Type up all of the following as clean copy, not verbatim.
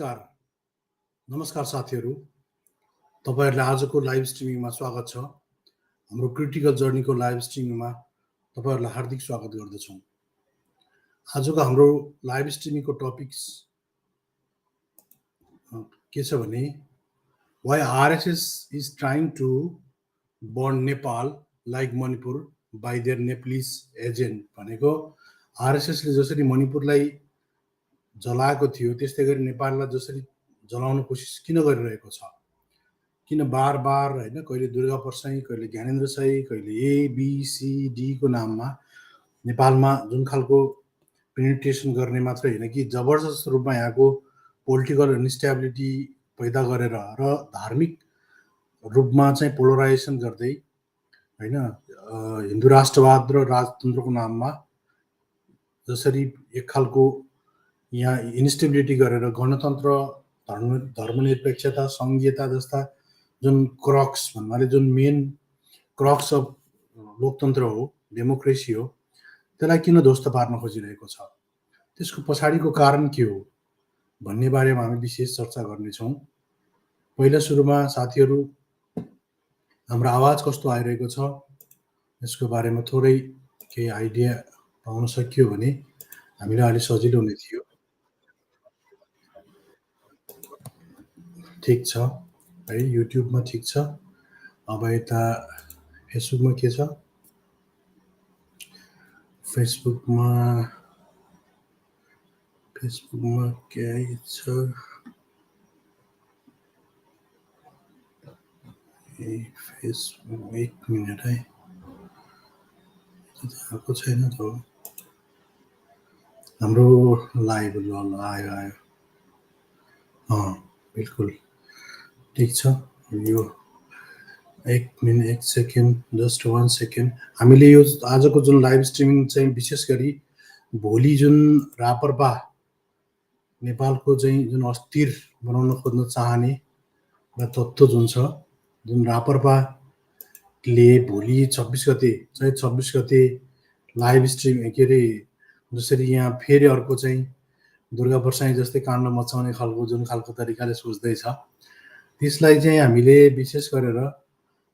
नमस्कार साथीहरू, तपाईहरुलाई आजको लाइभ स्ट्रिमिङमा स्वागत छ। हाम्रो क्रिटिकल जर्नीको लाइभ स्ट्रिमिङमा तपाईहरुलाई हार्दिक स्वागत गर्दछौँ। आजको हाम्रो लाइभ स्ट्रिमिङको टपिक्स के छ भने why RSS is trying to burn Nepal like Manipur by their Nepalese agent भनेको आरएसएसले जसरी मणिपुरलाई जलाएको थियो त्यस्तै गरी नेपाललाई जसरी जलाउन कोसिस किन गरिरहेको छ, किन बार बार हैन, कहिले दुर्गा परसाई, कहिले ज्ञानेन्द्र साई, कहिले एबीसीडी को नाममा नेपालमा जुन खालको पेनिट्रेसन गर्ने मात्र हैन कि जबरजस्त रूपमा यहाँको पोलिटिकल इन्स्टेबिलिटी पैदा गरेर र धार्मिक रूपमा चाहिँ पोलराइजेसन गर्दै हैन हिन्दू राष्ट्रवाद र राजतन्त्रको नाममा जसरी एक खालको यहाँ इन्स्टेबिलिटी गरेर गणतन्त्र, धर्मनिरपेक्षता, संघीयता जस्ता जुन क्रक्स भन्नाले जुन मेन क्रक्स अफ लोकतन्त्र हो, डेमोक्रेसी हो, त्यसलाई किन ध्वस्त पार्न खोजिरहेको छ, त्यसको पछाडिको कारण के हो भन्ने बारेमा हामी विशेष चर्चा गर्नेछौँ। पहिला सुरुमा साथीहरू हाम्रो आवाज कस्तो आइरहेको छ यसको बारेमा थोरै केही आइडिया पाउन सकियो भने हामीलाई अलि सजिलो हुने थियो। ठीक छ है, युट्युबमा ठीक छ। अब यता फेसबुकमा के छ? फेसबुकमा के छ? फेसबुक एक मिनट है, आएको छैन त हाम्रो लाइभ आयो। बिल्कुल ठीक छ। यो एक मिनट, एक सेकेन्ड, जस्ट 1 सेकेन्ड। हामीले यो आजको जुन लाइभ स्ट्रिमिङ चाहिँ विशेष गरी भोलि जुन रापरपा नेपालको चाहिँ जुन अस्थिर बनाउन खोज्न चाहने र तत्त्व जुन छ, जुन रापरपाले भोलि 26 गते चाहिँ 26 गते लाइभ स्ट्रिम के अरे जसरी यहाँ फेरि अर्को चाहिँ दुर्गा परसाई जस्तै काण्ड मचाउने खालको जुन खालको तरिकाले सोच्दैछ, त्यसलाई चाहिँ हामीले विशेष गरेर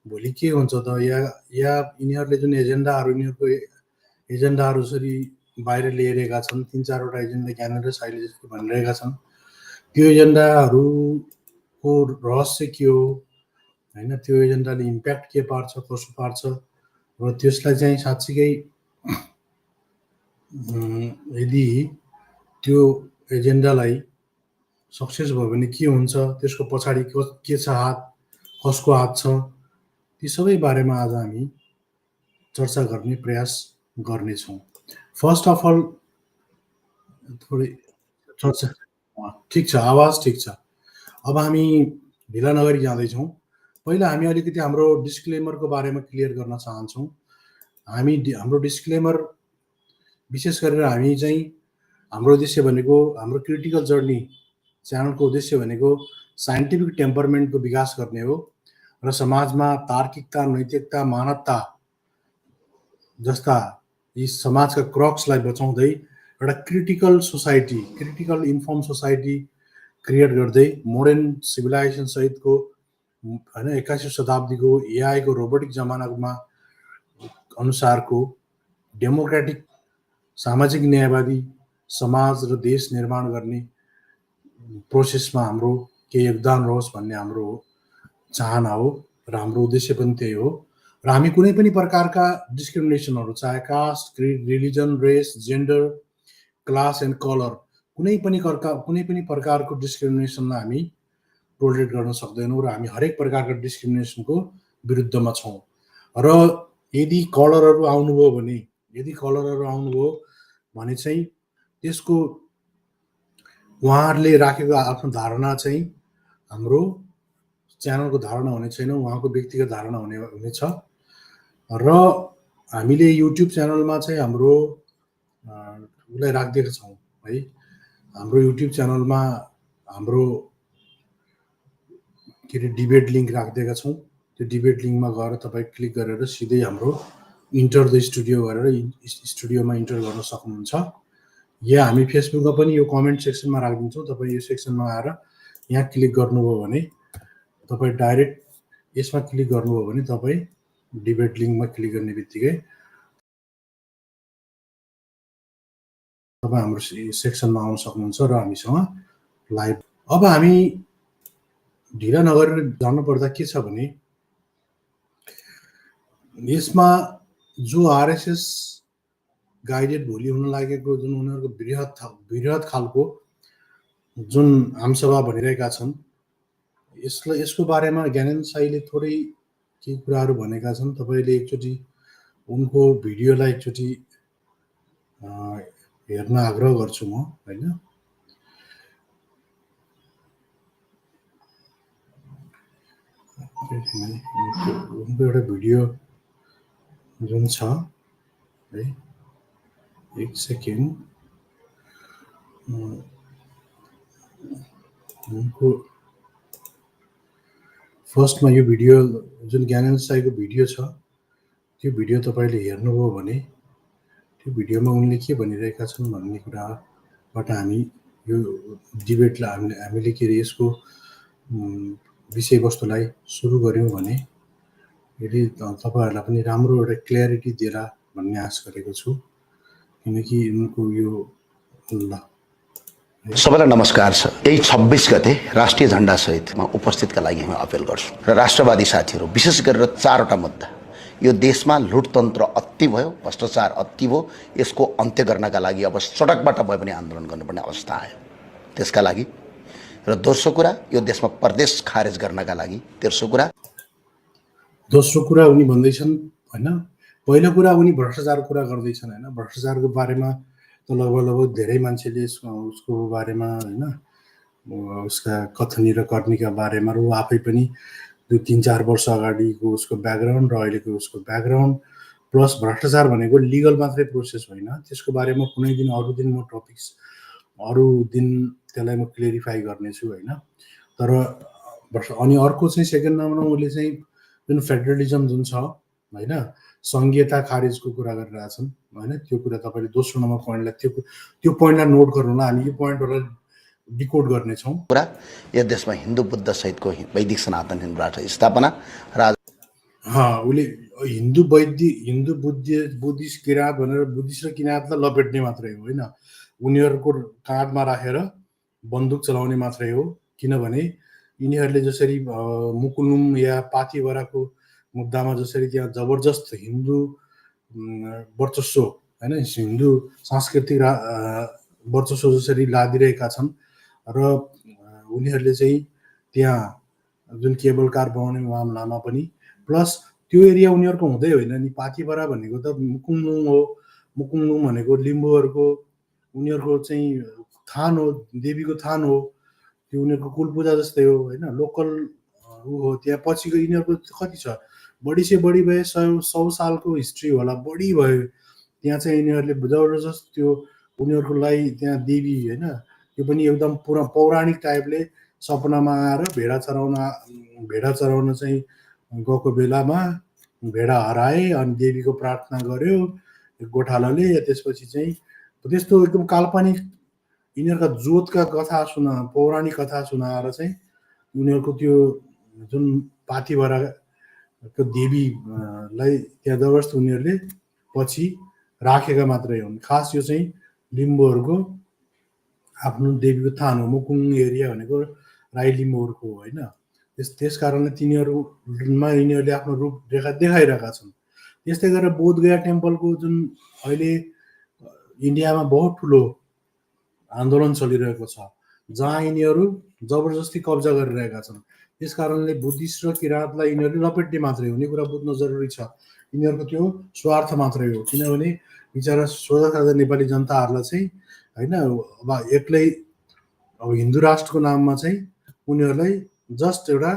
भोलि के हुन्छ त, या यिनीहरूले जुन एजेन्डाहरू, यिनीहरूको एजेन्डाहरू जसरी बाहिर ल्याइरहेका छन्, 3-4वटा एजेन्डा ज्ञानेन्द्र साईले जसरी भनिरहेका छन्, त्यो एजेन्डाहरूको रहस्य के हो हैन, त्यो एजेन्डाले इम्प्याक्ट के पार्छ, कसो पार्छ र त्यसलाई चाहिँ साँच्चीकै यदि त्यो एजेन्डालाई सक्सेस भयो भने के हुन्छ, त्यसको पछाडि के छ हात, कसको हात छ, ती सबै बारेमा आज हामी चर्चा गर्ने प्रयास गर्नेछौँ। फर्स्ट अफ अल थोरै चर्चा ठीक छ, आवाज ठीक छ। अब हामी ढिला नगरी जाँदैछौँ। पहिला हामी अलिकति हाम्रो डिस्क्लेमरको बारेमा क्लियर गर्न चाहन्छौँ। हाम्रो डिस्क्लेमर विशेष गरेर हामी चाहिँ हाम्रो उद्देश्य भनेको, हाम्रो क्रिटिकल जर्नी च्यानलको उद्देश्य भनेको साइन्टिफिक टेम्परमेन्टको विकास गर्ने हो र समाजमा तार्किकता, नैतिकता, मानवता जस्ता यी समाजका क्रक्सलाई बचाउँदै एउटा critical society, critical inform society create गर्दै मोडर्न सिभिलाइजेसन सहितको हैन 21औं शताब्दीको एआईको रोबोटिक जमानामा अनुसारको डेमोक्रेटिक सामाजिक न्यायवादी समाज र देश निर्माण गर्ने प्रोसेसमा हाम्रो के योगदान रहोस् भन्ने हाम्रो चाहना हो र हाम्रो उद्देश्य पनि त्यही हो। र हामी कुनै पनि प्रकारका डिस्क्रिमिनेसनहरू, चाहे caste, creed, religion, race, gender, class and colour, कुनै पनि प्रकारको डिस्क्रिमिनेसनलाई हामी टोलरेट गर्न सक्दैनौँ र हामी हरेक प्रकारको डिस्क्रिमिनेसनको विरुद्धमा छौँ। र यदि कलरहरू आउनुभयो भने चाहिँ त्यसको उहाँहरूले राखेको आफ्नो धारणा चाहिँ हाम्रो च्यानलको धारणा हुने छैन, उहाँको व्यक्तिगत धारणा हुनेछ। र हामीले युट्युब च्यानलमा चाहिँ हाम्रो उसलाई राखिदिएका छौँ है, हाम्रो युट्युब च्यानलमा हाम्रो के अरे डिबेट लिङ्क राखिदिएका छौँ। त्यो डिबेट लिङ्कमा गएर तपाईँ क्लिक गरेर सिधै हाम्रो इन्टर द स्टुडियो गरेर स्टुडियोमा इन्टर गर्न सक्नुहुन्छ। या हामी फेसबुकमा पनि यो कमेन्ट सेक्सनमा राखिदिन्छौँ। तपाईँ यो सेक्सनमा आएर यहाँ क्लिक गर्नुभयो भने तपाईँ डाइरेक्ट यसमा क्लिक गर्नुभयो भने तपाईँ डिबेट लिङ्कमा क्लिक गर्ने बित्तिकै तपाईँ हाम्रो सेक्सनमा आउन सक्नुहुन्छ र हामीसँग लाइभ। अब हामी ढिला नगरेर जानुपर्दा के छ भने यसमा जो आरएसएस गाइडेड भोलि हुन लागेको जुन उनीहरूको बृहत खालको जुन आमसभा भनिरहेका छन्, यसको बारेमा ज्ञानेन्द्र साईले थोरै केही कुराहरू भनेका छन्। तपाईँले एकचोटि उनको भिडियोलाई एकचोटि हेर्न आग्रह गर्छु म, होइन? उनको एउटा भिडियो जुन छ है, एक सेकेन्ड, उनको फर्स्टमा यो भिडियो जुन ज्ञानेन्द्र साईको भिडियो छ त्यो भिडियो तपाईँले हेर्नुभयो भने त्यो भिडियोमा उनले के भनिरहेका छन् भन्ने कुराबाट हामी यो डिबेटलाई हामीले के अरे यसको विषयवस्तुलाई सुरु गऱ्यौँ भने यदि तपाईँहरूलाई पनि राम्रो एउटा क्ल्यारिटी दिएर भन्ने आश गरेको छु, किनकि उनको यो सबैलाई नमस्कार छ। यही 26 गते राष्ट्रिय झण्डा सहितमा उपस्थितका लागि म अपिल गर्छु र राष्ट्रवादी साथीहरू विशेष गरेर 4वटा मुद्दा। यो देशमा लुटतन्त्र अति भयो, भ्रष्टाचार अति भयो, यसको अन्त्य गर्नका लागि अब सडकबाट भए पनि आन्दोलन गर्नुपर्ने अवस्था आयो। त्यसका लागि र दोस्रो कुरा, यो देशमा प्रदेश खारेज गर्नका लागि। दोस्रो कुरा उनी भन्दैछन् हैन, पहिलो कुरा उनी भ्रष्टाचारको कुरा गर्दैछन् हैन। भ्रष्टाचारको बारेमा त लगभग धेरै मान्छेले उसको बारेमा हैन, उसका कथनी र कर्नीका बारेमा र आफै पनि 2-3-4 वर्ष अगाडिको उसको ब्याकग्राउन्ड र अहिलेको उसको ब्याकग्राउन्ड प्लस भ्रष्टाचार भनेको लिगल मात्रै प्रोसेस होइन, त्यसको बारेमा कुनै दिन अरू दिन म टपिक्स अरू दिन त्यसलाई म क्लियरिफाई गर्नेछु होइन। तर अनि अर्को चाहिँ सेकेन्ड नम्बरमा उसले चाहिँ जुन फेडरलिजम जुन छ होइन, सङ्घीयता खारेजको कुरा गरिरहेछन् होइन, त्यो कुरा तपाईँले दोस्रो नम्बर पोइन्टलाई त्यो पोइन्टलाई नोट गर्नुलाई हामी यो पोइन्टहरूलाई डिकोड गर्नेछौँ। कुरा यो देशमा हिन्दू बुद्ध सहितको वैदिक सनातन हिन्दू राष्ट्र स्थापना उसले हिन्दू बुद्धिस्ट किराँत भनेर बुद्धिस्ट र किराँतलाई लपेट्ने मात्रै हो होइन, उनीहरूको काँधमा राखेर बन्दुक चलाउने मात्रै हो। किनभने यिनीहरूले जसरी मुकुलुम या पाथिभराको मुद्दामा जसरी त्यहाँ जबरजस्त हिन्दू वर्चस्व होइन, हिन्दू सांस्कृतिक वर्चस्व जसरी लादिरहेका छन् र उनीहरूले चाहिँ त्यहाँ जुन केबल कार बनाउने मामलामा पनि प्लस त्यो एरिया उनीहरूको हुँदै होइन नि। पाथिभरा भनेको त मुकुङलुङ हो, मुकुङलुङ भनेको लिम्बूहरूको उनीहरूको चाहिँ थान हो, देवीको थान हो, त्यो उनीहरूको कुलपूजा जस्तै हो होइन, लोकल ऊ हो। त्यहाँ पछिको यिनीहरूको कति छ, बढी से बढी भए 100 सालको हिस्ट्री होला, बढी भयो। त्यहाँ चाहिँ यिनीहरूले जबरजस्त त्यो उनीहरूकोलाई त्यहाँ देवी होइन, त्यो पनि एकदम पुरा पौराणिक टाइपले सपनामा आएर भेडा चराउन चाहिँ गएको बेलामा भेडा हराए अनि देवीको प्रार्थना गर्यो गोठालाले। त्यसपछि चाहिँ त्यस्तो एकदम काल्पनिक यिनीहरूका जोतका कथा पौराणिक कथा सुनाएर चाहिँ उनीहरूको त्यो जुन पाथिभराको देवीलाई त्यहाँ जबरजस्त उनीहरूले पछि राखेका मात्रै हुन्। खास यो चाहिँ लिम्बूहरूको आफ्नो देवीको थान हो, मुकुङ एरिया भनेको राई लिम्बूहरूको होइन। त्यस कारणले तिनीहरूमा यिनीहरूले आफ्नो रूप देखाइरहेका छन्। त्यस्तै गरेर बोधगया टेम्पलको जुन अहिले इन्डियामा बहुत ठुलो आन्दोलन चलिरहेको छ, जहाँ यिनीहरू जबरजस्ती कब्जा गरिरहेका छन्। त्यस कारणले बुद्धिस्ट र किराँतलाई यिनीहरूले लपेट्ने मात्रै हो, कुरा बुझ्न जरुरी छ। यिनीहरूको त्यो स्वार्थ मात्रै हो, किनभने बिचरा सोझा साझा नेपाली जनताहरूलाई चाहिँ होइन अब एक्लै अब हिन्दू राष्ट्रको नाममा चाहिँ उनीहरूलाई जस्ट एउटा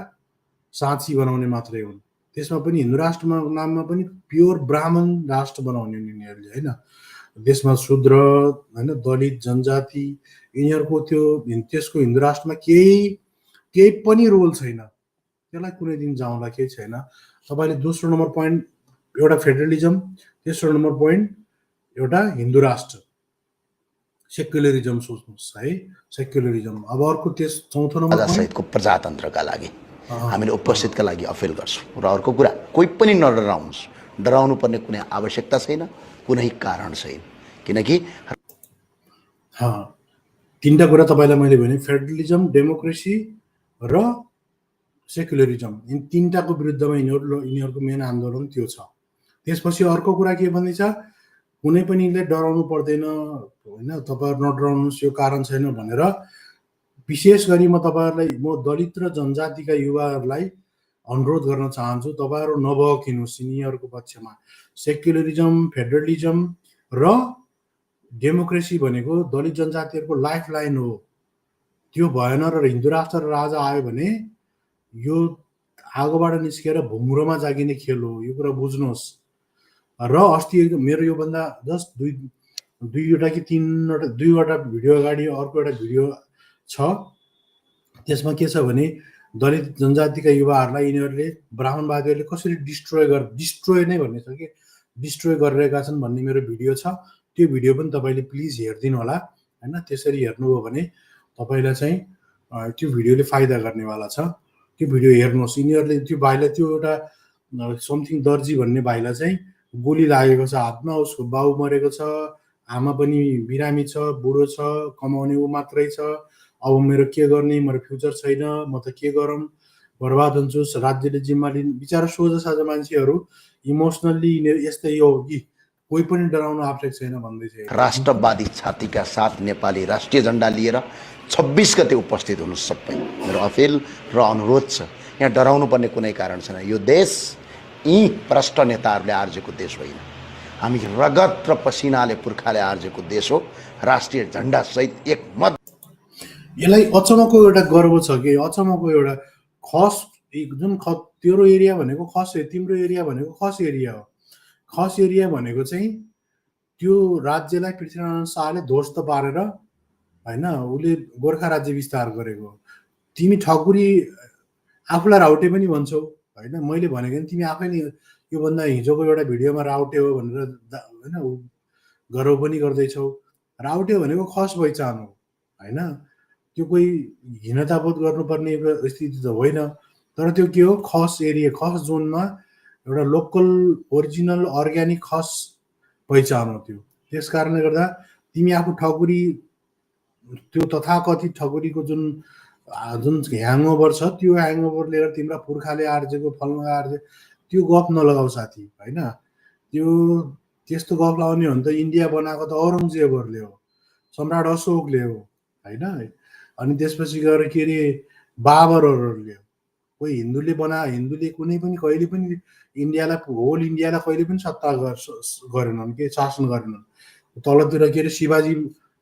साँची बनाउने मात्रै हुन्। त्यसमा पनि हिन्दू राष्ट्रमा नाममा पनि प्योर ब्राह्मण राष्ट्र बनाउने यिनीहरूले होइन। देशमा शूद्र होइन, दलित जनजाति यिनीहरूको त्यसको हिन्दू राष्ट्रमा केही पनि रोल छैन। त्यसलाई कुनै दिन जाउँला, केही छैन। तपाईँले दोस्रो नम्बर पोइन्ट एउटा फेडरलिजम, तेस्रो नम्बर पोइन्ट एउटा हिन्दू राष्ट्र, सेक्युलरिजम सोच्नुहोस् है, सेक्युलरिजम। अब अर्को त्यस चौथो नम्बर सहितको प्रजातन्त्रका लागि हामीले उपस्थितका लागि अपिल गर्छौँ। र अर्को कुरा, कोही पनि नडराउनुहोस्, डराउनु पर्ने कुनै आवश्यकता छैन, कुनै कारण छैन, किनकि तीनटा कुरा तपाईँलाई मैले भने, फेडरलिजम, डेमोक्रेसी र सेक्युलरिजम, यिन तीनटाको विरुद्धमा यिनीहरूको मेन आन्दोलन त्यो छ। त्यसपछि अर्को कुरा के भन्दैछ, कुनै पनिले डराउनु पर्दैन होइन, तपाईँहरू नडराउनुहोस्, यो कारण छैन भनेर। विशेष गरी म तपाईँहरूलाई, म दलित र जनजातिका युवाहरूलाई अनुरोध गर्न चाहन्छु, तपाईँहरू नभकिनुहोस् यिनीहरूको पक्षमा। सेक्युलरिजम, फेडरलिजम र डेमोक्रेसी भनेको दलित जनजातिहरूको लाइफ लाइन हो। त्यो भएन र हिन्दू राष्ट्र र राजा आयो भने यो आगोबाट निस्केर भुङ्ग्रोमा जागिने खेल हो, यो कुरा बुझ्नुहोस्। र अस्ति मेरो योभन्दा जस्ट दुईवटा कि दुईवटा भिडियो अगाडि अर्को एउटा भिडियो छ, त्यसमा के छ भने दलित जनजातिका युवाहरूलाई यिनीहरूले ब्राह्मणवादीहरूले कसरी डिस्ट्रोय नै भन्ने छ कि डिस्ट्रोय गरिरहेका छन् भन्ने मेरो भिडियो छ। त्यो भिडियो पनि तपाईँले प्लिज हेरिदिनु होला होइन। त्यसरी हेर्नुभयो भने तपाईँलाई चाहिँ त्यो भिडियोले फाइदा गर्नेवाला छ। त्यो भिडियो हेर्नुहोस्। यिनीहरूले त्यो भाइलाई, त्यो एउटा समथिङ दर्जी भन्ने भाइलाई चाहिँ गोली लागेको छ हातमा, उसको बाउ मरेको छ, आमा पनि बिरामी छ, बुढो छ, कमाउने ऊ मात्रै छ। अब मेरो के गर्ने, मेरो फ्युचर छैन, म त के गरौँ, बर्बाद हुन्छु, राज्यले जिम्मा लिनु। बिचरा सोझा साझा मान्छेहरू इमोसनल्ली यस्तै हो कि कोही पनि डराउनु आवश्यक छैन भन्दैछ। राष्ट्रवादी छातीका साथ नेपाली राष्ट्रिय झन्डा लिएर 26 गते उपस्थित हुनुहोस् सबै। मेरो अपिल र अनुरोध छ, यहाँ डराउनु पर्ने कुनै कारण छैन। यो देश यी भ्रष्ट नेताहरूले आर्जेको देश होइन, हामी रगत र पसिनाले पुर्खाले आर्जेको देश हो। राष्ट्रिय झन्डा सहित एक मत। यसलाई अचम्मको एउटा गर्व छ कि अचम्मको एउटा खस, जुन तेरो एरिया भनेको खस, तिम्रो एरिया भनेको खस एरिया हो। खस एरिया भनेको चाहिँ त्यो राज्यलाई पृथ्वीनारायण शाहले ध्वस्त पारेर होइन, उसले गोर्खा राज्य विस्तार गरेको। तिमी ठकुरी आफूलाई राउटे पनि भन्छौ होइन, मैले भनेको नि तिमी आफै नि योभन्दा हिजोको एउटा भिडियोमा राउटे हो भनेर होइन गर्व पनि गर्दैछौ। राउटे भनेको खस पहिचान हो होइन, त्यो कोही घिनताबोध गर्नुपर्ने स्थिति त होइन। तर त्यो के हो, खस एरिया, खस जोनमा एउटा लोकल ओरिजिनल अर्ग्यानिक खस पहिचान हो त्यो। त्यस कारणले गर्दा तिमी आफू ठकुरी, त्यो तथाकथित ठकुरीको जुन ह्याङओभर छ, त्यो ह्याङओभर लिएर तिम्रा पुर्खाले आर्जेको फलमा आर्जे, त्यो गफ नलगाऊ साथी होइन। त्यो त्यस्तो गफ लगाउने हो भने त इन्डिया बनाएको त औरङ्गजेबहरूले हो, सम्राट अशोकले हो होइन। अनि त्यसपछि गएर के अरे बाबरहरूले हो। कोही हिन्दूले हिन्दूले कुनै पनि कहिले पनि इन्डियालाई, होल इन्डियालाई कहिले पनि सत्ता गरेनन् के, शासन गरेनन्। तलतिर के अरे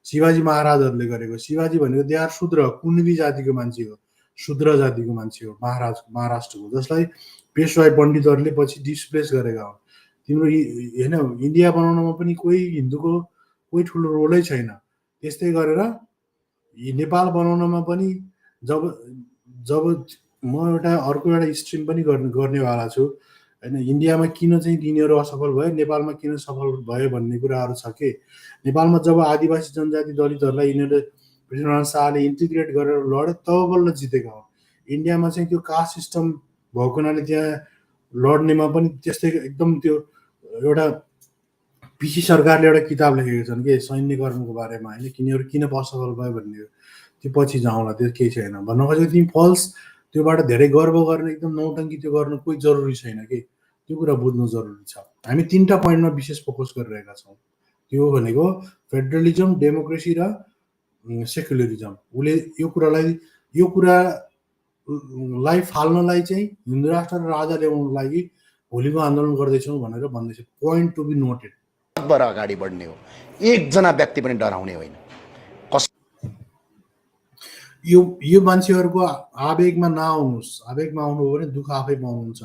शिवाजी महाराजहरूले गरेको। शिवाजी भनेको दे आर शूद्र, कुणबी जातिको मान्छे हो, शूद्र जातिको मान्छे हो, महाराष्ट्रको, जसलाई पेशवाई पण्डितहरूले पछि डिस्प्लेस गरेका हुन्। तिम्रो होइन इन्डिया बनाउनमा पनि कोही हिन्दूको कोही ठुलो रोलै छैन। त्यस्तै गरेर नेपाल बनाउनमा पनि जब म एउटा अर्को एउटा स्ट्रिम पनि गर्नेवाला छु होइन। इन्डियामा किन चाहिँ तिनीहरू असफल भयो, नेपालमा किन सफल भयो भन्ने कुराहरू छ कि नेपालमा जब आदिवासी जनजाति दलितहरूलाई यिनीहरूले पृथ्वीनारायण शाहले इन्टिग्रेट गरेर लडे तब बल्ल जितेका हुन्। इन्डियामा चाहिँ त्यो कास्ट सिस्टम भएको हुनाले त्यहाँ लड्नेमा पनि त्यस्तै एकदम त्यो एउटा पिसी सरकारले एउटा किताब लेखेको छन् कि सैन्यकरणको बारेमा होइन, तिनीहरू किन असफल भयो भन्ने। त्यो पछि जाउँला, त्यो केही छैन भन्न खोजेको। तिमी फल्स त्योबाट धेरै गर्व गर्ने, एकदम नौटङ्की त्यो गर्न कोही जरुरी छैन कि, त्यो कुरा बुझ्नु जरुरी छ। हामी तीनटा पोइन्टमा विशेष फोकस गरिरहेका छौँ। त्यो भनेको फेडरलिजम, डेमोक्रेसी र सेक्युलरिजम। उसले यो कुरालाई फाल्नलाई चाहिँ हिन्दू राष्ट्र र राजा ल्याउनको लागि भोलिको आन्दोलन गर्दैछौँ भनेर भन्दैछ। Point to be noted. अगाडि बढ्ने हो, एकजना व्यक्ति पनि डराउने होइन। यो मान्छेहरूको आवेगमा नआउनुहोस्, आवेगमा आउनुभयो भने दुःख आफै पाउनुहुन्छ।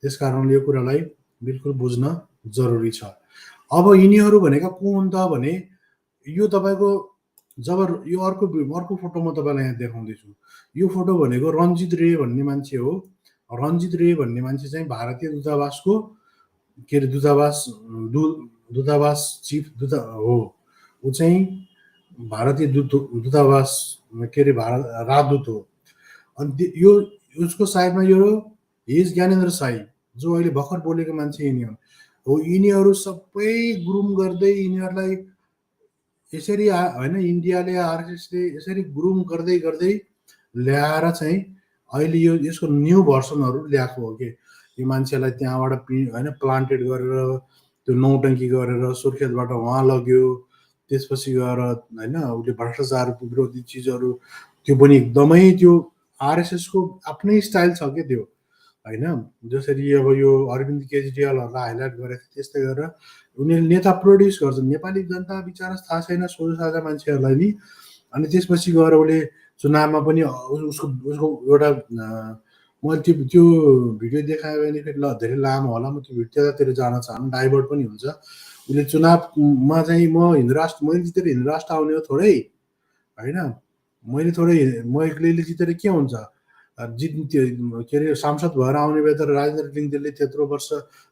त्यस कारणले यो कुरालाई बिल्कुल बुझ्न जरुरी छ। अब यिनीहरू भनेका को हुन् त भने, यो तपाईँको जब यो अर्को फोटो म तपाईँलाई यहाँ देखाउँदैछु। यो फोटो भनेको रञ्जित रे भन्ने मान्छे हो। रञ्जित रे भन्ने मान्छे चाहिँ भारतीय दूतावासको के अरे दूतावास चिफ हो। ऊ चाहिँ भारतीय दूतावास के अरे भारत राजदूत हो। अनि यो उसको साइडमा यो हिज ज्ञानेन्द्र साई जो अहिले भर्खर बोलेको मान्छे यिनी हुन्। हो यिनीहरू सबै ग्रुम गर्दै यिनीहरूलाई यसरी होइन इन्डियाले आरएसएसले यसरी ग्रुम गर्दै गर्दै ल्याएर चाहिँ अहिले यसको न्यू भर्सनहरू ल्याएको हो कि यो मान्छेलाई त्यहाँबाट होइन प्लान्टेड गरेर त्यो नौटङ्की गरेर सुर्खेतबाट उहाँ लग्यो, त्यसपछि गएर होइन उसले भ्रष्टाचार विरोधी चिजहरू त्यो पनि एकदमै त्यो आरएसएसको आफ्नै स्टाइल छ क्या त्यो होइन। जसरी अब यो अरविन्द केजरीवालहरूलाई हाइलाइट गरेको थियो त्यस्तै गरेर उनीहरूले नेता प्रड्युस गर्छन्। नेपाली जनता बिचरा थाहा छैन सोझो साझा मान्छेहरूलाई नि। अनि त्यसपछि गएर उसले चुनावमा पनि उसको उसको एउटा मैले त्यो भिडियो देखायो भने फेरि धेरै लामो होला, म त्यो त्यतातिर जान चाहन्न, डाइभर्ट पनि हुन्छ। उसले चुनावमा चाहिँ मैले जितेर हिन्दू राष्ट्र आउने हो थोरै होइन, मैले थोरै म एक्लैले जितेर के हुन्छ, के अरे सांसद भएर आउने भए त राजेन्द्र लिङ्गदेनले त्यत्रो वर्ष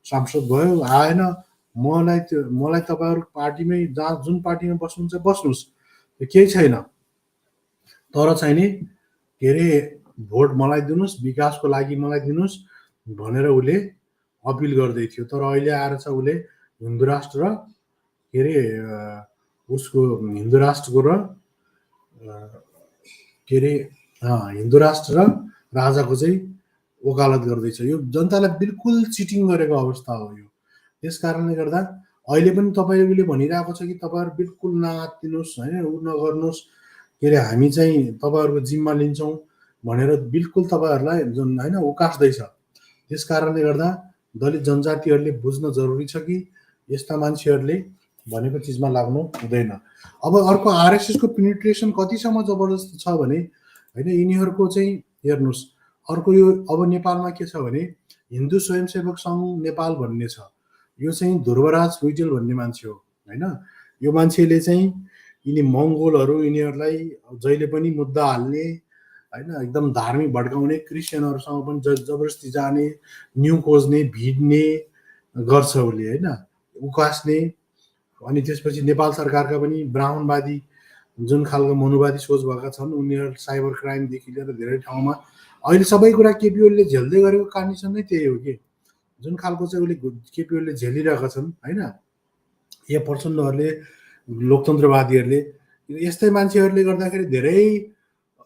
सांसद भयो, आएन। मलाई तपाईँहरू पार्टीमै जहाँ जुन पार्टीमा बस्नुहुन्छ बस्नुहोस्, त्यो केही छैन, तर चाहिँ नि के अरे भोट मलाई दिनुहोस्, विकासको लागि मलाई दिनुहोस् भनेर उसले अपिल गर्दै थियो। तर अहिले आएर चाहिँ उसले हिन्दू राष्ट्र र के अरे उसको हिन्दू राष्ट्रको र के अरे हिन्दू राष्ट्र र राजाको चाहिँ वकालत गर्दैछ। यो जनतालाई बिल्कुल चिटिङ गरेको अवस्था हो यो। त्यस कारणले गर्दा अहिले पनि तपाईँले भनिरहेको छ कि तपाईँहरू बिल्कुल नआत्तिनुहोस् होइन, उ नगर्नुहोस्, के अरे हामी चाहिँ तपाईँहरूको जिम्मा लिन्छौँ भनेर बिल्कुल तपाईँहरूलाई जुन होइन उकास्दैछ। त्यस कारणले गर्दा दलित जनजातिहरूले बुझ्न जरुरी छ कि यस्ता मान्छेहरूले भनेको चिजमा लाग्नु हुँदैन। अब अर्को आरएसएसको पेनिट्रेसन कतिसम्म जबरजस्त छ भने होइन यिनीहरूको चाहिँ हेर्नुहोस्, अर्को यो अब नेपालमा के छ भने हिन्दू स्वयंसेवक सङ्घ नेपाल भन्ने छ। यो चाहिँ ध्रुवराज लुइटेल भन्ने मान्छे हो होइन। यो मान्छेले चाहिँ यिनी मङ्गोलहरू यिनीहरूलाई जहिले पनि मुद्दा हाल्ने होइन, एकदम धार्मिक भड्काउने, क्रिस्चियनहरूसँग पनि जबरजस्ती जाने, न्यु खोज्ने, भिड्ने गर्छ उसले होइन, उकास्ने। अनि त्यसपछि नेपाल सरकारका पनि ब्राह्मणवादी जुन खालको मनुवादी सोच भएका छन् उनीहरू साइबर क्राइमदेखि लिएर धेरै ठाउँमा अहिले सबै कुरा केपी ओलीले झेल्दै गरेको कन्डिसन नै त्यही हो कि जुन खालको चाहिँ उसले केपी ओलीले झेलिरहेका छन् होइन। या प्रचण्डहरूले लोकतन्त्रवादीहरूले यस्तै मान्छेहरूले गर्दाखेरि धेरै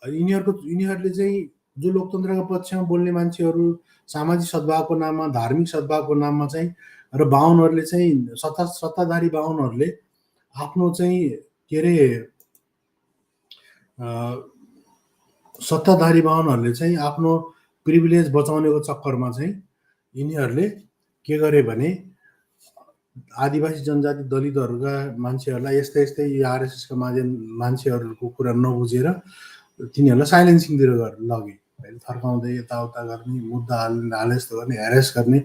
यिनीहरूले चाहिँ जो लोकतन्त्रको पक्षमा बोल्ने मान्छेहरू सामाजिक सद्भावको नाममा, धार्मिक सद्भावको नाममा चाहिँ र बाहुनहरूले चाहिँ सत्ताधारी बाहुनहरूले आफ्नो चाहिँ के अरे सत्ताधारी बाहुनहरूले चाहिँ आफ्नो प्रिभिलेज बचाउनेको चक्करमा चाहिँ यिनीहरूले के गरे भने आदिवासी जनजाति दलितहरूका मान्छेहरूलाई यस्तै यस्तै आरएसएसका मान्छेहरूको कुरा नबुझेर तिनीहरूलाई साइलेन्सिङतिर लगे, थर्काउँदै यताउता गर्ने, मुद्दा हाले जस्तो गर्ने, ह्यारेस गर्ने।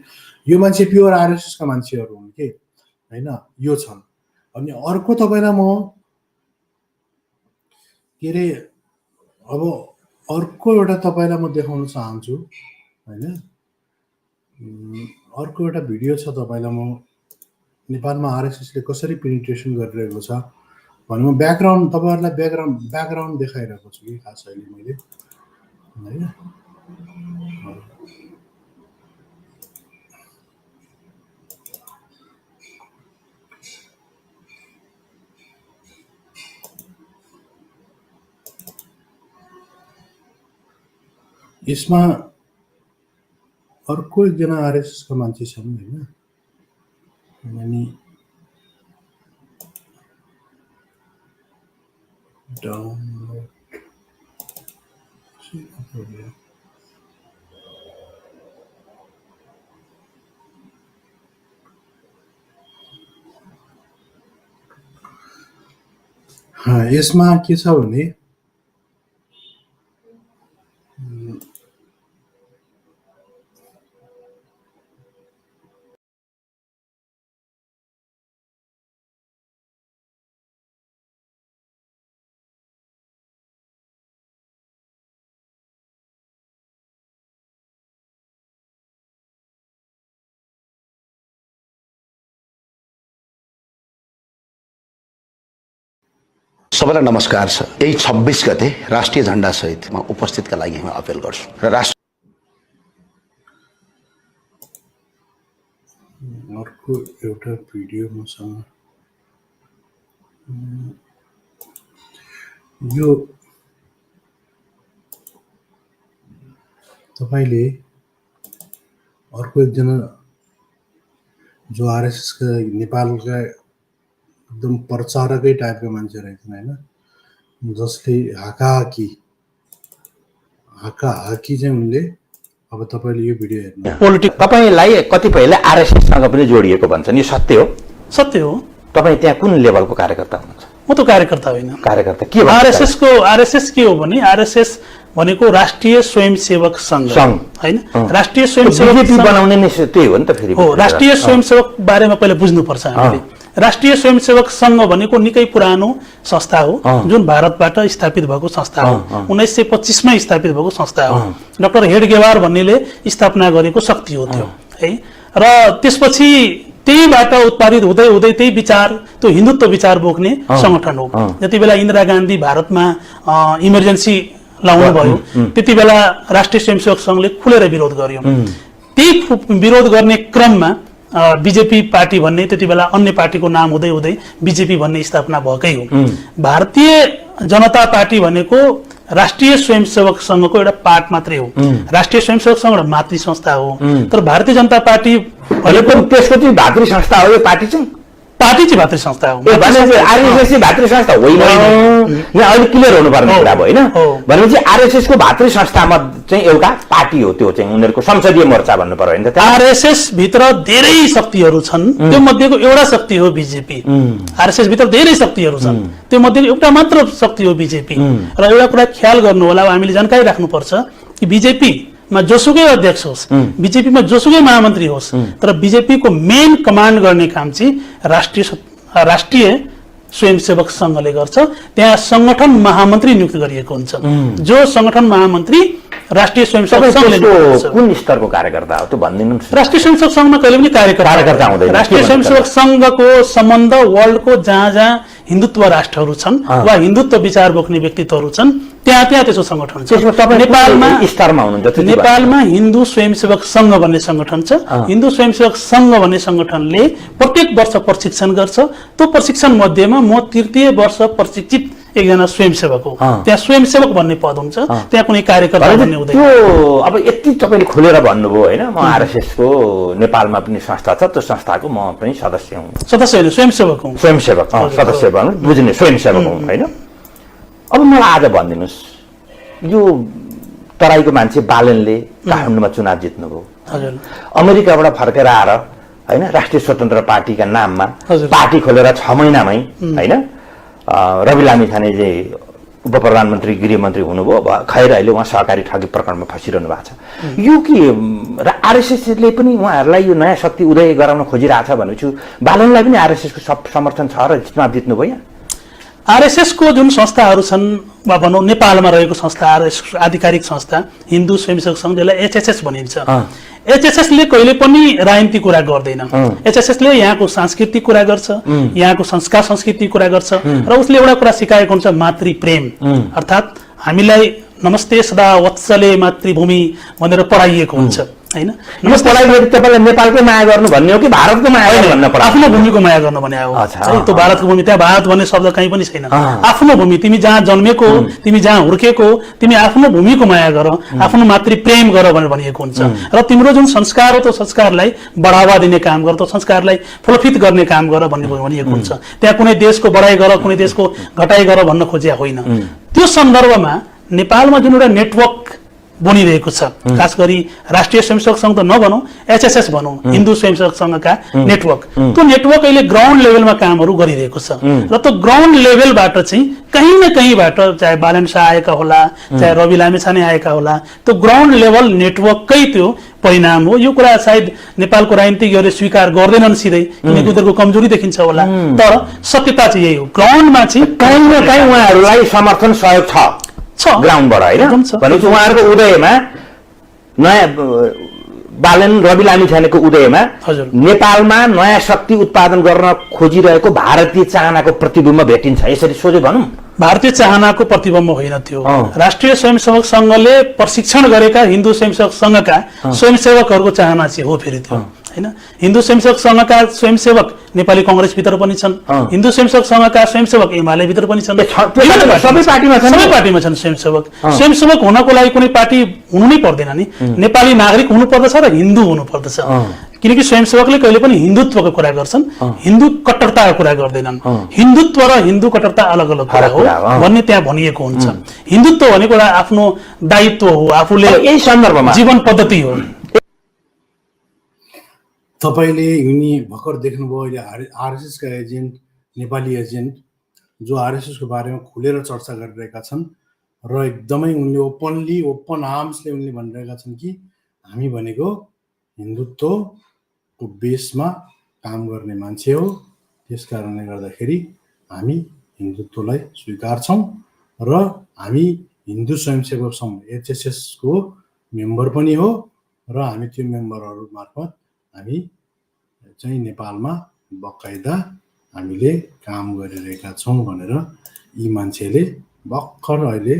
यो मान्छे प्योर आरएसएसका मान्छेहरू हुन् कि होइन, यो छन्। अनि अर्को तपाईँलाई म के अरे अब अर्को एउटा तपाईँलाई म देखाउन चाहन्छु होइन। अर्को एउटा भिडियो छ तपाईँलाई म नेपालमा आरएसएसले कसरी पेनिट्रेसन गरिरहेको छ भने म ब्याकग्राउन्ड तपाईँहरूलाई ब्याकग्राउन्ड देखाइरहेको छु कि खास अहिले मैले होइन। यसमा अर्को एकजना आरएसएसका मान्छे छन् होइन। अनि यसमा के छ भने सबैलाई नमस्कार छ। यही 26 गते राष्ट्रिय झण्डा सहित म उपस्थितका लागि म अपिल गर्छु र राष्ट्र अर्को एउटा भिडियो मसँग यो तपाईले अर्को एकजना जो आरएसएस का नेपालका एकदम प्रचारकै टाइपका मान्छे रहेछन् हैन, जसले हाकाहाकी चाहिँ उनले अब तपाईले यो भिडियो हेर्नु पोलिटिक तपाईलाई कतिपयले आरएसएस सँग पनि जोडिएको भन्छन्, यो सत्य हो? सत्य हो। तपाई त्यहाँ कुन लेभलको कार्यकर्ता हुनुहुन्छ? म त कार्यकर्ता होइन। कार्यकर्ता के हो? आरएसएस के हो भने आरएसएस भनेको राष्ट्रिय स्वयंसेवक संघ हैन। राष्ट्रिय स्वयंसेवक बीजेपी बनाउने नै त्यही हो नि त फेरि। हो, राष्ट्रिय स्वयंसेवक बारेमा पहिले बुझ्नुपर्छ हामीले। राष्ट्रिय स्वयंसेवक संघ भनेको निकै पुरानो संस्था हो जुन भारतबाट स्थापित भएको संस्था हो। 1925 मा स्थापित भएको संस्था हो। डाक्टर हेडगेवार भन्नेले स्थापना गरेको शक्ति हो त्यो है। र त्यसपछि त्यहीबाट उत्पादित हुँदै हुँदै त्यही विचार, त्यो हिन्दुत्व विचार बोक्ने संगठन हो। जति बेला इन्दिरा गान्धी भारतमा इमर्जेन्सी लाउनु भयो त्यति बेला राष्ट्रिय स्वयंसेवक संघले खुलेर विरोध गर्यो। त्यही विरोध गर्ने क्रममा बीजेपी पार्टी भन्ने त्यति बेला अन्य पार्टीको नाम हुँदै हुँदै बीजेपी भन्ने स्थापना भएकै हो। भारतीय जनता पार्टी भनेको राष्ट्रिय स्वयंसेवक संघको एउटा पार्ट मात्रै हो। राष्ट्रिय स्वयंसेवक संघ एउटा मातृ संस्था हो। तर भारतीय जनता पार्टी भनेको त्यसको चाहिँ भातृ संस्था हो। यो पार्टी चाहिँ भातृ संस्था हो। आरएसएस भातृ संस्था होइन। यहाँ अहिले क्लियर हुनुपर्ने कुरा भयो होइन। भनेपछि आरएसएस को भातृ संस्थामा चाहिँ एउटा पार्टी हो, त्यो चाहिँ उनीहरूको संसदीय मोर्चा भन्नु पर्यो होइन। आरएसएस भित्र धेरै शक्तिहरू छन्, त्यो मध्येको एउटा शक्ति हो बीजेपी। आरएसएस भित्र धेरै शक्तिहरू छन्, त्यो मध्येको एउटा मात्र शक्ति हो बीजेपी। र एउटा कुरा ख्याल गर्नु होला, हामीले जानकारी राख्नुपर्छ कि बीजेपी मा जोसुकै अध्यक्ष होस्, बीजेपी मा जोसुकै महामन्त्री होस्, तर बीजेपी को मेन कमान्ड गर्ने काम चाहिँ राष्ट्रिय स्वयंसेवक संघले गर्छ। त्यहाँ संगठन महामन्त्री नियुक्त गरिएको हुन्छ। जो संगठन महामन्त्री राष्ट्रिय स्वयंसेवक संघले कुन स्तरको कार्यकर्ता हो त्यो भनिदिनुस्। राष्ट्रिय स्वयंसेवक संघमा कहिले पनि कार्यकर्ता हुँदैन। राष्ट्रिय स्वयंसेवक संघको सम्बन्ध वर्ल्डको जहाँ जहाँ हिन्दुत्व राष्ट्रहरू छन् वा हिन्दुत्व विचार बोक्ने व्यक्तित्वहरू छन् त्यहाँ त्यसको संगठन छ। नेपालमा हिन्दू स्वयंसेवक संघ भन्ने संगठन छ। हिन्दू स्वयंसेवक संघ भन्ने संगठनले प्रत्येक वर्ष प्रशिक्षण गर्छ। त्यो प्रशिक्षण मध्येमा म तृतीय वर्ष प्रशिक्षित एकजना स्वयंसेवक हो। त्यहाँ स्वयंसेवक भन्ने पद हुन्छ, त्यहाँ कुनै कार्यकर्ता भन्ने हुँदैन। अब यति तपाईले खोलेर भन्नुभयो होइन। म आरएसएस को नेपालमा पनि संस्था छ, त्यो संस्थाको म पनि सदस्य हुँ। सदस्य होइन, स्वयंसेवक हुँ। स्वयंसेवक सदस्य भन्नु बुझ्ने, स्वयंसेवक हुँ होइन। अब मलाई आज भनिदिनुस्, यो तराईको मान्छे बालनले काठमाडौँमा चुनाव जित्नुभयो। अमेरिकाबाट फर्केर आएर होइन राष्ट्रिय स्वतन्त्र पार्टीका नाममा पार्टी खोलेर 6 महिनामै होइन रवि लामिछाने चाहिँ उप प्रधानमन्त्री गृहमन्त्री हुनुभयो। अब खैर अहिले उहाँ सहकारी ठगी प्रकरणमा फसिरहनु भएको छ। यो कि आरएसएसले पनि उहाँहरूलाई यो नयाँ शक्ति उदय गराउन खोजिरहेछ भनेछु। बालनलाई पनि आरएसएसको समर्थन छ र चुनाव जित्नुभयो। आरएसएस को जुन संस्थाहरू छन् वा भनौँ नेपालमा रहेको संस्था, आरएसएस आधिकारिक संस्था हिन्दू स्वयंसेवक संघ, जसलाई एचएसएस भनिन्छ। एचएसएसले कहिले पनि राजनीतिक कुरा गर्दैन। एचएसएसले यहाँको सांस्कृतिक कुरा गर्छ, यहाँको संस्कार संस्कृति कुरा गर्छ र उसले एउटा कुरा सिकाएको हुन्छ, मातृप्रेम। अर्थात् हामीलाई नमस्ते सदा वत्सले मातृभूमि भनेर पढाइएको हुन्छ हैन। नमस्ते तपाईलाई नेपालकै माया गर्नु भन्ने हो कि भारतको माया गर्नु भन्न पर्छ? आफ्नो भूमिको माया गर्नु भने हो। त्यो भारतको भूमि, त्यहाँ भारत भन्ने शब्द कहीँ पनि छैन। आफ्नो भूमि, तिमी जहाँ जन्मेको हो, तिमी जहाँ हुर्केको हो, तिमी आफ्नो भूमिको माया गर, आफ्नो मातृप्रेम गर भनेर भनिएको हुन्छ। र तिम्रो जुन संस्कार हो त्यो संस्कारलाई बढावा दिने काम गर, त्यो संस्कारलाई फलफित गर्ने काम गर भनिएको हुन्छ। त्यहाँ कुनै देशको बढाइ गर, कुनै देशको घटाइ गर भन्न खोजिया होइन। त्यो सन्दर्भमा नेपालमा जुन एउटा नेटवर्क बनिरहेको छ, खास गरी राष्ट्रिय स्वयंसेवक संघ त नभनौँ, एचएसएस भनौँ, हिन्दू स्वयंसेवक संघका नेटवर्क, त्यो नेटवर्क अहिले ग्राउन्ड लेभलमा कामहरू गरिरहेको छ। र त्यो ग्राउन्ड लेभलबाट चाहिँ कहीँ न कहीँबाट, चाहे बालन शाह आएका होला, चाहे रवि लामिछाने आएका होला, त्यो ग्राउन्ड लेभल नेटवर्ककै त्यो परिणाम हो। यो कुरा सायद नेपालको राजनीतिज्ञहरूले स्वीकार गर्दैनन् सिधै, किनकि उनीहरूको कमजोरी देखिन्छ होला। तर सत्यता चाहिँ यही हो, ग्राउन्डमा चाहिँ कहीँ न कहीँ उहाँहरूलाई समर्थन सहयोग छ ग्राउन्डबाट होइन। भनेपछि उहाँहरूको उदयमा नयाँ बालेन रवि लामिछानेको उदयमा हजुर। नेपालमा नयाँ शक्ति उत्पादन गर्न खोजिरहेको भारतीय चाहनाको प्रतिबिम्ब भेटिन्छ, यसरी सोझै भनौँ? भारतीय चाहनाको प्रतिबिम्ब होइन त्यो। राष्ट्रिय स्वयंसेवक संघले प्रशिक्षण गरेका हिन्दू स्वयंसेवक संघका स्वयंसेवकहरूको चाहना चाहिँ हो फेरि त्यो, हैन? हिन्दू स्वयंसेवक संघका स्वयंसेवक नेपाली कांग्रेसभित्र पनि छन्, हिन्दू स्वयंसेवक संघका स्वयंसेवक एमाले भित्र पनि छन्, सबै पार्टीमा छन् स्वयंसेवक। स्वयंसेवक हुनको लागि कुनै पार्टी हुनु नै पर्दैन नि, नेपाली नागरिक हुनु पर्दछ र हिन्दू हुनु पर्दछ। किनकि स्वयंसेवकले कहिले पनि हिन्दुत्वको कुरा गर्छन्, हिन्दू कट्टरताको कुरा गर्दैनन्। हिन्दुत्व र हिन्दू कट्टरता अलग अलग कुरा हो भन्ने त्यहाँ भनिएको हुन्छ। हिन्दुत्व भनेको एउटा आफ्नो दायित्व हो, आफूले यही सन्दर्भमा जीवन पद्धति हो। तपाईँले यिनी भर्खर देख्नुभयो अहिले आरएसएसका एजेन्ट, नेपाली एजेन्ट जो आरएसएसको बारेमा खुलेर चर्चा गरिरहेका छन् र एकदमै उनले ओपन आर्म्सले उनले भनिरहेका छन् कि हामी भनेको हिन्दुत्वको बेसमा काम गर्ने मान्छे हो, त्यस कारणले गर्दाखेरि हामी हिन्दुत्वलाई स्वीकार्छौँ र हामी हिन्दू स्वयंसेवक सङ्घ एचएसएसको मेम्बर पनि हो र हामी त्यो मेम्बरहरू मार्फत हामी चाहिँ नेपालमा बकाइदा हामीले काम गरिरहेका छौँ भनेर यी मान्छेले भर्खर अहिले,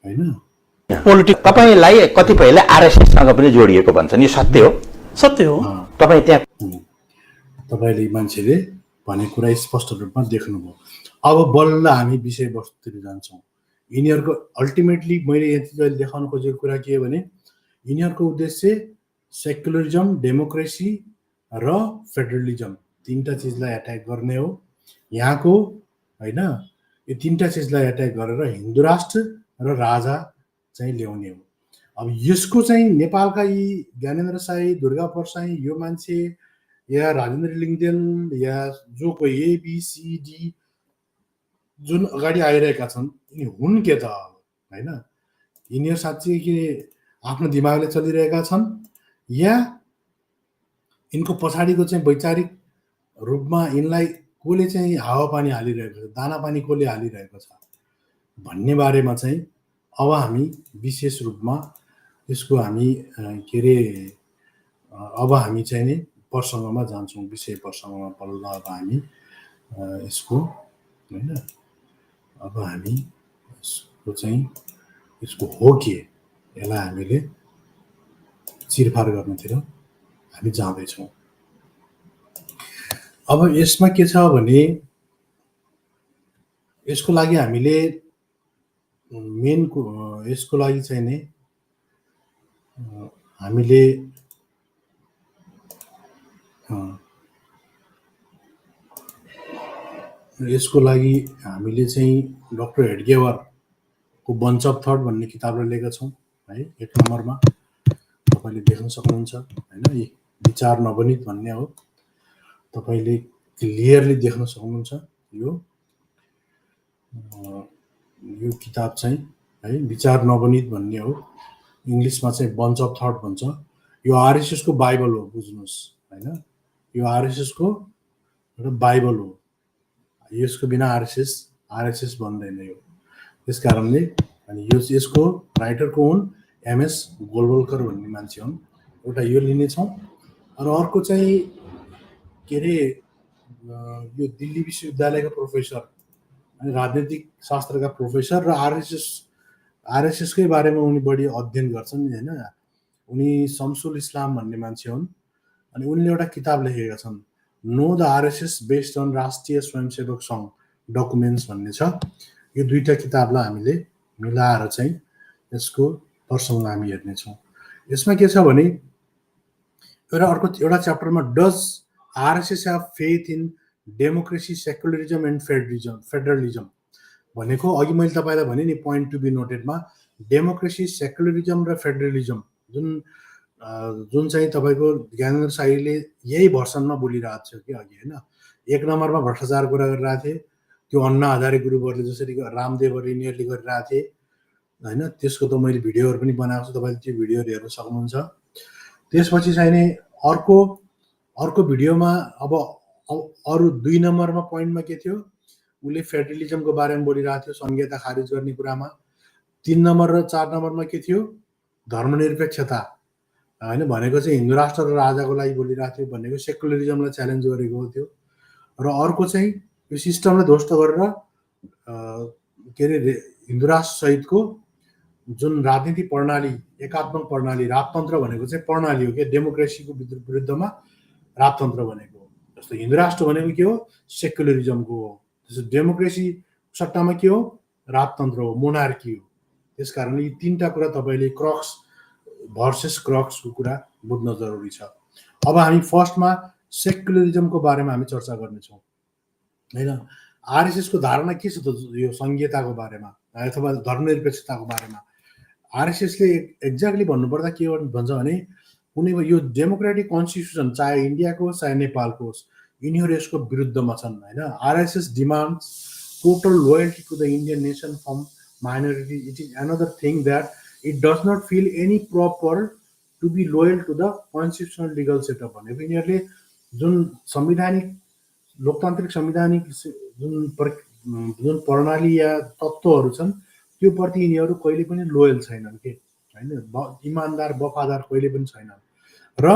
होइन, पोलिटिक्स तपाईँलाई कतिपयले आरएसएससँग पनि जोडिएको भन्छन्, यो सत्य हो? सत्य हो। तपाईँ त्यहाँ तपाईँले यी मान्छेले भनेको कुरा स्पष्ट रूपमा देख्नुभयो। अब बल्ल हामी विषयवस्तुतिर जान्छौँ। यिनीहरूको अल्टिमेटली मैले यति देखाउन खोजेको कुरा के हो भने यिनीहरूको उद्देश्य सेक्युलरिजम, डेमोक्रेसी र फेडरलिजम तीनटा चिजलाई एट्याक गर्ने हो यहाँको, होइन? यो तीनटा चिजलाई एट्याक गरेर हिन्दू राष्ट्र र राजा चाहिँ ल्याउने हो। अब यसको चाहिँ नेपालका यी ज्ञानेन्द्र साई, दुर्गा परसाई, यो मान्छे या राजेन्द्र लिङ्गदेन या जो कोही एबिसिडी जुन अगाडि आइरहेका छन् यिनी हुन् के त, होइन? यिनीहरू साँच्चै के आफ्नो दिमागले चलिरहेका छन् या यिनको पछाडिको चाहिँ वैचारिक रूपमा यिनलाई कसले चाहिँ हावापानी हालिरहेको छ, दानापानी कसले हालिरहेको छ भन्ने बारेमा चाहिँ अब हामी विशेष रूपमा यसको हामी के अरे अब हामी चाहिँ नि प्रसङ्गमा जान्छौँ, विषय प्रसङ्गमा बल्ल अब हामी यसको, होइन, अब हामी यसको चाहिँ यसको हो के यसलाई हामीले चिरफार गर्नुतिर हामी जाँदैछौँ। अब यसमा के छ भने यसको लागि हामीले यसको लागि चाहिँ नि हामीले यसको लागि हामीले चाहिँ डक्टर हेडगेवारको बन्च अफ थट भन्ने किताबलाई लिएका छौँ है। 1 नम्बरमा तपाईँले देख्न सक्नुहुन्छ, होइन? विचार नवनीत भन्ने हो, तपाईँले क्लियरली देख्न सक्नुहुन्छ। यो किताब चाहिँ है विचार नवनीत भन्ने हो, इङ्ग्लिसमा चाहिँ बन्च अफ थट भन्छ। यो आरएसएसको बाइबल हो, बुझ्नुहोस्, होइन? यो आरएसएसको एउटा बाइबल हो, यसको बिना आरएसएस बन्दैन यो। त्यस कारणले अनि यसको राइटर को हुन् एमएस गोलवलकर भन्ने मान्छे हुन्। एउटा यो लिनेछौँ र अर्को चाहिँ के अरे यो दिल्ली विश्वविद्यालयका प्रोफेसर, राजनीतिक शास्त्रका प्रोफेसर र आरएसएसकै बारेमा उनी बढी अध्ययन गर्छन्, होइन? उनी शमसुल इस्लाम भन्ने मान्छे हुन् अनि उनले एउटा किताब लेखेका छन्, know the RSS based on Rashtriya Swayamsevak सङ्घ डकुमेन्ट्स भन्ने छ। यो दुईटा किताबलाई हामीले मिलाएर चाहिँ यसको प्रसङ्ग हामी हेर्नेछौँ। यसमा के छ भने एउटा च्याप्टरमा does RSS have faith in democracy, secularism and federalism भनेको अघि मैले तपाईँलाई भने नि पोइन्ट टु बी नोटेडमा डेमोक्रेसी, सेक्युलरिजम र फेडरलिजम जुन चाहिँ तपाईँको ज्ञानेन्द्र साईले यही भर्सनमा बोलिरहेको थियो कि अघि, होइन? 1 नम्बरमा भ्रष्टाचार कुरा गरिरहेको थिए, त्यो अन्ना हजारे गुरुवरले जसरी रामदेवहरू यिनीहरूले गरिरहेको थिए, होइन? त्यसको त मैले भिडियोहरू पनि बनाएको छु, तपाईँले त्यो भिडियोहरू हेर्न सक्नुहुन्छ। त्यसपछि चाहिँ नि अर्को भिडियोमा अब अरू 2 नम्बरमा पोइन्टमा के थियो, उसले फेडरलिजमको बारेमा बोलिरहेको थियो, संघीयता खारिज गर्ने कुरामा। 3 नम्बर र 4 नम्बरमा के थियो, धर्मनिरपेक्षता होइन भनेको चाहिँ हिन्दू राष्ट्र र राजाको लागि बोलिरहेको थियो, भनेको सेकुलरिजमलाई च्यालेन्ज गरेको थियो। र अर्को चाहिँ यो सिस्टमलाई ध्वस्त गरेर के अरे हिन्दू राष्ट्र सहितको जुन राजनीतिक प्रणाली, एकात्मक प्रणाली, राजतन्त्र भनेको चाहिँ प्रणाली हो क्या, डेमोक्रेसीको विरुद्धमा राजतन्त्र भनेको हो। जस्तो हिन्दू राष्ट्र भनेको के हो, सेकुलरिजमको हो। जस्तो डेमोक्रेसी सट्टामा के हो, राजतन्त्र हो, मोनार्की हो। त्यस कारणले यी तीनटा कुरा तपाईँले क्रक्स भर्सेस क्रक्सको कुरा बुझ्न जरुरी छ। अब हामी फर्स्टमा सेकुलरिजमको बारेमा हामी चर्चा गर्नेछौँ होइन। आरएसएसको धारणा के छ त यो संघीयताको बारेमा अथवा धर्मनिरपेक्षताको बारेमा? आरएसएसले एक्ज्याक्टली भन्नुपर्दा के भन्छ भने कुनै यो डेमोक्रेटिक कन्स्टिट्युसन चाहे इन्डियाको होस् चाहे नेपालको होस्, यिनीहरू यसको विरुद्धमा छन् होइन। RSS demands total loyalty to the Indian nation from minority. It is another thing that it does not feel any proper to be loyal to the constitutional legal setup भनेको यिनीहरूले जुन संवैधानिक लोकतान्त्रिक संवैधानिक जुन प्रणाली या तत्त्वहरू छन् त्यो प्रति यिनीहरू कहिले पनि लोयल छैनन् के होइन, इमान्दार वफादार कहिले पनि छैनन्। र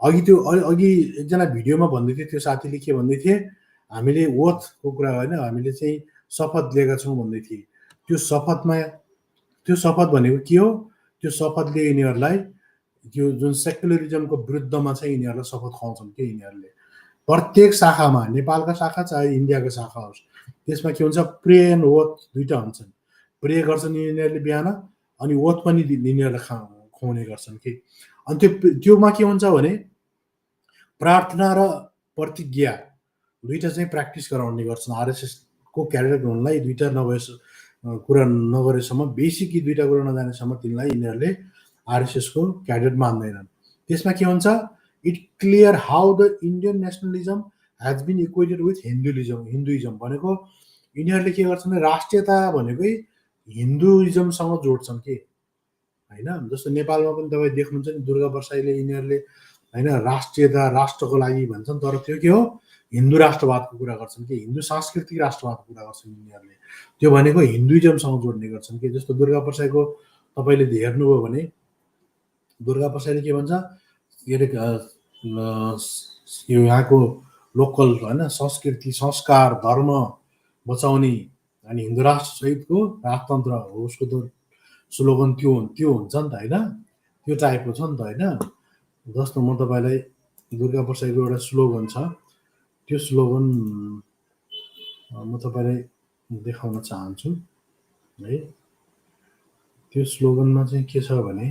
अघि एकजना भिडियोमा भन्दै थियो त्यो साथीले के भन्दै थिए, हामीले ओथको कुरा होइन, हामीले चाहिँ शपथ लिएका छौँ भन्दै थिए। त्यो शपथ भनेको के हो, त्यो शपथले यिनीहरूलाई त्यो जुन सेकुलरिजमको विरुद्धमा चाहिँ यिनीहरूलाई शपथ खुवाउँछन् के यिनीहरूले। प्रत्येक शाखामा, नेपालका शाखा चाहे इन्डियाको शाखा होस्, त्यसमा के हुन्छ, प्रे एन्ड ओथ दुईटा हुन्छन्। प्रे गर्छन् यिनीहरूले बिहान, अनि ओथ पनि यिनीहरूले खुवाउने गर्छन् कि। अनि त्योमा के हुन्छ भने प्रार्थना र प्रतिज्ञा दुईटा चाहिँ प्र्याक्टिस गराउने गर्छन्। आरएसएसको क्याडेट हुनलाई दुईटा कुरा नगरेसम्म, बेसिक यी दुईटा कुरा नजानेसम्म तिनलाई यिनीहरूले आरएसएसको क्याडेट मान्दैनन्। त्यसमा के हुन्छ, it clear how the Indian nationalism has been equated with Hinduism भनेको यिनीहरूले के गर्छन्, राष्ट्रियता भनेकै हिन्दुइजमसँग जोड्छन् के होइन। जस्तो नेपालमा पनि तपाईँ देख्नुहुन्छ नि, दुर्गा बर्साईले यिनीहरूले होइन राष्ट्रियता राष्ट्रको लागि भन्छन्, तर त्यो के हो, हिन्दू राष्ट्रवादको कुरा गर्छन् कि, हिन्दू सांस्कृतिक राष्ट्रवादको कुरा गर्छन् यिनीहरूले। त्यो भनेको हिन्दुइजमसँग जोड्ने गर्छन् कि। जस्तो दुर्गा बर्साईको तपाईँले हेर्नुभयो भने दुर्गा बर्साईले के भन्छ, के अरे यो यहाँको लोकल होइन संस्कृति संस्कार धर्म बचाउने अनि हिन्दू राष्ट्र सहितको राजतन्त्र हो, उसको त स्लोगन त्यो हुन्छ नि त होइन, त्यो टाइपको छ नि त होइन। जस्तो म तपाईँलाई दुर्गा बर्साईको एउटा स्लोगन छ, त्यो स्लोगन म तपाईँलाई देखाउन चाहन्छु है। त्यो स्लोगनमा चाहिँ के छ भने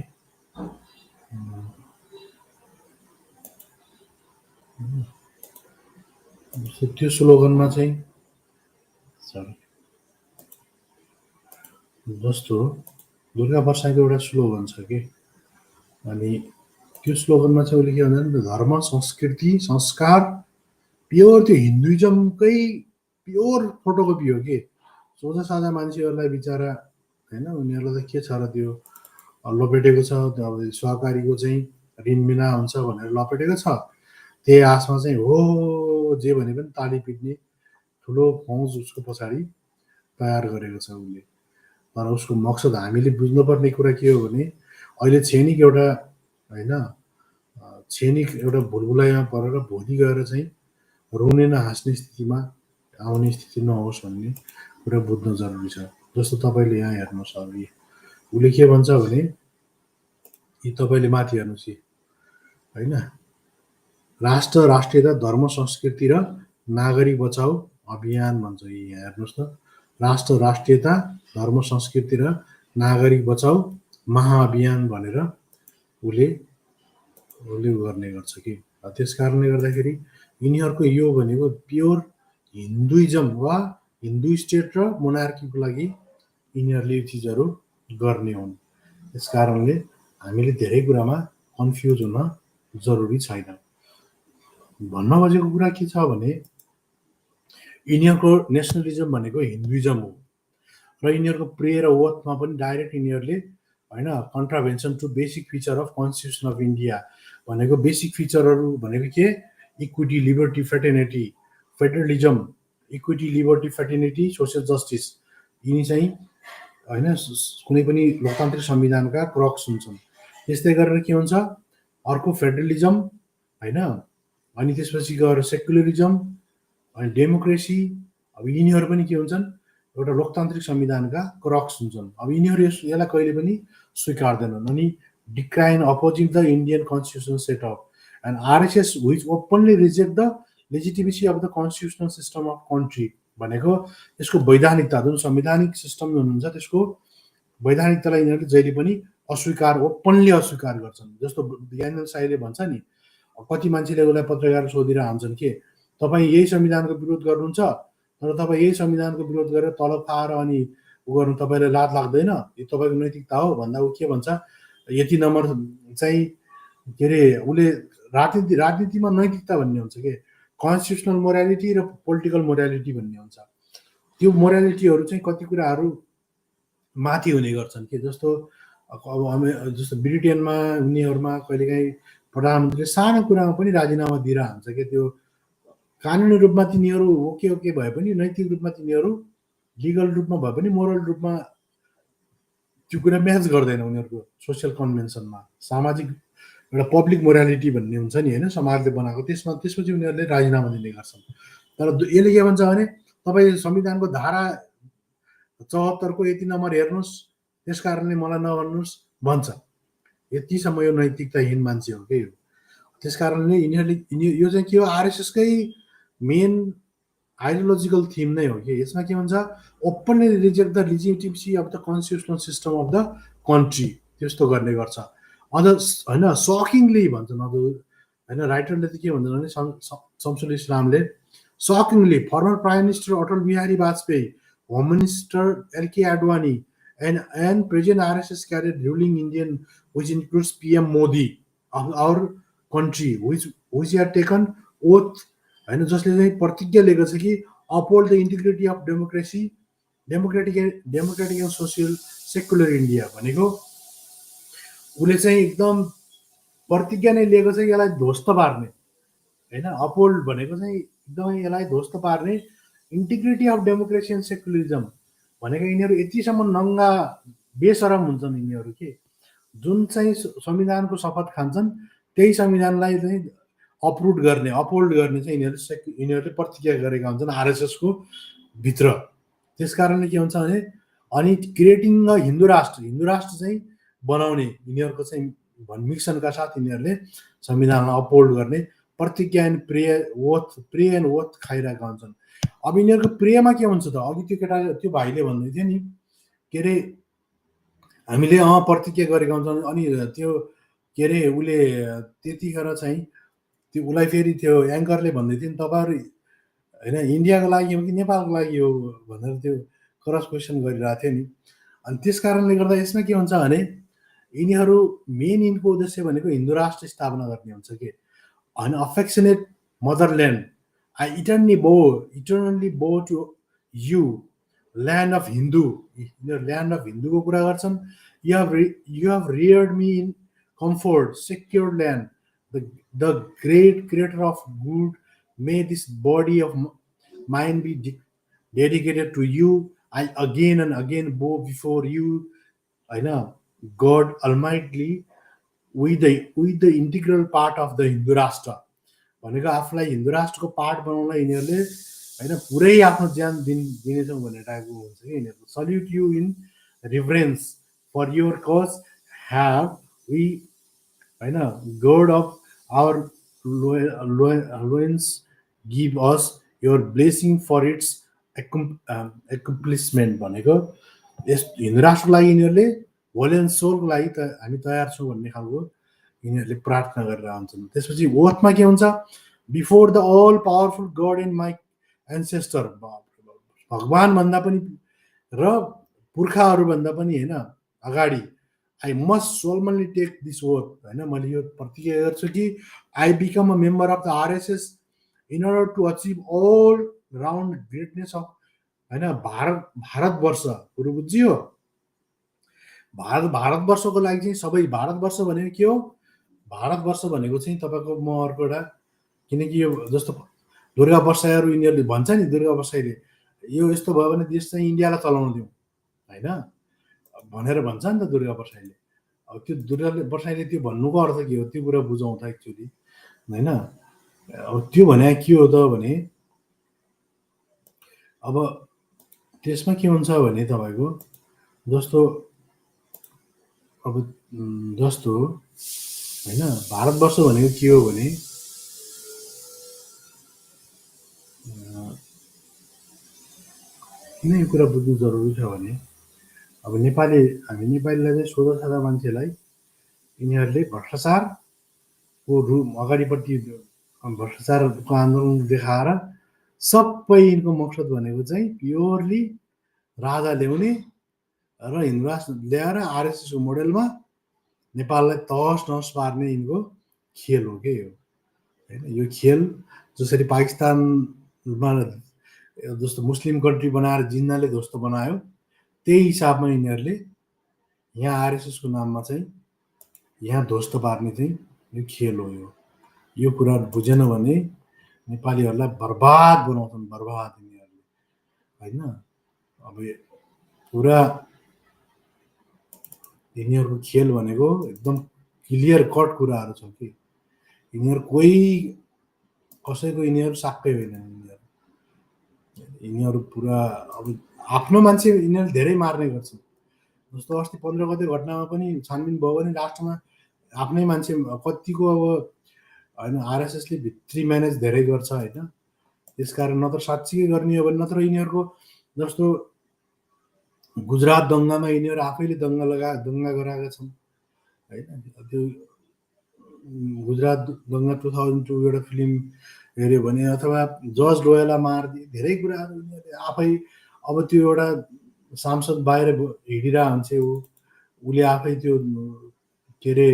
त्यो स्लोगनमा चाहिँ जस्तो दुर्गा बर्साईको एउटा स्लोगन छ कि, अनि त्यो स्लोगनमा चाहिँ उसले के भन्छ भने धर्म संस्कृति संस्कार प्योर, त्यो हिन्दुइजमकै प्योर फोटोकपी हो कि। सोझा साझा मान्छेहरूलाई बिचरा होइन, उनीहरूलाई त के छ र त्यो लपेटेको छ, अब सहकारीको चाहिँ ऋण बिना हुन्छ भनेर लपेटेको छ। त्यही आशमा चाहिँ हो जे भने पनि ताली पिट्ने ठुलो फौज उसको पछाडि तयार गरेको छ उसले। तर उसको मकसद हामीले बुझ्नुपर्ने कुरा के हो भने अहिले छेनिक एउटा होइन, छेनिक एउटा भुलभुलैमा परेर भोलि गएर चाहिँ रुने न हाँस्ने स्थितिमा आउने स्थिति नहोस् भन्ने कुरा बुझ्न जरुरी छ। जस्तो तपाईँले यहाँ हेर्नुहोस्, अघि उसले के भन्छ भने यी तपाईँले माथि हेर्नुहोस् होइन, राष्ट्र राष्ट्रियता धर्म संस्कृति र नागरिक बचाउ अभियान भन्छ। यहाँ हेर्नुहोस् त, राष्ट्र राष्ट्रियता धर्म संस्कृति र नागरिक बचाउ महाअभियान भनेर उसले गर्ने गर्छ कि। त्यस कारणले गर्दाखेरि यिनीहरूको यो भनेको प्योर हिन्दुइजम वा हिन्दू स्टेट र मोनार्कीको लागि यिनीहरूले यो चिजहरू गर्ने हुन्। त्यस कारणले हामीले धेरै कुरामा कन्फ्युज हुन जरुरी छैन। भन्न खोजेको कुरा के छ भने यिनीहरूको नेसनलिजम भनेको हिन्दुइजम हो र यिनीहरूको प्रे र ओथमा पनि डाइरेक्ट यिनीहरूले होइन contravention to basic feature of constitution of India भनेको बेसिक फिचरहरू भनेको के, equity liberty fraternity federalism, equity liberty fraternity social justice, यिनी चाहिँ होइन कुनै पनि लोकतान्त्रिक संविधानका क्रक्स हुन्छन्। त्यस्तै गरेर के हुन्छ, अर्को फेडरलिजम होइन, अनि त्यसपछि गएर सेक्युलरिजम, अनि डेमोक्रेसी। अब यिनीहरू पनि के हुन्छन्, एउटा लोकतान्त्रिक संविधानका क्रक्स हुन्छन्। अब यिनीहरू यसलाई कहिले पनि स्वीकार्दैनन्। अनि decline opposing the Indian constitutional setup and RSS which openly reject the legitimacy of the constitutional system of country भनेको यसको वैधानिकता, जुन संवैधानिक सिस्टम हुनुहुन्छ त्यसको वैधानिकतालाई यिनीहरूले जहिले पनि अस्वीकार, ओपनली अस्वीकार गर्छन्। जस्तो ज्ञानेन्द्र साईले भन्छ नि, कति मान्छेले उसलाई पत्रकार सोधेर हान्छन् के तपाईँ यही संविधानको विरोध गर्नुहुन्छ, तर तपाईँ यही संविधानको विरोध गरेर तलब खाएर अनि उ गर्नु तपाईँलाई लाज लाग्दैन, यो तपाईँको नैतिकता हो भन्दा ऊ के भन्छ, यति नम्बर चाहिँ के अरे उसले राजनीतिमा नैतिकता भन्ने हुन्छ के, कन्स्टिट्युसनल मोरालिटी र पोलिटिकल मोरालिटी भन्ने हुन्छ। त्यो मोरालिटीहरू चाहिँ कति कुराहरू माथि हुने गर्छन् के, जस्तो अब जस्तो ब्रिटेनमा उनीहरूमा कहिलेकाहीँ प्रधानमन्त्रीले सानो कुरामा पनि राजीनामा दिएर हान्छ कि त्यो कानुनी रूपमा तिनीहरू ओके भए पनि, नैतिक रूपमा तिनीहरू लिगल रूपमा भए पनि मोरल रूपमा त्यो कुरा म्याच गर्दैन उनीहरूको सोसियल कन्भेन्सनमा। सामाजिक एउटा पब्लिक मोरालिटी भन्ने हुन्छ नि होइन, समाजले बनाएको, त्यसपछि उनीहरूले राजीनामा दिने गर्छन्। तर यसले के भन्छ भने तपाईँ संविधानको धारा 74 को यति नम्बर हेर्नुहोस्, त्यस कारणले मलाई नभन्नुहोस् भन्छ। यतिसम्म यो नैतिकताहीन मान्छे हो क्या यो। त्यस कारणले यिनीहरूले यो चाहिँ के हो, आरएसएसकै मेन आइडियोलोजिकल थिम नै हो कि। यसमा के भन्छ, openly reject the legitimacy of the constitutional system of the country, त्यस्तो गर्ने गर्छ। अझ होइन सकिङली भन्छन्, अझ होइन राइटरले त के भन्छन् भने शमसुल इस्लामले, shockingly former prime minister Atal Bihari Vajpayee, home minister L K Advani and present RSS carried ruling Indian, which includes PM Modi of our country, which had taken oath होइन, जसले चाहिँ प्रतिज्ञा लिएको छ कि uphold the integrity of democracy, democratic and social secular India भनेको उसले चाहिँ एकदम प्रतिज्ञा नै लिएको छ यसलाई ध्वस्त पार्ने होइन। अपहोल्ड भनेको चाहिँ एकदमै यसलाई ध्वस्त पार्ने, integrity of democracy and secularism भनेको यिनीहरू यतिसम्म नङ्गा बेसरम हुन्छन् यिनीहरू के, जुन चाहिँ संविधानको शपथ खान्छन् त्यही संविधानलाई चाहिँ अपरुट गर्ने, अपहोल्ड गर्ने चाहिँ यिनीहरूले प्रतिज्ञा गरेका हुन्छन् आरएसएसको भित्र। त्यस कारणले के हुन्छ भने अनि क्रिएटिङ अ हिन्दू राष्ट्र चाहिँ बनाउने यिनीहरूको चाहिँ मिसनका साथ यिनीहरूले संविधानलाई अपहोल्ड गर्ने प्रतिज्ञा एन्ड प्रे एन्ड ओथ खाइरहेका हुन्छन्। अब यिनीहरूको प्रेमा के हुन्छ त, अघि त्यो भाइले भन्दै थियो नि के अरे हामीले प्रतिज्ञा गरेका हुन्छौँ, अनि त्यो के अरे उसले त्यतिखेर चाहिँ त्यो उसलाई फेरि त्यो एङ्करले भन्दै थियो नि तपाईँहरू होइन इन्डियाको लागि हो कि नेपालको लागि हो भनेर त्यो क्रस क्वेसन गरिरहेको थियो नि। अनि त्यस कारणले गर्दा यसमा के हुन्छ भने यिनीहरू मेन यिनको उद्देश्य भनेको हिन्दू राष्ट्र स्थापना गर्ने हुन्छ कि, अनि अफेक्सनेट motherland I eternally bow to you, land of Hindu. Land of Hindu को कुरा गर्छन्। You have reared me in comfort, secure land, the great creator of good. May this body of mine be dedicated to you. I again and again bow before you, होइन, God Almighty, with the integral part of the Hindu राष्ट्र भनेको आफूलाई हिन्दू राष्ट्रको part बनाउनलाई यिनीहरूले होइन पुरै आफ्नो ज्यान दिनेछौँ भनेर आएको हुन्छ कि यिनीहरू। Salute you in reverence for your cause have we होइन, God of our loins give us your blessing for its accomplishment भनेको यस हिन्दू राष्ट्रको लागि यिनीहरूले होल एन्ड सोलको लागि त हामी तयार छौँ भन्ने खालको यिनीहरूले प्रार्थना गरेर आउँछन्। त्यसपछि ओथमा के हुन्छ, before the all powerful god and my ancestor, भगवान भन्दा पनि र पुर्खाहरूभन्दा पनि होइन अगाडि, I must solemnly take this oath होइन, मैले यो प्रतिज्ञा गर्छु कि I become a member of the RSS in order to achieve all round greatness of होइन भारतवर्ष। कुरो बुझियो, भारतवर्षको लागि चाहिँ सबै, भारतवर्ष भनेको के हो, भारतवर्ष भनेको चाहिँ तपाईँको म अर्को एउटा, किनकि यो जस्तो दुर्गा बसाइहरू यिनीहरूले भन्छ नि, दुर्गा बसाइले यो यस्तो भयो भने देश चाहिँ इन्डियालाई चलाउन दिउँ होइन भनेर भन्छ नि त दुर्गा बसाइले। अब त्यो दुर्गा बसाइले त्यो भन्नुको अर्थ के हो त्यो कुरा बुझौँ त एक्चुअली होइन। अब त्यो भने के हो त भने अब त्यसमा के हुन्छ भने तपाईँको जस्तो अब जस्तो होइन भारतवर्ष भनेको के हो भने किन यो कुरा बुझ्नु जरुरी छ भने अब हामी नेपालीलाई चाहिँ सोझा सादा मान्छेलाई यिनीहरूले भ्रष्टाचारको रूप अगाडिपट्टि भ्रष्टाचारको आन्दोलन देखाएर सबै यिनको मकसद भनेको चाहिँ प्योरली राजा ल्याउने र हिन्दू राष्ट्र ल्याएर आरएसएसको मोडेलमा नेपाललाई तहस नहस पार्ने यिनको खेल हो के यो होइन। यो खेल जसरी पाकिस्तानमा जस्तो मुस्लिम कन्ट्री बनाएर जिन्नाले ध्वस्त बनायो त्यही हिसाबमा यिनीहरूले यहाँ आरएसएसको नाममा चाहिँ यहाँ ध्वस्त पार्ने चाहिँ यो खेल हो। यो कुरा बुझेन भने नेपालीहरूलाई बर्बाद बनाउँछन् बर्बाद यिनीहरूले होइन। अब पुरा यिनीहरूको खेल भनेको एकदम क्लियर कट कुराहरू छ कि यिनीहरू कोही कसैको यिनीहरू साक्कै होइन। यिनीहरू पुरा अब आफ्नो मान्छे यिनीहरूले धेरै मार्ने गर्छन्। जस्तो अस्ति 15 गते घटनामा पनि छानबिन भयो भने लास्टमा आफ्नै मान्छे कतिको अब होइन आरएसएसले भित्री म्यानेज धेरै गर्छ होइन। त्यसकारण नत्र साँच्चीकै गर्ने हो भने नत्र यिनीहरूको जस्तो गुजरात दङ्गामा यिनीहरू आफैले दङ्गा गराएका छन् होइन। त्यो गुजरात दङ्गा 2002 एउटा फिल्म हेऱ्यो भने अथवा जज लोयलाई मारिदिए धेरै कुराहरू यिनीहरूले आफै अब त्यो एउटा सांसद बाहिर हिँडिरहेको हुन्छ उसले आफै त्यो के अरे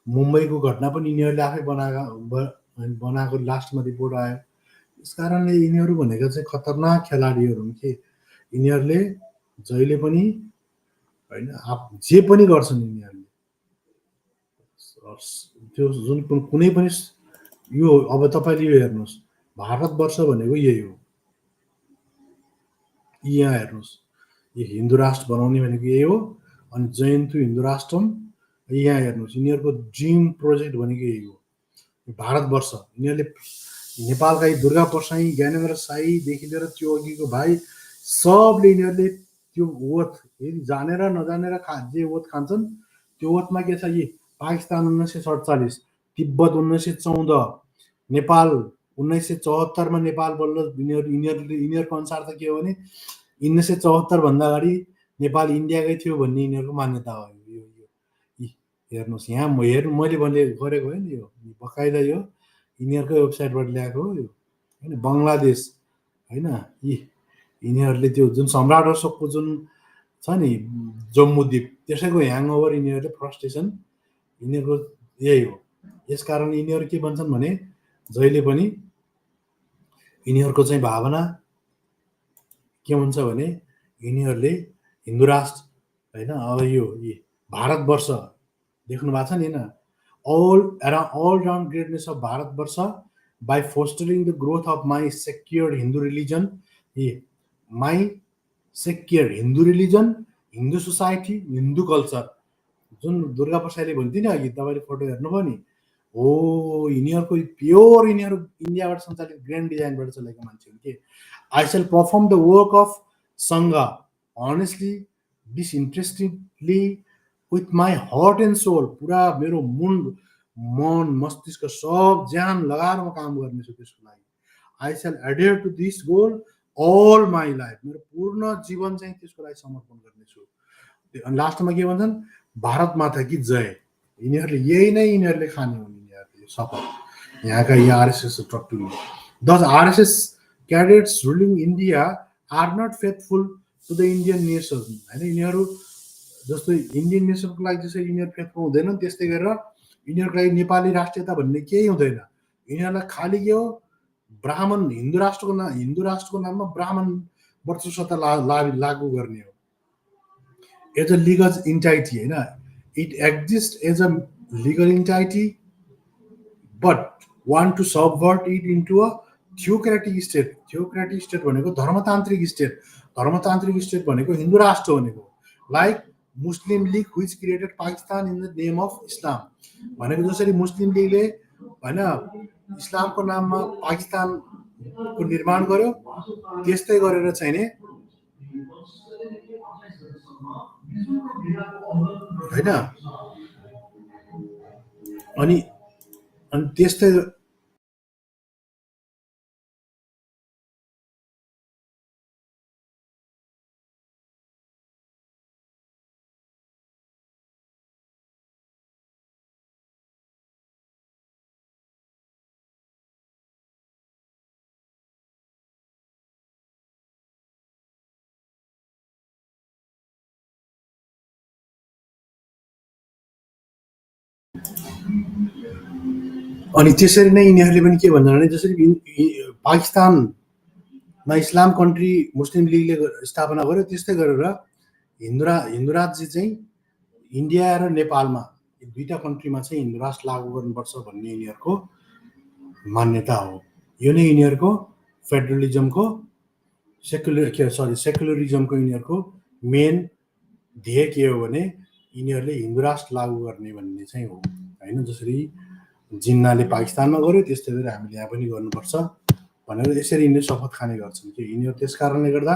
मुम्बईको घटना पनि यिनीहरूले आफै बनाएको लास्टमा रिपोर्ट आयो। त्यस कारणले यिनीहरू भनेको चाहिँ खतरनाक खेलाडीहरू हुन् कि यिनीहरूले जहिले पनि होइन जे पनि गर्छन् यिनीहरूले त्यो जुन कुनै पनि यो अब तपाईँले यो हेर्नुहोस् भारतवर्ष भनेको यही हो। यहाँ हेर्नुहोस् यो हिन्दू राष्ट्र बनाउने भनेको यही हो। अनि जयन्तु हिन्दू राष्ट्रम यहाँ हेर्नुहोस् यिनीहरूको ड्रिम प्रोजेक्ट भनेको यही हो भारतवर्ष। यिनीहरूले नेपालका दुर्गा परसाई ज्ञानेन्द्र साईदेखि लिएर त्यो अघिको भाइ सबले यिनीहरूले त्यो ओथ यदि जानेर नजानेर जे ओथ खान्छन् त्यो ओथमा के छ यी पाकिस्तान 1947 तिब्बत 1914 नेपाल 1974 मा नेपाल बल्ल यिनीहरूको अनुसार त के हो भने 1974 भन्दा अगाडि नेपाल इन्डियाकै थियो भन्ने यिनीहरूको मान्यता हो। हेर्नुहोस् यहाँ मैले गरेको होइन यो बकाइदा यो यिनीहरूकै वेबसाइटबाट ल्याएको हो यो होइन। बङ्गलादेश होइन यिनीहरूले त्यो जुन सम्राट अशोकको जुन छ नि जम्बूद्वीप त्यसैको ह्याङओभर यिनीहरूले फ्रस्ट्रेसन यिनीहरूको यही हो। यसकारण यिनीहरू के भन्छन् भने जहिले पनि यिनीहरूको चाहिँ भावना के हुन्छ भने यिनीहरूले हिन्दू राष्ट्र होइन अब यो भारतवर्ष देख्नु भएको छ नि होइन all round greatness of Bharatvarsha by fostering the growth of my secured Hindu religion, my secured Hindu religion, Hindu society, Hindu culture. जुन दुर्गा प्रसादले भन्थ्यो नि अघि तपाईँले फोटो हेर्नुभयो नि हो यिनीहरूको प्योर यिनीहरू इन्डियाबाट सञ्चालित ग्रान्ड डिजाइनबाट चलेको मान्छे हुन् कि I shall perform the work of Sangh honestly disinterestedly with my heart and soul. पुरा मेरो मन मस्तिष्क सब ज्यान लगाएर म काम गर्नेछु त्यसको लागि। I shall adhere to this goal all my life. मेरो पूर्ण जीवन चाहिँ त्यसको लागि समर्पण गर्नेछु। अनि लास्टमा के भन्छन् भारत माता की जय। यिनीहरूले यही नै यिनीहरूले खाने हुन् यिनीहरूले शपथ यहाँका यी आरएसएस टट्टुले। These RSS cadets ruling India are not faithful to the Indian nation होइन। यिनीहरू जस्तो इन्डियन नेसनको लागि जसरी यिनीहरू फेथफुल हुँदैनन् त्यस्तै गरेर यिनीहरूको लागि नेपाली राष्ट्रियता भन्ने केही हुँदैन। यिनीहरूलाई खालि के हो ब्राह्मण हिन्दू राष्ट्रको नाममा ब्राह्मण वर्चस्वता लागू गर्ने हो एज अ लिगल इन्टाइटी होइन। It exist as a legal entity but want to subvert it into a theocratic state. Theocratic state भनेको धर्मतान्त्रिक स्टेट। धर्मतान्त्रिक स्टेट भनेको हिन्दू राष्ट्र भनेको like Muslim League which created Pakistan in the name of Islam भनेको जसरी मुस्लिम लीगले हैन इस्लामको नाममा पाकिस्तानको निर्माण गर्यो त्यस्तै गरेर चाहिँ नि हैन अनि त्यस्तै अनि त्यसरी नै यिनीहरूले पनि के भन्छन् भने जसरी पाकिस्तानमा इस्लाम कन्ट्री मुस्लिम लीगले स्थापना गर्यो त्यस्तै गरेर हिन्दू राज्य चाहिँ इन्डिया र नेपालमा दुईटा कन्ट्रीमा चाहिँ हिन्दू राष्ट्र लागू गर्नुपर्छ भन्ने यिनीहरूको मान्यता हो। यो नै यिनीहरूको फेडरलिजमको सेकुलरिजमको यिनीहरूको मेन ध्येय के हो भने यिनीहरूले हिन्दू राष्ट्र लागू गर्ने भन्ने चाहिँ हो हैन। जसरी जिन्नाले पाकिस्तानमा गर्यो त्यस्तै गरेर हामीले यहाँ पनि गर्नुपर्छ भनेर यसरी यिनीहरू शपथ खाने गर्छन् कि यिनीहरू त्यस कारणले गर्दा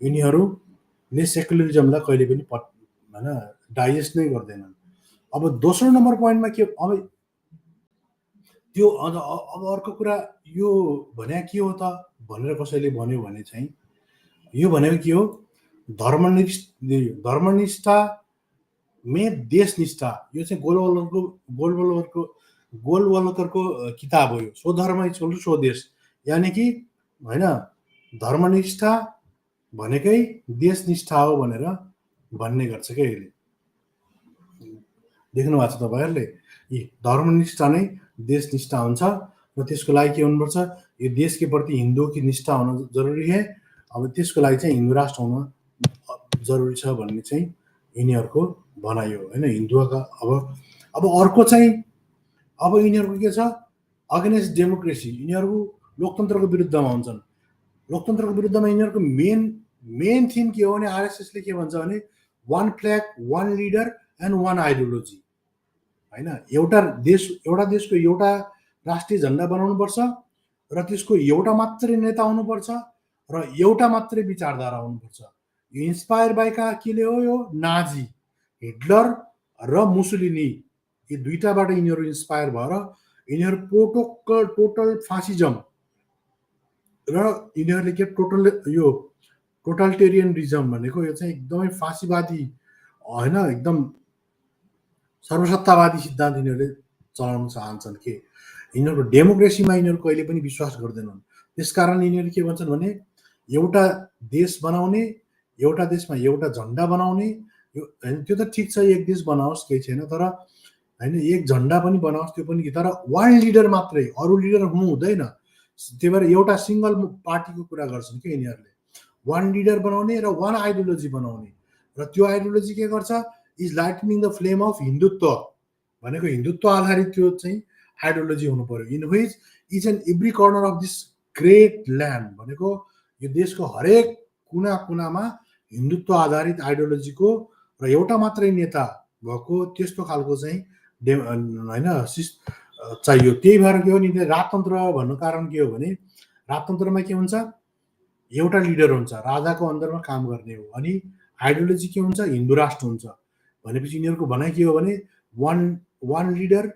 यिनीहरूले सेकुलरिजमलाई कहिले पनि हैन डाइजेस्ट नै गर्दैनन्। अब दोस्रो नम्बर पोइन्टमा के अब त्यो अब अर्को कुरा यो भने के हो त भनेर कसैले भन्यो भने चाहिँ यो भनेको के हो धर्मनिष्ठा मे देशनिष्ठा यो चाहिँ गोलवलकरको किताब हो यो स्वधर्म इक्वल टु स्वदेश यानी कि हैन धर्मनिष्ठा भनेकै देशनिष्ठा हो भनेर भन्ने गर्छ के यसले देख्नु भएको छ तपाईहरुले यी धर्मनिष्ठा नै देशनिष्ठा हुन्छ र त्यसको लागि के हुनुपर्छ यो देशको प्रति हिन्दू की निष्ठा हुन जरुरी है। अब त्यसको लागि चाहिँ हिन्दू राष्ट्र हुन जरुरी छ भन्ने चाहिँ यिनीहरूको भनाइ हो हैन। हिन्दूका अब अर्को चाहिँ अब यिनीहरूको के छ अगेन्स्ट डेमोक्रेसी यिनीहरू लोकतन्त्रको विरुद्धमा हुन्छन्। लोकतन्त्रको विरुद्धमा यिनीहरूको मेन थिम के हो भने आरएसएस ले के भन्छ भने one flag one leader and one ideology हैन। एउटा देशको एउटा राष्ट्रिय झण्डा बनाउनुपर्छ र त्यसको एउटा मात्रै नेता हुनुपर्छ र एउटा मात्रै विचारधारा हुनुपर्छ। यो इन्स्पायर बाइ केले हो यो नाजी हिटलर र मुसोलिनी यी दुईटाबाट यिनीहरू इन्स्पायर भएर यिनीहरू टोटल फासिजम र यिनीहरूले के टोटलिटेरियनिज्म भनेको यो चाहिँ एकदमै फासीवादी हैन एकदम सर्वसत्तावादी सिद्धान्त यिनीहरूले चलाउन चाहन्छन् कि यिनीहरूको डेमोक्रेसीमा यिनीहरू कहिले पनि विश्वास गर्दैनन्। त्यसकारण यिनीहरू के भन्छन् भने एउटा देश बनाउने एउटा देशमा एउटा झण्डा बनाउने त्यो त ठिक छ एक देश बनाओस् केही छैन तर हैन एक झण्डा पनि बनाओस् त्यो पनि तर वान लिडर मात्रै अरु लिडर हुनु हुँदैन। त्यही भएर एउटा सिंगल पार्टीको कुरा गर्छन् कि यिनीहरूले वान लिडर बनाउने र वान आइडियोलोजी बनाउने र त्यो आइडियोलोजी के गर्छ is lightning the flame of Hindutva भनेको हिन्दुत्व आधारित त्यो चाहिँ आइडियोलोजी हुनु पर्यो in which each and every corner of this great land भनेको यो देशको हरेक कुना कुनामा हिन्दुत्व आधारित आइडियोलोजीको र एउटा मात्रै नेता भएको त्यस्तो खालको चाहिँ हैन चाहियो। त्यही भएर के हो नि राजतन्त्र भन्नु कारण के हो भने राजतन्त्रमा के हुन्छ एउटा लिडर हुन्छ राजाको अन्दरमा काम गर्ने हो अनि आइडियोलोजी के हुन्छ हिन्दू राष्ट्र हुन्छ भनेपछि यिनीहरूको भनाइ के हो भने वान लिडर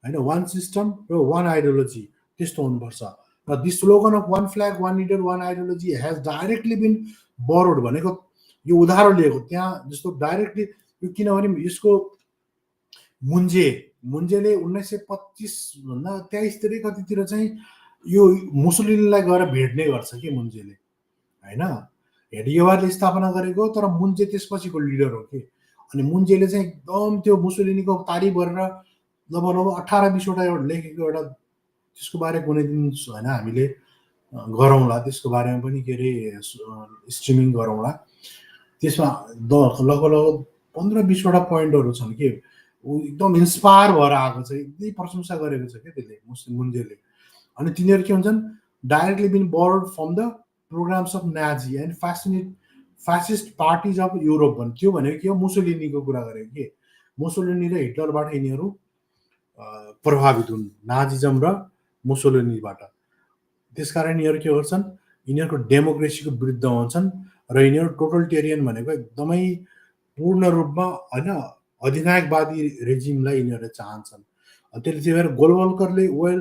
हैन वान सिस्टम र वान आइडियोलोजी त्यस्तो हुनुपर्छ। र this slogan of one flag one leader one ideology has directly been borrowed भनेको यो उधारो लिएको त्यहाँ जस्तो डाइरेक्टली किनभने यसको मुन्जेले 1925 भन्दा 23 तिर कतितिर चाहिँ यो मुसोलिनीलाई गएर भेट्ने गर्छ कि मुन्जेले हैन हेडिगेवारले स्थापना गरेको तर मुन्जे त्यसपछिको लिडर हो कि अनि मुन्जेले चाहिँ एकदम त्यो मुसोलिनीको तारिफ गरेर लगभग 18-20 वटा लेखेको एउटा त्यसको बारे कुनै दिन हैन हामीले गरौँला त्यसको बारेमा पनि के रे स्ट्रिमिङ गरौँला त्यसमा लगभग 15-20 वटा पोइन्टहरु छन् कि एकदम इन्स्पायर भएर आएको छ एकदमै प्रशंसा गरेको छ के त्यसले मुन्जेले अनि तिनीहरु के हुन्छन् directly been borrowed from the programmes of Nazi and fascist parties of Europe भन्ने त्यो भनेको के हो मुसोलिनीको कुरा गरेको के मुसोलिनी र हिटलरबाट यिनीहरू प्रभावित हुन् नाजिजम र मुसोलिनीबाट त्यसकारण यिनीहरू के गर्छन् यिनीहरूको डेमोक्रेसीको विरुद्ध हुन्छन् र यिनीहरू टोटलिटेरियन भनेको एकदमै पूर्ण रूपमा होइन अधिनायकवादी रेजिमलाई यिनीहरूले चाहन्छन् त्यही भएर गोलवल्करले होइन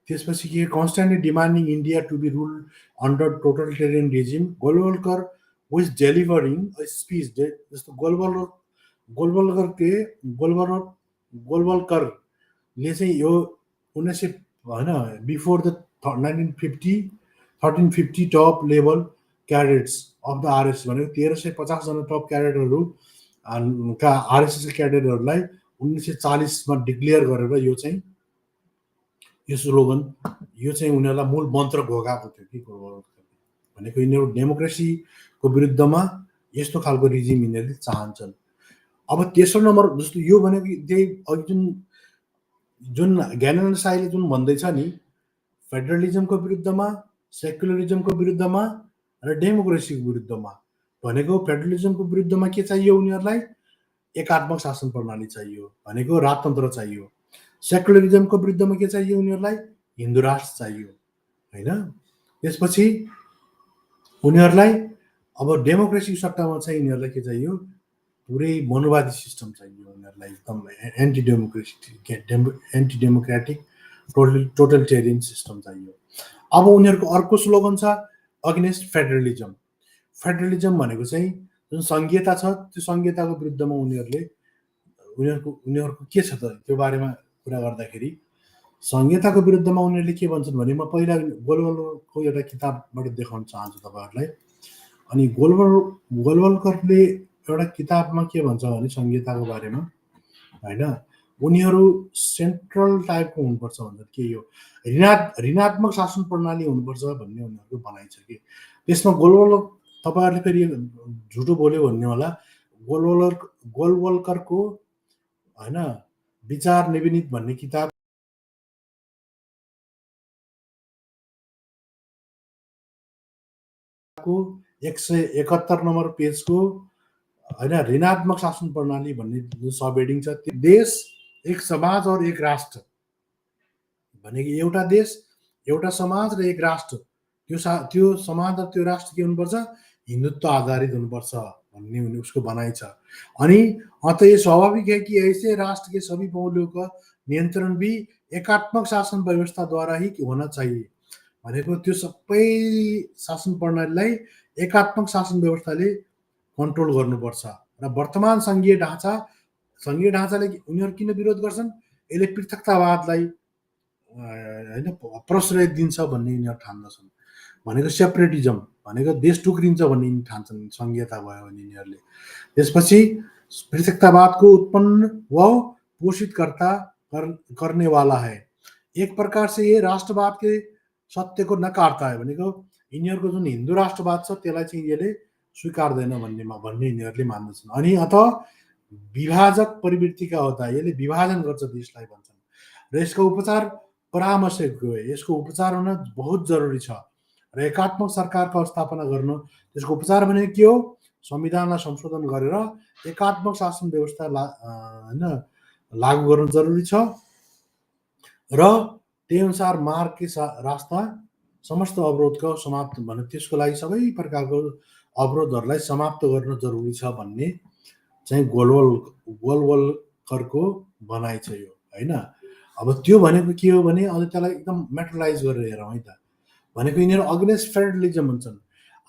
त्यसपछि के constantly demanding India to be rule under totalitarian regime Golwalkar was delivering a speech जस्तो गोलवल्करले चाहिँ यो 1900 होइन before the 1350 top level cadets of the RS भनेको 1350 जना टप क्याडेटहरू आरएसएस क्याडेटहरूलाई 1940 डिक्लेयर गरेर यो चाहिँ यो स्लोगन यो चाहिँ उनीहरूलाई मूल मन्त्र घोकाएको थियो कि भनेको यिनीहरू डेमोक्रेसीको विरुद्धमा यस्तो खालको रिजिम यिनीहरूले चाहन्छन्। अब तेस्रो नम्बर जस्तो यो भनेको त्यही अघि जुन ज्ञानेन्द्र साईले जुन भन्दैछ नि फेडरलिजमको विरुद्धमा सेक्युलरिजमको विरुद्धमा र डेमोक्रेसीको विरुद्धमा भनेको फेडरलिजमको विरुद्धमा के चाहियो उनीहरूलाई एकात्मक शासन प्रणाली चाहियो भनेको राजतन्त्र चाहियो सेक्युलरिजमको विरुद्धमा के चाहियो उनीहरूलाई हिन्दू राष्ट्र चाहियो होइन त्यसपछि उनीहरूलाई अब डेमोक्रेसीको सट्टामा चाहिँ यिनीहरूलाई के चाहियो पुरै मनुवादी सिस्टम चाहियो उनीहरूलाई एकदम एन्टी डेमोक्रेटिक टोटलिटेरियन सिस्टम चाहियो। अब उनीहरूको अर्को स्लोगन छ अगेन्स्ट फेडरलिजम भनेको चाहिँ जुन संघीयता छ त्यो संघीयताको विरुद्धमा उनीहरूको के छ त त्यो बारेमा कुरा गर्दाखेरि संघीयताको विरुद्धमा उनीहरूले के भन्छन् भने म पहिला गोलवल्करको एउटा किताबबाट देखाउन चाहन्छु तपाईँहरूलाई। अनि गोलवल्करले एउटा किताबमा के भन्छ भने संघीयताको बारेमा होइन उनीहरू सेन्ट्रल टाइपको हुनुपर्छ भन्छ के यो ऋणात्मक शासन प्रणाली हुनुपर्छ भन्ने उनीहरूको भनाइ छ कि त्यसमा तपाईँहरूले फेरि झुटो बोल्यो भन्ने होला गोलवल्करको होइन विचार निविनित भन्ने किताब को 171 नम्बर पेजको होइन ऋणात्मक शासन प्रणाली भन्ने जुन सब हेडिङ छ त्यो देश एक समाज और एक राष्ट्र भनेको एउटा देश एउटा समाज र एक राष्ट्र त्यो समाज र त्यो राष्ट्र के हुनुपर्छ हिन्दुत्व आधारित हुनुपर्छ भन्ने उसको भनाइ छ। अनि अत ये स्वाभाविक है कि ऐसे राष्ट्र के सभी पहलुओं का नियन्त्रण भी एकात्मक शासन व्यवस्था द्वारा ही होना चाहिए भनेको त्यो सबै शासन प्रणालीलाई एकात्मक शासन व्यवस्थाले कन्ट्रोल गर्नुपर्छ र वर्तमान संघीय ढाँचाले उनीहरू किन विरोध गर्छन् यसले पृथकतावादलाई होइन प्रश्रय दिन्छ भन्ने यिनीहरू ठान्दछन् भनेको सेपरेटिजम भनेको देश टुक्रिन्छ भन्ने ठान्छन् संघीयता भयो भने यिनीहरूले। त्यसपछि पृथकतावादको उत्पन्न व पोषित करने वाला है एक प्रकार से ये राष्ट्रवाद के सत्यको नकार्ता है भनेको यिनीहरूको जुन हिन्दू राष्ट्रवाद छ त्यसलाई चाहिँ यसले स्वीकार्दैन भन्ने यिनीहरूले मान्दछन्। अनि अथवा विभाजक प्रवृत्तिका होता यसले विभाजन गर्छ देशलाई भन्छन् र यसको उपचार परामर्शक यसको उपचार हुन बहुत जरुरी छ र एकात्मक सरकारको स्थापना गर्न त्यसको उपचार भनेको के हो संविधानलाई संशोधन गरेर एकात्मक शासन व्यवस्था होइन लागू गर्न जरुरी छ र त्यही अनुसार मार्ग के रास्ता समस्त अवरोधको समाप्त भने त्यसको लागि सबै प्रकारको अवरोधहरूलाई समाप्त गर्न जरुरी छ भन्ने चाहिँ गोलवल्करको भनाइ छ यो होइन। अब त्यो भनेको के हो भने अहिले त्यसलाई एकदम मेटरलाइज गरेर हेरौँ है त भनेको यिनीहरू अगेन्स्ट फेडरलिजम भन्छन्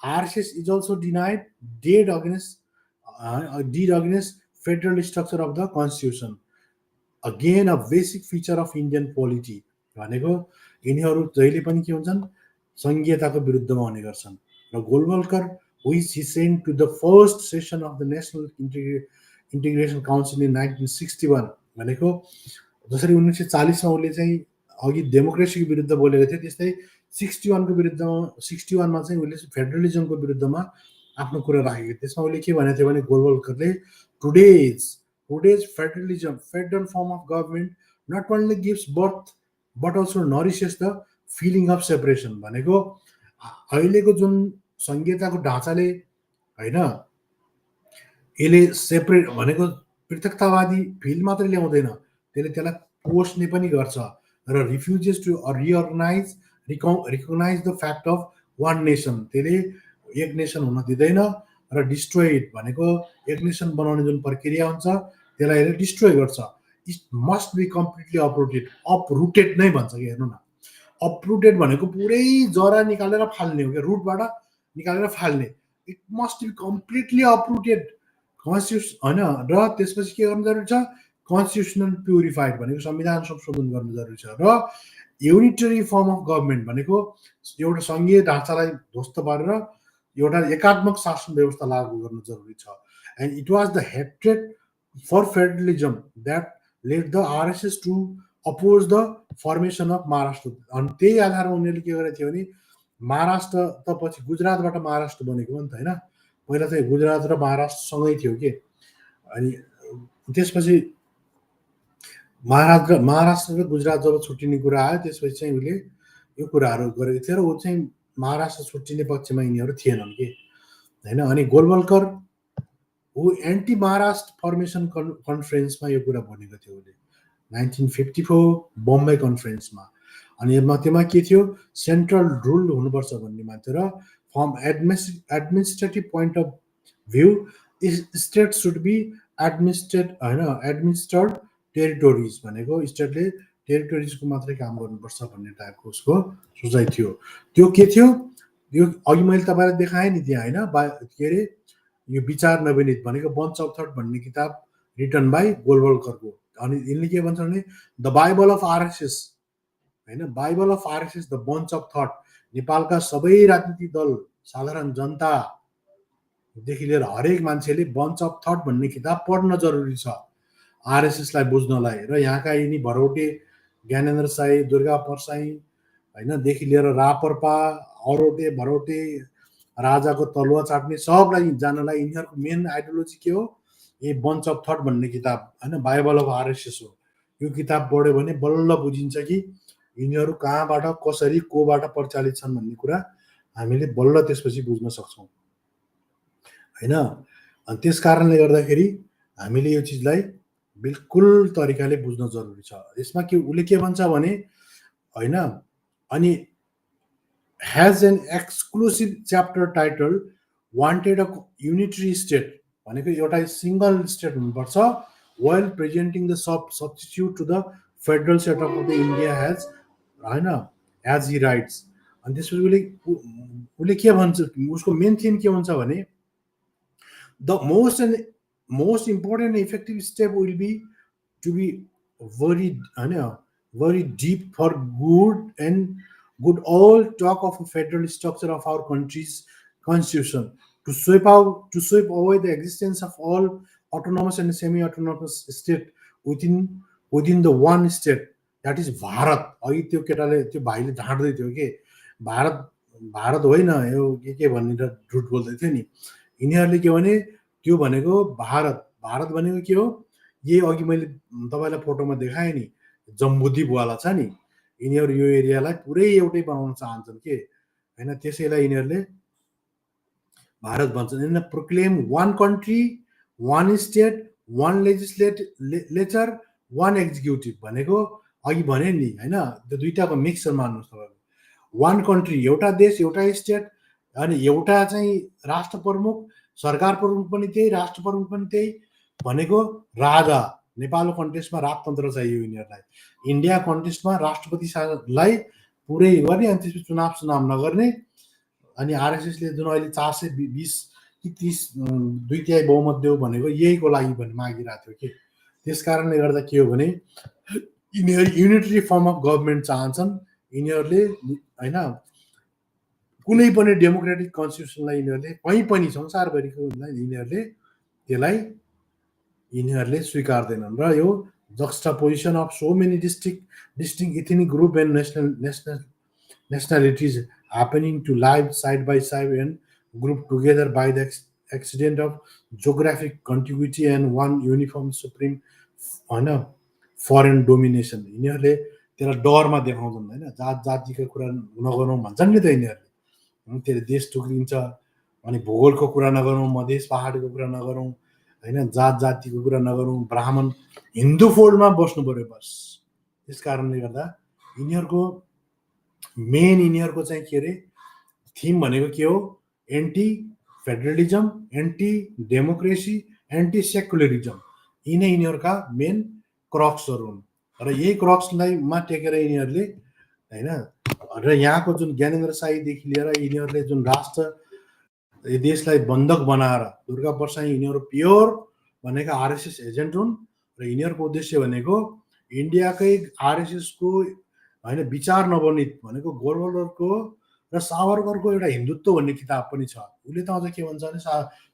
RSS is also did against federal structure of the constitution again a basic feature of Indian polity भनेको यिनीहरू जहिले पनि के हुन्छन् संघीयताको विरुद्धमा हुने गर्छन् र गोलवल्कर which he sent to the first session of the National Integration Council in 1961 भनेको जसरी 1940 मा उनले चाहिँ अघि डेमोक्रेसीको विरुद्ध बोलेको थियो त्यस्तै 61 को विरुद्धमा 61 मा चाहिँ उनले फेडरलिजमको विरुद्धमा आफ्नो कुरा राखेको त्यसमा उनले के भनेको थियो भने गोलवल्करले today's federal form of government not only gives birth but also nourishes the feeling of separation भनेको अहिलेको जुन संघीयताको ढाँचाले होइन यसले सेपरेट भनेको पृथकतावादी फिल मात्रै ल्याउँदैन, त्यसलाई पोस्ने पनि गर्छ र refuses to recognise the fact of one nation, त्यसले एक नेसन हुन दिँदैन र डिस्ट्रोय इट भनेको एक नेसन बनाउने जुन प्रक्रिया हुन्छ त्यसलाई यसले डिस्ट्रोय गर्छ। इट मस्ट बी कम्प्लिटली अपरुटेड नै भन्छ कि हेर्नु न, अपरुटेड भनेको पुरै जरा निकालेर फाल्ने हो क्या, रुटबाट निकालेर फाल्ने। It must be completely uprooted constitution होइन, र त्यसपछि के गर्नु जरुरी छ, कन्स्टिट्युसनल प्युरिफाइड भनेको संविधान संशोधन गर्नु जरुरी छ, र युनिटरी फर्म अफ गभर्मेन्ट भनेको एउटा सङ्घीय ढाँचालाई ध्वस्त पारेर एउटा एकात्मक शासन व्यवस्था लागू गर्नु जरुरी छ। And it was the hatred for federalism that led the RSS to oppose the formation of Maharashtra. अनि त्यही आधारमा उनीहरूले के गरेको थियो भने महाराष्ट्र त पछि गुजरातबाट महाराष्ट्र बनेको हो नि त होइन, पहिला चाहिँ गुजरात र महाराष्ट्रसँगै थियो कि, अनि त्यसपछि महाराष्ट्र र गुजरात जब छुट्टिने कुरा आयो त्यसपछि चाहिँ उसले यो कुराहरू गरेको थियो र ऊ चाहिँ महाराष्ट्र छुट्टिने पक्षमा यिनीहरू थिएनन् कि होइन। अनि गोलवलकर ऊ एन्टी महाराष्ट्र फर्मेसन कन्फरेन्समा यो कुरा भनेको थियो उसले 1954 बम्बई कन्फरेन्समा। अनि त्यसमा के थियो, सेन्ट्रल रुल हुनुपर्छ भन्ने मान्थ्यो र from administrative point of view state should be administered territories भनेको स्टेटले टेरिटोरिजको मात्रै काम गर्नुपर्छ भन्ने टाइपको उसको सोचाइ थियो। त्यो के थियो, यो अघि मैले तपाईँलाई देखाएँ नि त्यहाँ होइन, के अरे यो विचार नवनीत भनेको बन्च अफ थट भन्ने किताब रिटन बाई गोलवलकरको। अनि यिनले के भन्छ भने द बाइबल अफ आरएसएस होइन, Bible of RSS the bunch of thought, नेपालका सबै राजनीतिक दल साधारण जनतादेखि लिएर हरेक मान्छेले बन्च अफ थट भन्ने किताब पढ्न जरुरी छ आरएसएसलाई बुझ्नलाई। र यहाँका यिनी भरौटे ज्ञानेन्द्र साई, दुर्गा परसाई होइनदेखि लिएर रापरपा, अरोटे भरौटे, राजाको तलुवा चाट्ने सबलाई जानलाई यिनीहरूको मेन आइडियोलोजी के हो, यही बन्च अफ थट भन्ने किताब होइन, बाइबल अफ आरएसएस हो। यो किताब पढ्यो भने बल्ल बुझिन्छ कि यिनीहरू कहाँबाट कसरी कोबाट परिचालित छन् भन्ने कुरा हामीले बल्ल त्यसपछि बुझ्न सक्छौँ होइन। अनि त्यस कारणले गर्दाखेरि हामीले यो चिजलाई बिल्कुल तरिकाले बुझ्न जरुरी छ। यसमा के उसले के भन्छ भने होइन, अनि has an exclusive chapter titled wanted a unitary state भनेको एउटा सिंगल स्टेट हुनुपर्छ while presenting the substitute to the federal setup of the India has होइन as he writes। अनि त्यसपछि उसले के भन्छ, उसको मेन थिम के हुन्छ भने the most important and effective step will be to be very deep for good all talk of a federal structure of our country's constitution to sweep away the existence of all autonomous and semi-autonomous state within the one state that is Bharat. अघि त्यो केटाले त्यो भाइले ढाँट्दै थियो कि भारत होइन यो के भनेर झुट बोल्दै थियो नि। यिनीहरूले के भने त्यो भनेको भारत भनेको के हो, यही अघि मैले तपाईँलाई फोटोमा देखाएँ नि, जम्बुद्वीपवाला छ नि, यिनीहरू यो एरियालाई पुरै एउटै बनाउन चाहन्छन् के होइन, त्यसैलाई यिनीहरूले भारत भन्छन्। यिनीहरूले proclaim one country one state one legislature one executive भनेको अघि भने नि होइन, त्यो दुईटाको मिक्सर मान्नुहोस् तपाईँको। वान कन्ट्री एउटा देश एउटा स्टेट, अनि एउटा चाहिँ राष्ट्र प्रमुख, सरकार प्रमुख पनि त्यही, राष्ट्र प्रमुख पनि त्यही भनेको राजा। नेपालको कन्टेस्टमा राजतन्त्र चाहियो यिनीहरूलाई, इन्डिया कन्टेस्टमा राष्ट्रपतिलाई पुरै गर्ने अनि त्यसपछि चुनाव नगर्ने। अनि आरएसएसले जुन अहिले 420 कि 30 2/3 बहुमत देऊ भनेको यहीको लागि भने मागिरहेको थियो कि। त्यस कारणले गर्दा के हो भने यिनीहरू युनिटरी फर्म अफ गभर्मेन्ट चाहन्छन्। यिनीहरूले होइन कुनै पनि डेमोक्रेटिक कन्स्टिट्युसनलाई यिनीहरूले कहीँ पनि संसारभरिको यिनीहरूले स्वीकार्दैनन्। र यो juxtaposition of so many distinct ethnic group and nationalities happening to live side by side and grouped together by the accident of geographic contiguity and one uniform supreme foreign domination। यिनीहरूले त्यसलाई डरमा देखाउँछन् होइन, जातिको कुरा नगरौँ भन्छन् नि त यिनीहरूले। त्यसले देश टुक्रिन्छ अनि भूगोलको कुरा नगरौँ, मधेस पहाडको कुरा नगरौँ, होइन, जात जातिको कुरा नगरौँ, ब्राह्मण हिन्दू फोल्डमा बस्नु पर्यो बस। त्यस कारणले गर्दा यिनीहरूको मेन यिनीहरूको चाहिँ के अरे थिम भनेको के हो? Anti federalism, anti democracy, anti secularism, यी नै यिनीहरूका मेन क्रक्सहरू हुन्। र यही क्रक्सलाई टेकेर यिनीहरूले होइन, र यहाँको जुन ज्ञानेन्द्र साईदेखि लिएर यिनीहरूले जुन राष्ट्र देशलाई बन्धक बनाएर दुर्गा प्रसाई यिनीहरू प्योर भनेको आरएसएस एजेन्ट हुन्। र यिनीहरूको उद्देश्य भनेको इन्डियाकै आरएसएसको होइन विचार नवर्णित भनेको गोरवलरको र सावरकरको एउटा हिन्दुत्व भन्ने किताब पनि छ। उसले त अझ के भन्छ भने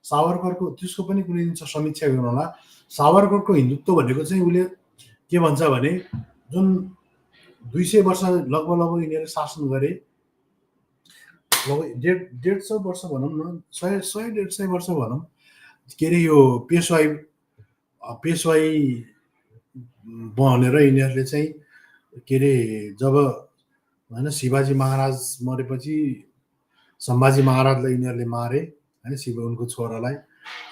सावरकरको त्यसको पनि कुनै दिन समीक्षा गर्नु होला। सावरकरको हिन्दुत्व भनेको चाहिँ उसले के भन्छ भने जुन 200 वर्ष लगभग यिनीहरूले शासन गरे, लगभग 150 वर्ष भनौँ न, 100-150 वर्ष भनौँ, के अरे यो पेसवाई भनेर यिनीहरूले चाहिँ के अरे जब होइन शिवाजी महाराज मरेपछि सम्भाजी महाराजलाई यिनीहरूले मारे होइन, उनको छोरालाई,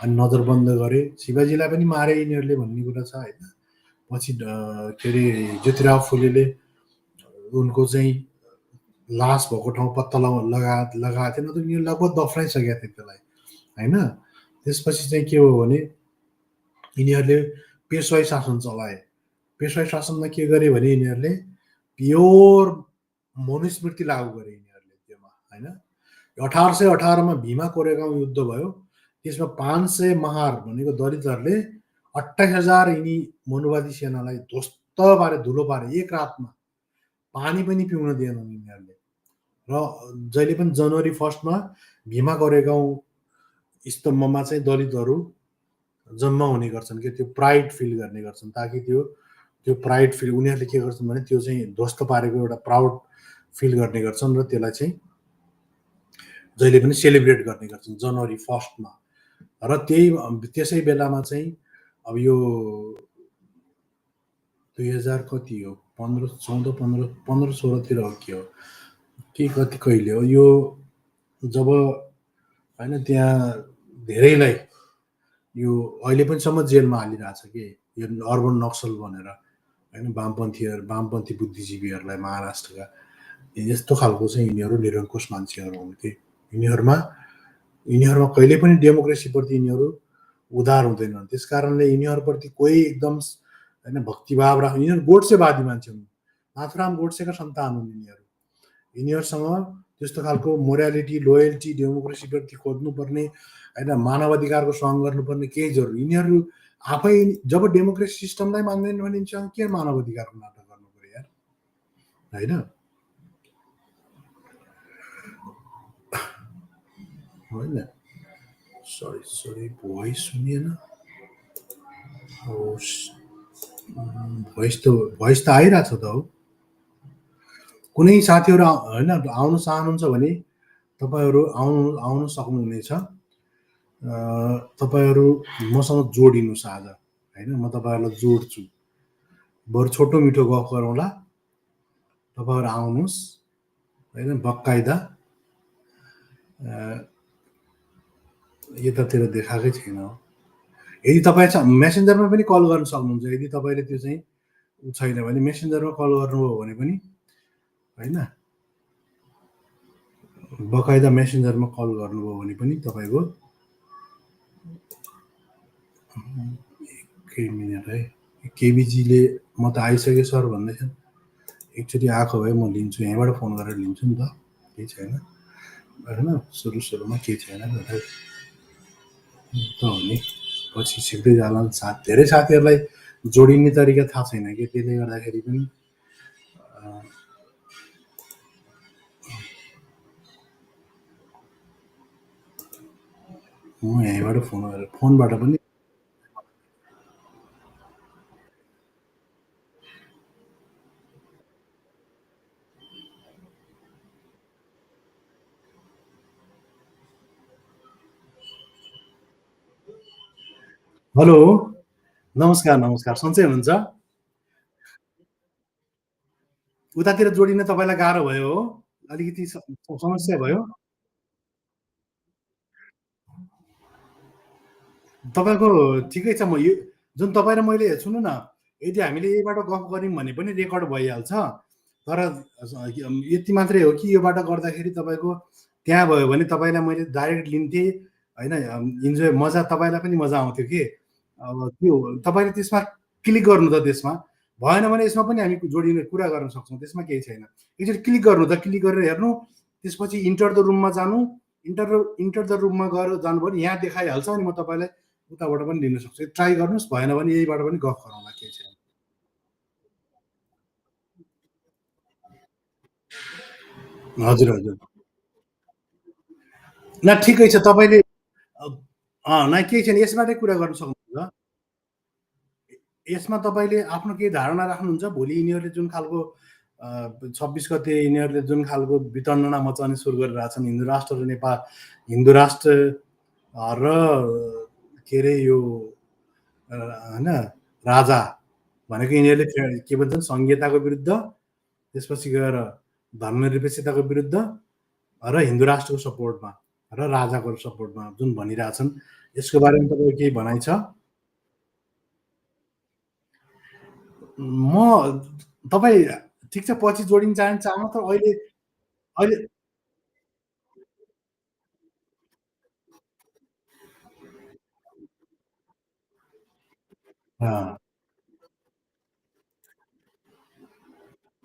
अनि नजरबन्द गरे। शिवाजीलाई पनि मारे यिनीहरूले भन्ने कुरा छ होइन। पछि के अरे ज्योतिराव फुलेले उनको चाहिँ लास भएको ठाउँ पत्ता लगाएको थिएन, त यिनीहरू लगभग दफ्राइसकेका थिए त्यसलाई होइन। त्यसपछि चाहिँ के हो भने यिनीहरूले पेसवाई शासन चलाए। पेसवाई शासनमा के गरे भने यिनीहरूले प्योर मनुस्मृति लागू गरे यिनीहरूले त्योमा होइन। 1818 भीमा कोरेगाउँ युद्ध भयो। त्यसमा 500 महार भनेको दलितहरूले 28,000 यिनी मनुवादी सेनालाई ध्वस्त पारे, धुलो पारे एक रातमा। पानी पनि पिउन दिएनन् यिनीहरूले। र जहिले पनि जनवरी 1 भीमा कोरेगाउँ स्तम्भमा चाहिँ दलितहरू जम्मा हुने गर्छन् कि त्यो प्राइड फिल गर्ने गर्छन्, ताकि त्यो प्राइड फिल उनीहरूले के गर्छन् भने त्यो चाहिँ ध्वस्त पारेको एउटा प्राउड फिल गर्ने गर्छन् र त्यसलाई चाहिँ जहिले पनि सेलिब्रेट गर्ने गर्छन् जनवरी 1 र त्यसै बेलामा चाहिँ अब यो 2000 कति हो 15-16 तिर हो के हो के कति कहिले हो यो, जब होइन त्यहाँ धेरैलाई यो अहिले पनि सम्म जेलमा हालिरहेछ कि यो अर्बन नक्सल भनेर होइन, वामपन्थी बुद्धिजीवीहरूलाई महाराष्ट्रका यस्तो खालको चाहिँ यिनीहरू निरङ्कुश मान्छेहरू हुन् कि यिनीहरूमा कहिले पनि डेमोक्रेसीप्रति यिनीहरू उदार हुँदैनन्। त्यस कारणले यिनीहरूप्रति कोही एकदम होइन भक्तिभाव राख्नु, यिनीहरू गोड्सेवादी मान्छे हुन्, नाथुराम गोड्सेका सन्तान हुन् यिनीहरू। यिनीहरूसँग त्यस्तो खालको मोरालिटी, लोयल्टी, डेमोक्रेसीप्रति खोज्नुपर्ने होइन, मानव अधिकारको सङ्घ गर्नुपर्ने केही जरुरी। यिनीहरू आफै जब डेमोक्रेसी सिस्टमलाई मान्दैन भने यिनीसँग के मानव अधिकारको नाटक गर्नु पर्यो यार होइन। होइन सरी भोइस सुनिएन, भोइस त आइरहेछ त हो। कुनै साथीहरू होइन आउनु चाहनुहुन्छ भने तपाईँहरू आउनु सक्नुहुनेछ। तपाईँहरू मसँग जोडिनुहोस् आज होइन, म तपाईँहरूलाई जोड्छु। बरु छोटो मिठो गफ गरौँला, तपाईँहरू आउनुहोस् होइन। बकाइदा यतातिर देखाएकै छैन हो। यदि तपाईँ मेसेन्जरमा पनि कल गर्न सक्नुहुन्छ। यदि तपाईँले त्यो चाहिँ छैन भने मेसेन्जरमा कल गर्नुभयो भने पनि होइन, बकाइदा मेसेन्जरमा कल गर्नुभयो भने पनि तपाईँको केही मिनट है। केबीजीले म त आइसकेँ सर भन्दैछन्। एकचोटि आएको भए म लिन्छु, यहीँबाट फोन गरेर लिन्छु नि त, केही छैन होइन। सुरुमा केही छैन त हो नि, पछि सिक्दै जाला। धेरै साथीहरूलाई जोडिने तरिका थाहा छैन कि, त्यसले गर्दाखेरि पनि म यहीँबाट फोन गरेर फोनबाट पनि हेलो नमस्कार सन्चै हुनुहुन्छ? उतातिर जोडिन तपाईँलाई गाह्रो भयो हो, अलिकति समस्या भयो? तपाईँको ठिकै छ। म यो जुन तपाईँ र मैले सुन्नु न, यदि हामीले यहीबाट गफ गऱ्यौँ भने पनि रेकर्ड भइहाल्छ। तर यति मात्रै हो कि योबाट गर्दाखेरि तपाईँको त्यहाँ भयो भने तपाईँलाई मैले डाइरेक्ट लिन्थेँ होइन, इन्जोय मजा, तपाईँलाई पनि मजा आउँथ्यो कि। अब त्यो तपाईँले त्यसमा क्लिक गर्नु त, त्यसमा भएन भने यसमा पनि हामी जोडिने कुरा गर्न सक्छौँ, त्यसमा केही छैन। एकचोटि क्लिक गर्नु त, क्लिक गरेर हेर्नु, त्यसपछि इन्टर द रुममा जानु, इन्टर द रुममा गएर जानुभयो भने यहाँ देखाइहाल्छ, अनि म तपाईँलाई उताबाट पनि लिन सक्छु। ट्राई गर्नुहोस्, भएन भने यहीबाट पनि गफ गरौँला, केही छैन। हजुर हजुर, न ठिकै छ। तपाईँले न केही छैन, यसबाटै कुरा गर्न सक्नुहुन्छ। यसमा तपाईँले आफ्नो केही धारणा राख्नुहुन्छ, भोलि यिनीहरूले जुन खालको 26 गते यिनीहरूले जुन खालको वितण्डना मचाउने सुरु गरिरहेछन्, हिन्दू राष्ट्र र नेपाल, हिन्दू राष्ट्र र के अरे यो होइन राजा भनेको यिनीहरूले के भन्छन्, सङ्घीयताको विरुद्ध, त्यसपछि गएर धर्मनिरपेक्षताको विरुद्ध र हिन्दू राष्ट्रको सपोर्टमा र राजाको सपोर्टमा जुन भनिरहेछन्, यसको बारेमा तपाईँको केही भनाइ छ? म तपाईँ ठिक छ, पछि जोडिन चाहनु त अहिले अहिले अँ,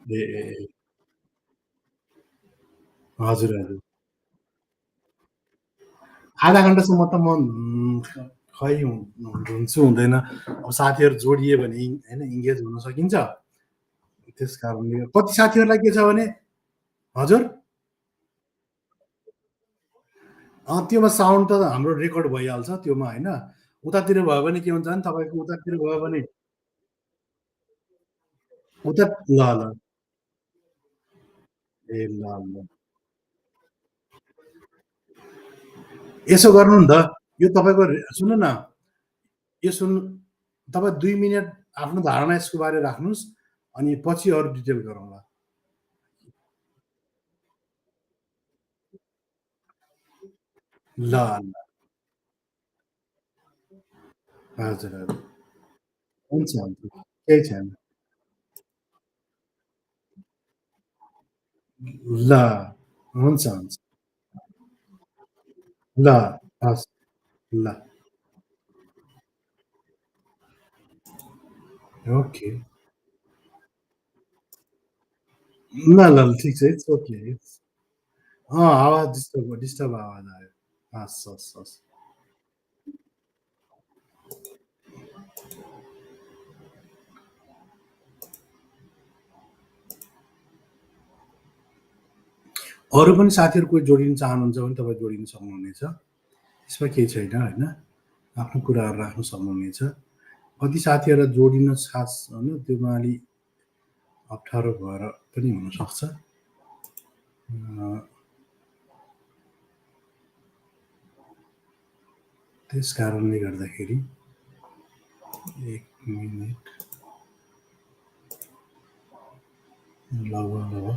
ए ए ए, हजुर हजुर। आधा घन्टासम्म त म खै हुन्छु हुँदैन, अब साथीहरू जोडिए भने होइन इङ्गेज हुन सकिन्छ। त्यस कारणले कति साथीहरूलाई के छ भने, हजुर, त्योमा साउन्ड त हाम्रो रेकर्ड भइहाल्छ त्योमा होइन। उतातिर भयो भने के हुन्छ भने, तपाईँको उतातिर भयो भने उता, ल ल, ए ल ल, यसो गर्नु नि त, यो तपाईँको सुन्नु न, यो सुन्नु, तपाईँ 2 मिनट आफ्नो धारणा यसको बारे राख्नुहोस्, अनि पछि अरू डिटेल गरौँला। ल ल, हजुर हजुर, हुन्छ हुन्छ, केही छैन। ल, हुन्छ हुन्छ, ल, हस्, ल, ओके। ल ल ल, ठिक छ, इट्स ओके। आवाज डिस्टर्ब डिस्टर्ब आवाज आयो। हस् हस् हस्। अरू पनि साथीहरू कोही जोडिन चाहनुहुन्छ भने तपाईँ जोडिन सक्नुहुनेछ, यसमा केही छैन होइन, आफ्नो कुराहरू राख्न सक्नुहुनेछ। कति साथीहरूलाई जोडिन खास होइन, त्योमा अलि अप्ठ्यारो भएर पनि हुनसक्छ। त्यस कारणले गर्दाखेरि 1 मिनेट, लगभग अब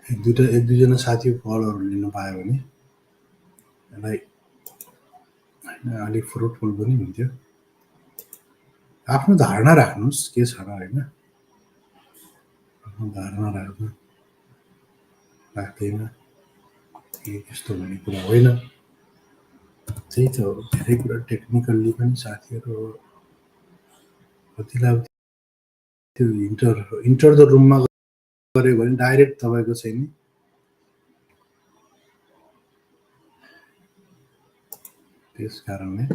एक दुईजना साथीको कलहरू लिन पायो भने यसलाई होइन अलिक फ्रुटफुल पनि हुन्थ्यो। आफ्नो धारणा राख्नुहोस्, के छ र होइन, आफ्नो धारणा राख्दैन, के त्यस्तो भन्ने कुरा होइन। त्यही त हो, धेरै कुरा टेक्निकल्ली पनि साथीहरू कतिलाई त्यो इन्टर द रुममा गऱ्यो भने डाइरेक्ट तपाईँको चाहिँ नि, त्यस कारणले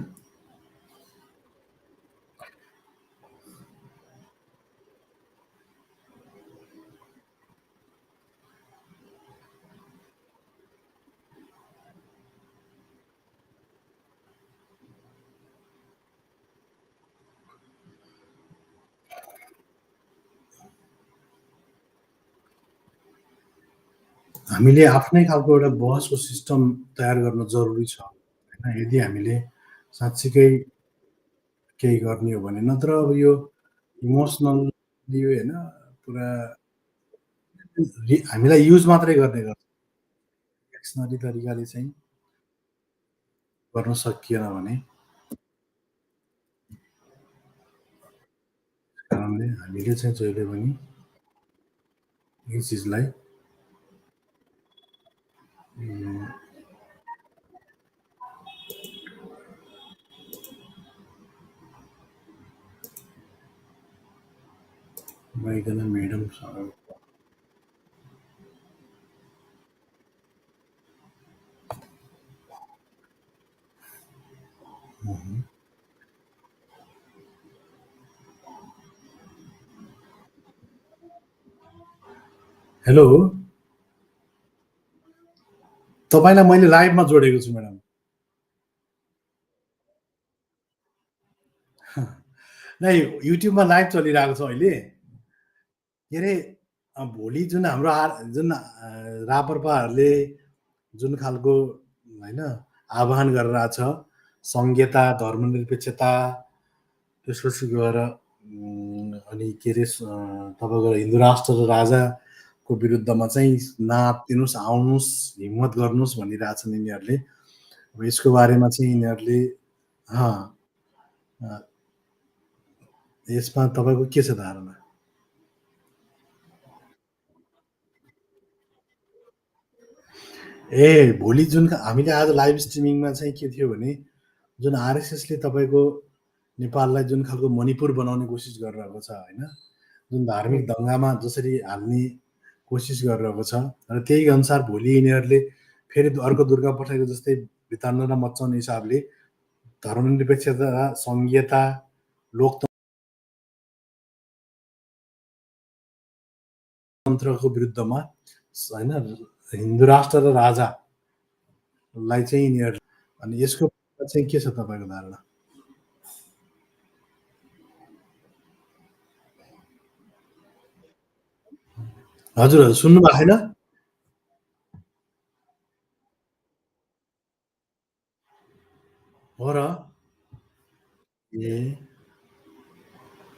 हामीले आफ्नै खालको एउटा बहसको सिस्टम तयार गर्न जरुरी छ होइन, यदि हामीले साँच्चीकै केही गर्ने हो भने। नत्र अब यो इमोसनल यो होइन, पुरा हामीलाई युज मात्रै गर्ने गर्छ, एक्सनरी तरिकाले चाहिँ। गर्न सकिएन भने कारणले हामीले चाहिँ जहिले पनि यी चिजलाई भइकन म्याडमसँग हेलो तपाईँलाई मैले लाइभमा जोडेको छु म्याडम नै युट्युबमा लाइभ चलिरहेको छ अहिले के अरे भोलि जुन हाम्रो जुन रापरपाहरूले जुन खालको होइन आह्वान गरिरहेछ सङ्घीयता धर्मनिरपेक्षता त्यसपछि गएर अनि के अरे तपाईँको हिन्दू राष्ट्र र राजाको विरुद्धमा चाहिँ नातिनुहोस् आउनुहोस् हिम्मत गर्नुहोस् भनिरहेछन् यिनीहरूले अब यसको बारेमा चाहिँ यिनीहरूले यसमा तपाईँको के छ धारणा भोलि जुन हामीले आज लाइभ स्ट्रिमिङमा चाहिँ के थियो भने जुन आरएसएसले तपाईँको नेपाललाई जुन खालको मणिपुर बनाउने कोसिस गरिरहेको छ होइन जुन धार्मिक दङ्गामा जसरी हाल्ने कोसिस गरिरहेको छ र त्यही अनुसार भोलि यिनीहरूले फेरि अर्को दुर्गा पठाएको जस्तै वितान्न मचाउने हिसाबले धर्मनिरपेक्षता सङ्घीयता लोकतन्त्रको विरुद्धमा होइन हिन्दू राष्ट्र र राजालाई चाहिँ यिनीहरू अनि यसको चाहिँ के छ तपाईँको धारणा हजुर हजुर सुन्नु भएको छैन हो र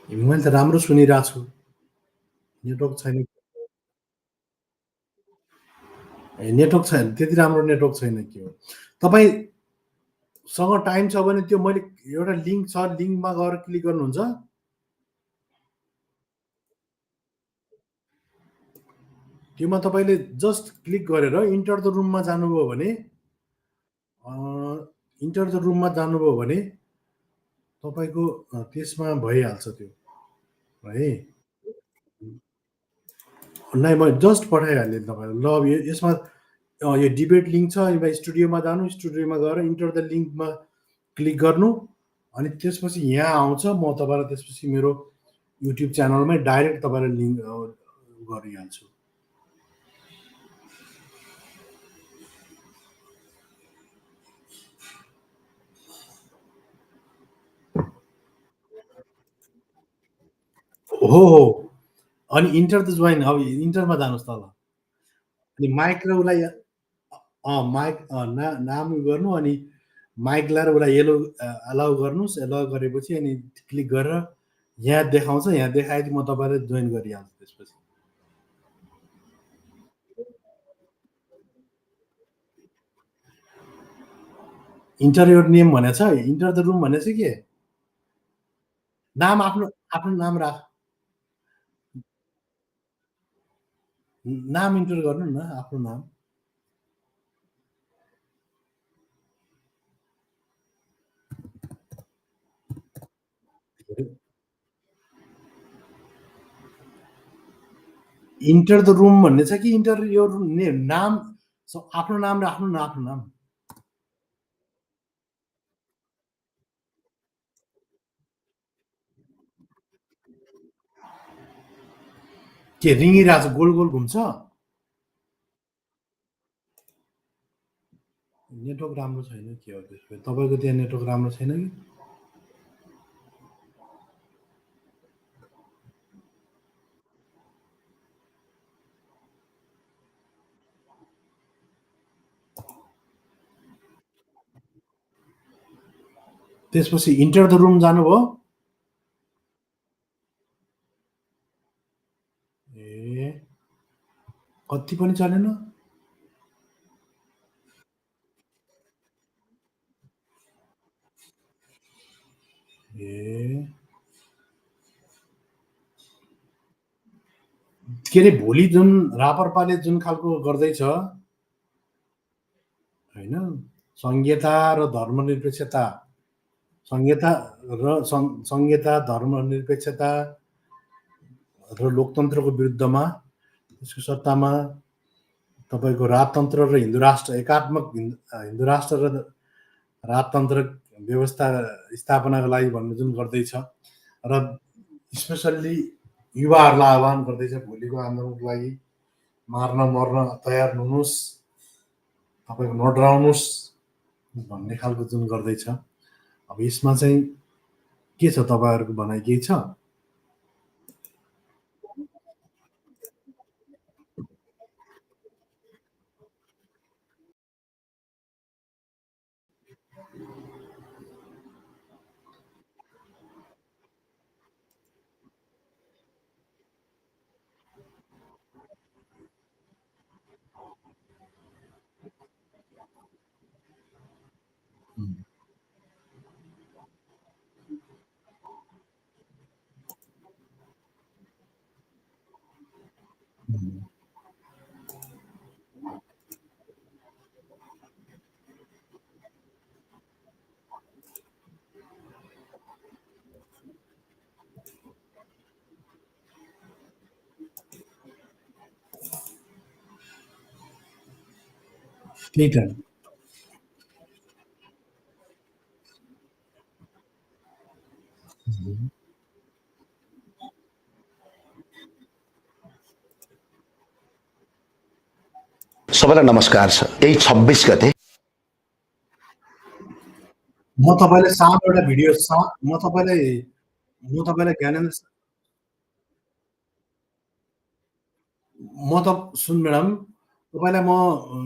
मैले त राम्रो सुनिरहेको छु नेटवर्क छैन नेटवर्क छैन त्यति राम्रो नेटवर्क छैन के हो तपाईँसँग टाइम छ भने त्यो मैले एउटा लिङ्क छ लिङ्कमा गएर क्लिक गर्नुहुन्छ त्योमा तपाईँले जस्ट क्लिक गरेर इन्टर द रुममा जानुभयो भने तपाईँको त्यसमा भइहाल्छ त्यो है नै म जस्ट पठाइहालेँ तपाईँलाई ल यसमा यो डिबेट लिङ्क छ यो स्टुडियोमा जानु स्टुडियोमा गएर इन्टर द लिङ्कमा क्लिक गर्नु अनि त्यसपछि यहाँ आउँछ म तपाईँलाई त्यसपछि मेरो युट्युब च्यानलमै डाइरेक्ट तपाईँलाई लिङ्क गरिहाल्छु हो अनि इन्टर द जोइन अब इन्टरमा जानुहोस् तल अनि माइक र उसलाई माइक नाम गर्नु अनि माइक लगाएर उसलाई अलाउ गर्नुहोस् एलाउ गरेपछि अनि क्लिक गरेर यहाँ देखाउँछ यहाँ देखाएपछि म तपाईँलाई जोइन गरिहाल्छु त्यसपछि इन्टर योर नेम भनेको छ इन्टर द रुम भनेको छ के नाम आफ्नो आफ्नो नाम राख नाम इन्टर गर्नु न आफ्नो नाम इन्टर द रुम भन्ने छ कि इन्टर यो नाम आफ्नो नाम राख्नु न आफ्नो नाम के रिङिरहेको छ गोल गोल घुम्छ नेटवर्क राम्रो छैन के हो त्यसको तपाईँको त्यहाँ नेटवर्क राम्रो छैन कि त्यसपछि इन्टर द रुम जानुभयो ए कति पनि चलेन ए के अरे भोलि जुन रापरपाले जुन खालको गर्दैछ होइन, संहिता र धर्मनिरपेक्षता, संहिता संहिता धर्मनिरपेक्षता र लोकतन्त्रको विरुद्धमा, त्यसको सट्टामा तपाईँको राजतन्त्र र हिन्दू राष्ट्र एकात्मक हिन्दू राष्ट्र र राजतन्त्र व्यवस्था स्थापनाको लागि भन्ने जुन गर्दैछ र स्पेसल्ली युवाहरूलाई आह्वान गर्दैछ भोलिको आन्दोलनको लागि मार्न मर्न तयार हुनुहोस्, तपाईँको नडराउनुहोस् भन्ने खालको जुन गर्दैछ। अब यसमा चाहिँ के छ, तपाईँहरूको भनाइ केही छ? त्यही त सबैलाई नमस्कार छ। यही 26 गते म तपाईँलाई सानो एउटा भिडियो म तपाईँलाई ज्ञानेन्द्र म त सुन म्याडम, तपाईँलाई म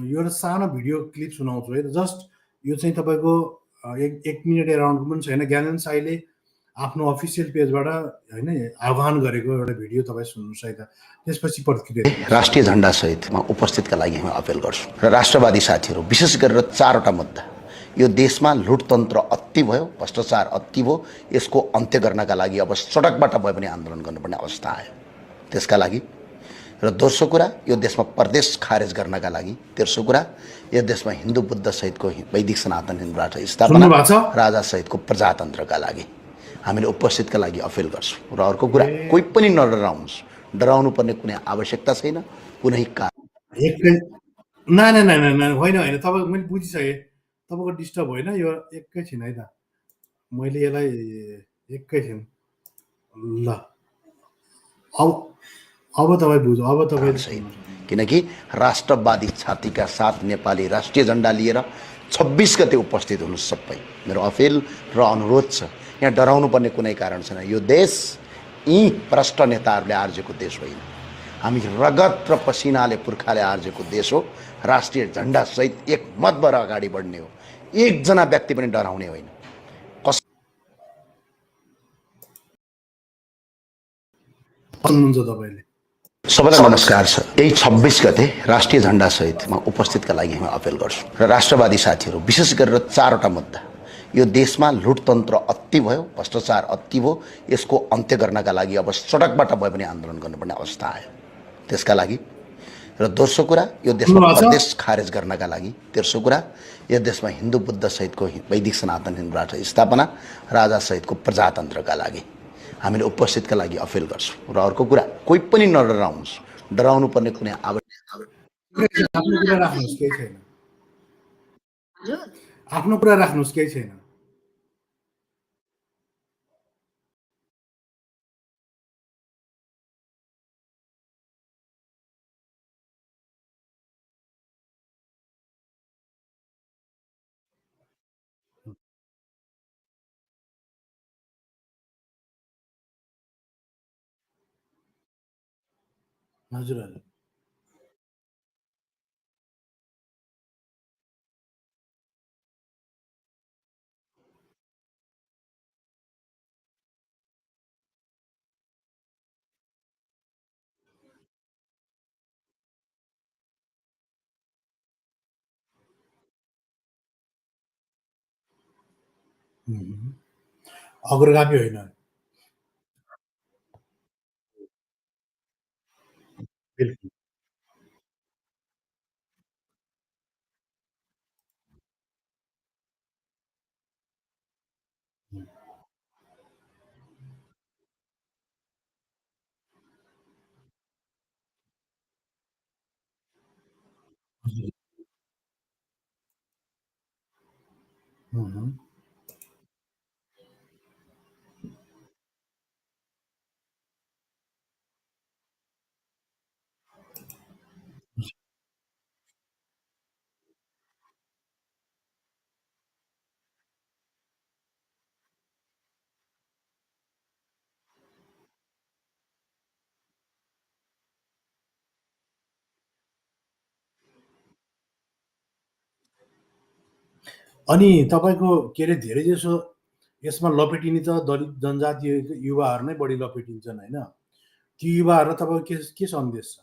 एउटा सानो भिडियो क्लिप सुनाउँछु है। जस्ट यो चाहिँ तपाईँको एक मिनट एराउन्डको पनि छैन। ज्ञानेन्द्र साईले आफ्नो अफिसियल पेजबाट होइन आह्वान गरेको एउटा भिडियो तपाईँ सुन्नुहोस् है त, त्यसपछि प्रतिक्रिया दिनुहोस्। राष्ट्रिय झण्डा सहितमा उपस्थितका लागि हामी अपिल गर्छौँ र राष्ट्रवादी साथीहरू विशेष गरेर 4वटा मुद्दा। यो देशमा लुटतन्त्र अति भयो, भ्रष्टाचार अति भयो, यसको अन्त्य गर्नका लागि अब सडकबाट भए पनि आन्दोलन गर्नुपर्ने अवस्था आयो। त्यसका लागि र दोस्रो कुरा, यो देशमा प्रदेश खारेज गर्नका लागि। तेस्रो कुरा, यो देशमा हिन्दू बुद्ध सहितको वैदिक सनातन हिन्दू राष्ट्र स्थापना, राजा सहितको प्रजातन्त्रका लागि हामीले उपस्थितका लागि अपिल गर्छौँ। र अर्को कुरा, कोही पनि नडराउनुहोस्, डराउनु पर्ने कुनै आवश्यकता छैन, कुनै होइन होइन, तपाईँ मैले बुझिसकेँ, तपाईँको डिस्टर्ब होइन। यो एकैछिन है त, मैले यसलाई एकैछिन ल अब तपाईँ बुझ्नु, अब तपाईँ किनकि राष्ट्रवादी छातीका साथ नेपाली राष्ट्रिय झण्डा लिएर 26 गते उपस्थित हुनुहोस् सबै। मेरो अपिल र अनुरोध छ, यहाँ डराउनु पर्ने कुनै कारण छैन। यो देश यी भ्रष्ट नेताहरूले आर्जेको देश होइन, हामी रगत र पसिनाले पुर्खाले आर्जेको देश हो। राष्ट्रिय झण्डा सहित एक मतबाट अगाडि बढ्ने हो, एकजना व्यक्ति पनि डराउने होइन। भन्नुहुन्छ तपाईँले? सबैलाई नमस्कार छ। यही 26 गते राष्ट्रिय झण्डा सहितमा उपस्थितका लागि हामी अपिल गर्छौँ र राष्ट्रवादी साथीहरू विशेष गरेर 4वटा मुद्दा। यो देशमा लुटतन्त्र अति भयो, भ्रष्टाचार अति भयो, यसको अन्त्य गर्नका लागि अब सडकबाट भए पनि आन्दोलन गर्नुपर्ने अवस्था आयो। त्यसका लागि र दोस्रो कुरा, यो देशमा प्रदेश खारेज गर्नका लागि। तेस्रो कुरा, यो देशमा हिन्दू बुद्ध सहितको वैदिक सनातन हिन्दू राष्ट्र स्थापना, राजा सहितको प्रजातन्त्रका लागि हामीले उपस्थितका लागि अपिल गर्छौँ। र अर्को कुरा, कोही पनि नडराउनुहोस्, डराउनु पर्ने कुनै आफ्नो कुरा राख्नुहोस्, केही छैन। आफ्नो कुरा राख्नुहोस्, केही छैन। हजुर हजुर, अग्रगामी होइन। बिल्कुल। हजुर। हुँ, हुँ। अनि तपाईँको के अरे धेरैजसो यसमा लपेटिने त दलित जनजातीय युवाहरू नै बढी लपेटिन्छन् होइन? ती युवाहरूलाई तपाईँको के सन्देश छ?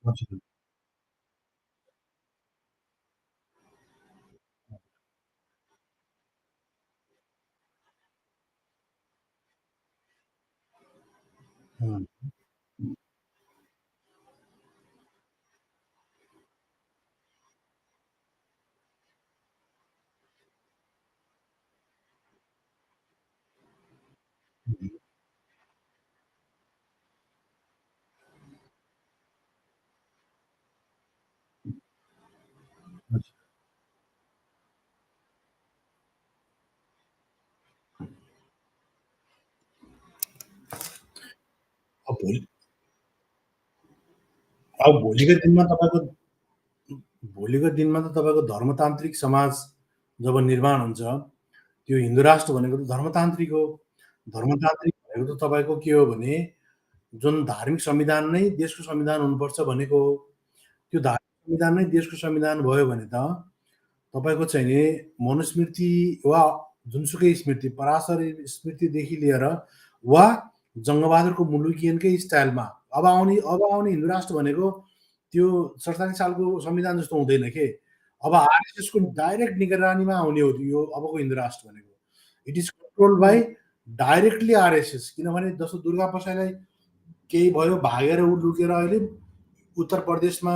हजुर। हुँ, हुँ, हजुर। अब भोलिको दिनमा तपाईँको भोलिको दिनमा त तपाईँको धर्मतान्त्रिक समाज जब निर्माण हुन्छ, त्यो हिन्दू राष्ट्र भनेको त धर्मतान्त्रिक हो। धर्मतान्त्रिक भनेको त तपाईँको के हो भने, जुन धार्मिक संविधान नै देशको संविधान हुनुपर्छ भनेको हो। त्यो धार्मिक संविधान नै देशको संविधान भयो भने त तपाईँको चाहिँ नि मनुस्मृति वा जुनसुकै स्मृति, पराशर स्मृतिदेखि लिएर वा जङ्गबहादुरको मुलुकियनकै स्टाइलमा अब आउने हिन्दू राष्ट्र भनेको त्यो ४७ सालको संविधान जस्तो हुँदैन के। अब आरएसएसको डाइरेक्ट निगरानीमा आउने हो यो अबको हिन्दू राष्ट्र भनेको। It is controlled by directly RSS, किनभने जस्तो दुर्गा प्रसाईलाई केही भयो भागेर ऊ लुकेर अहिले उत्तर प्रदेशमा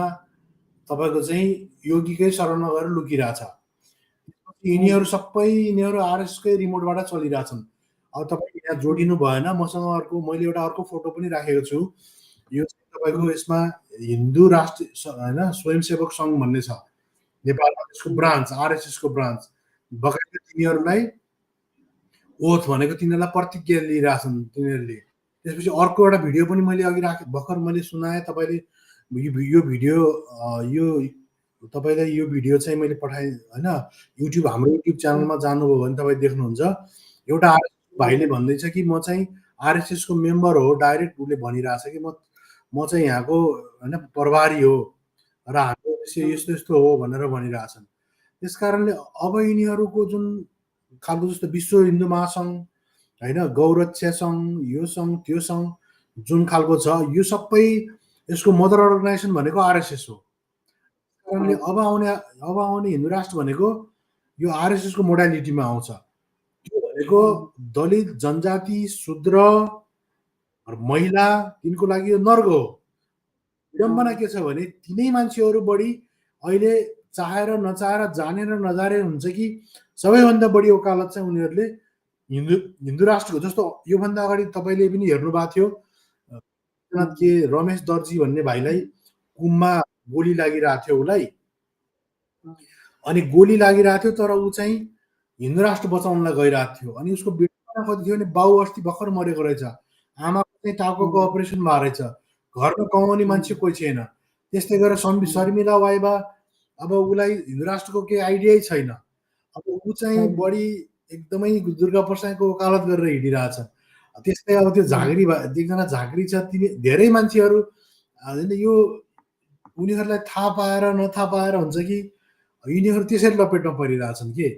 तपाईँको चाहिँ योगीकै शरणमा गएर लुकिरहेछ। यिनीहरू सबै यिनीहरू आरएसएसकै रिमोटबाट चलिरहेछन्। अब तपाईँ यहाँ जोडिनु भएन, मसँग अर्को मैले एउटा अर्को फोटो पनि राखेको छु। यो चाहिँ तपाईँको यसमा हिन्दू राष्ट्रिय होइन स्वयंसेवक सङ्घ भन्ने छ। नेपालमा त्यसको ब्रान्च, आरएसएसको ब्रान्च। बकाइदा तिनीहरूलाई ओथ भनेको तिनीहरूलाई प्रतिज्ञा लिइरहेछन् तिनीहरूले। त्यसपछि अर्को एउटा भिडियो पनि मैले अघि भर्खर मैले सुनाएँ तपाईँले यो भिडियो यो तपाईँलाई यो भिडियो चाहिँ मैले पठाएँ होइन, हाम्रो युट्युब च्यानलमा जानुभयो भने तपाईँ देख्नुहुन्छ। एउटा आरएसएस भाइले भन्दैछ कि म चाहिँ आरएसएसको मेम्बर हो, डाइरेक्ट उसले भनिरहेछ कि म चाहिँ यहाँको होइन प्रभारी हो र हाम्रो उद्देश्य यस्तो-यस्तो हो भनेर भनिरहेछन्। त्यसकारणले अब यिनीहरूको जुन खालको जस्तो विश्व हिन्दू महासङ्घ होइन, गौरक्षा सङ्घ, यो सङ्घ, त्यो सङ्घ जुन खालको छ, यो सबै यसको मदर अर्गनाइजेसन भनेको आरएसएस हो। कारणले अब आउने हिन्दू राष्ट्र भनेको यो आरएसएसको मोडालिटीमा आउँछ। त्यो भनेको दलित, जनजाति, शूद्र, महिला तिनको लागि यो नर्क हो। विडम्बना के छ भने तिनै मान्छेहरू बढी अहिले चाहेर नचाहेर, जानेर नजानेर हुन्छ कि सबैभन्दा बढी वकालत चाहिँ उनीहरूले हिन्दू हिन्दू राष्ट्रको जस्तो योभन्दा अगाडि तपाईँले पनि हेर्नुभएको थियो के रमेश दर्जी भन्ने भाइलाई कुममा गोली लागिरहेको थियो उसलाई। अनि गोली लागिरहेको थियो तर ऊ चाहिँ हिन्दू राष्ट्र बचाउनलाई गइरहेको थियो। अनि उसको बेटा कति थियो भने बाउ अस्ति भर्खर मरेको रहेछ। आमाको चाहिँ टाउकोको अपरेसन भएको रहेछ। घरमा कमाउने मान्छे कोही छैन। त्यस्तै गरेर शर्मिला वाइबा अब उसलाई हिन्दू राष्ट्रको केही आइडियै छैन। अब ऊ चाहिँ बढी एकदमै दुर्गा प्रसाईको वकालत गरेर हिँडिरहेछ। त्यस्तै अब त्यो झाँक्री एकजना झाँक्री छ, तिनी धेरै मान्छेहरू होइन यो उनीहरूलाई थाहा पाएर नथाहा पाएर हुन्छ कि यिनीहरू त्यसरी लपेटमा परिरहेछन् के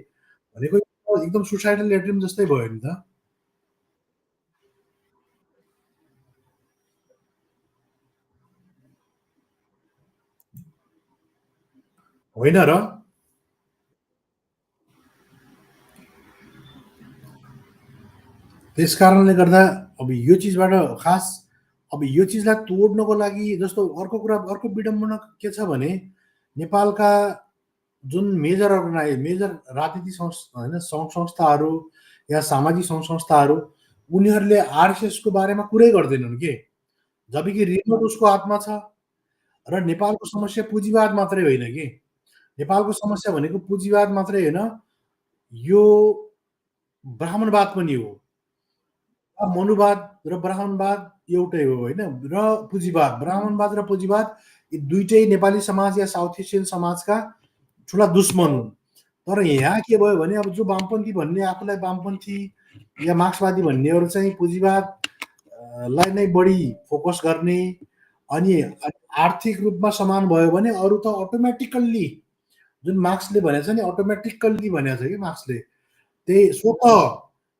भनेको एकदम सुसाइडल एट्रिम जस्तै भयो नि त होइन र त्यस कारणले गर्दा अब यो चिजबाट खास अब यो चिजलाई तोड्नको लागि जस्तो अर्को कुरा अर्को विडम्बना के छ भने नेपालका जुन मेजर राजनीतिक होइन सङ्घ संस्थाहरू या सामाजिक सङ्घ संस्थाहरू उनीहरूले आरएसएसको बारेमा कुरै गर्दैनन् के जबकि रिमोट उसको हातमा छ र नेपालको समस्या पुँजीवाद मात्रै होइन कि नेपालको समस्या भनेको पुँजीवाद मात्रै होइन यो ब्राह्मणवाद पनि हो मनुवाद र ब्राह्मणवाद एउटै हो होइन र पुँजीवाद ब्राह्मणवाद र पुँजीवाद यी दुइटै नेपाली समाज या साउथ एसियन समाजका ठुला दुश्मन हुन् तर यहाँ के भयो भने अब जो वामपन्थी भन्ने आफूलाई वामपन्थी या मार्क्सवादी भन्नेहरू चाहिँ पुँजीवाद लाई नै बढी फोकस गर्ने अनि आर्थिक रूपमा समान भयो भने अरू त अटोमेटिकल्ली जुन मार्क्सले भनेको छ नि अटोमेटिकल्ली भनेको छ कि मार्क्सले त्यही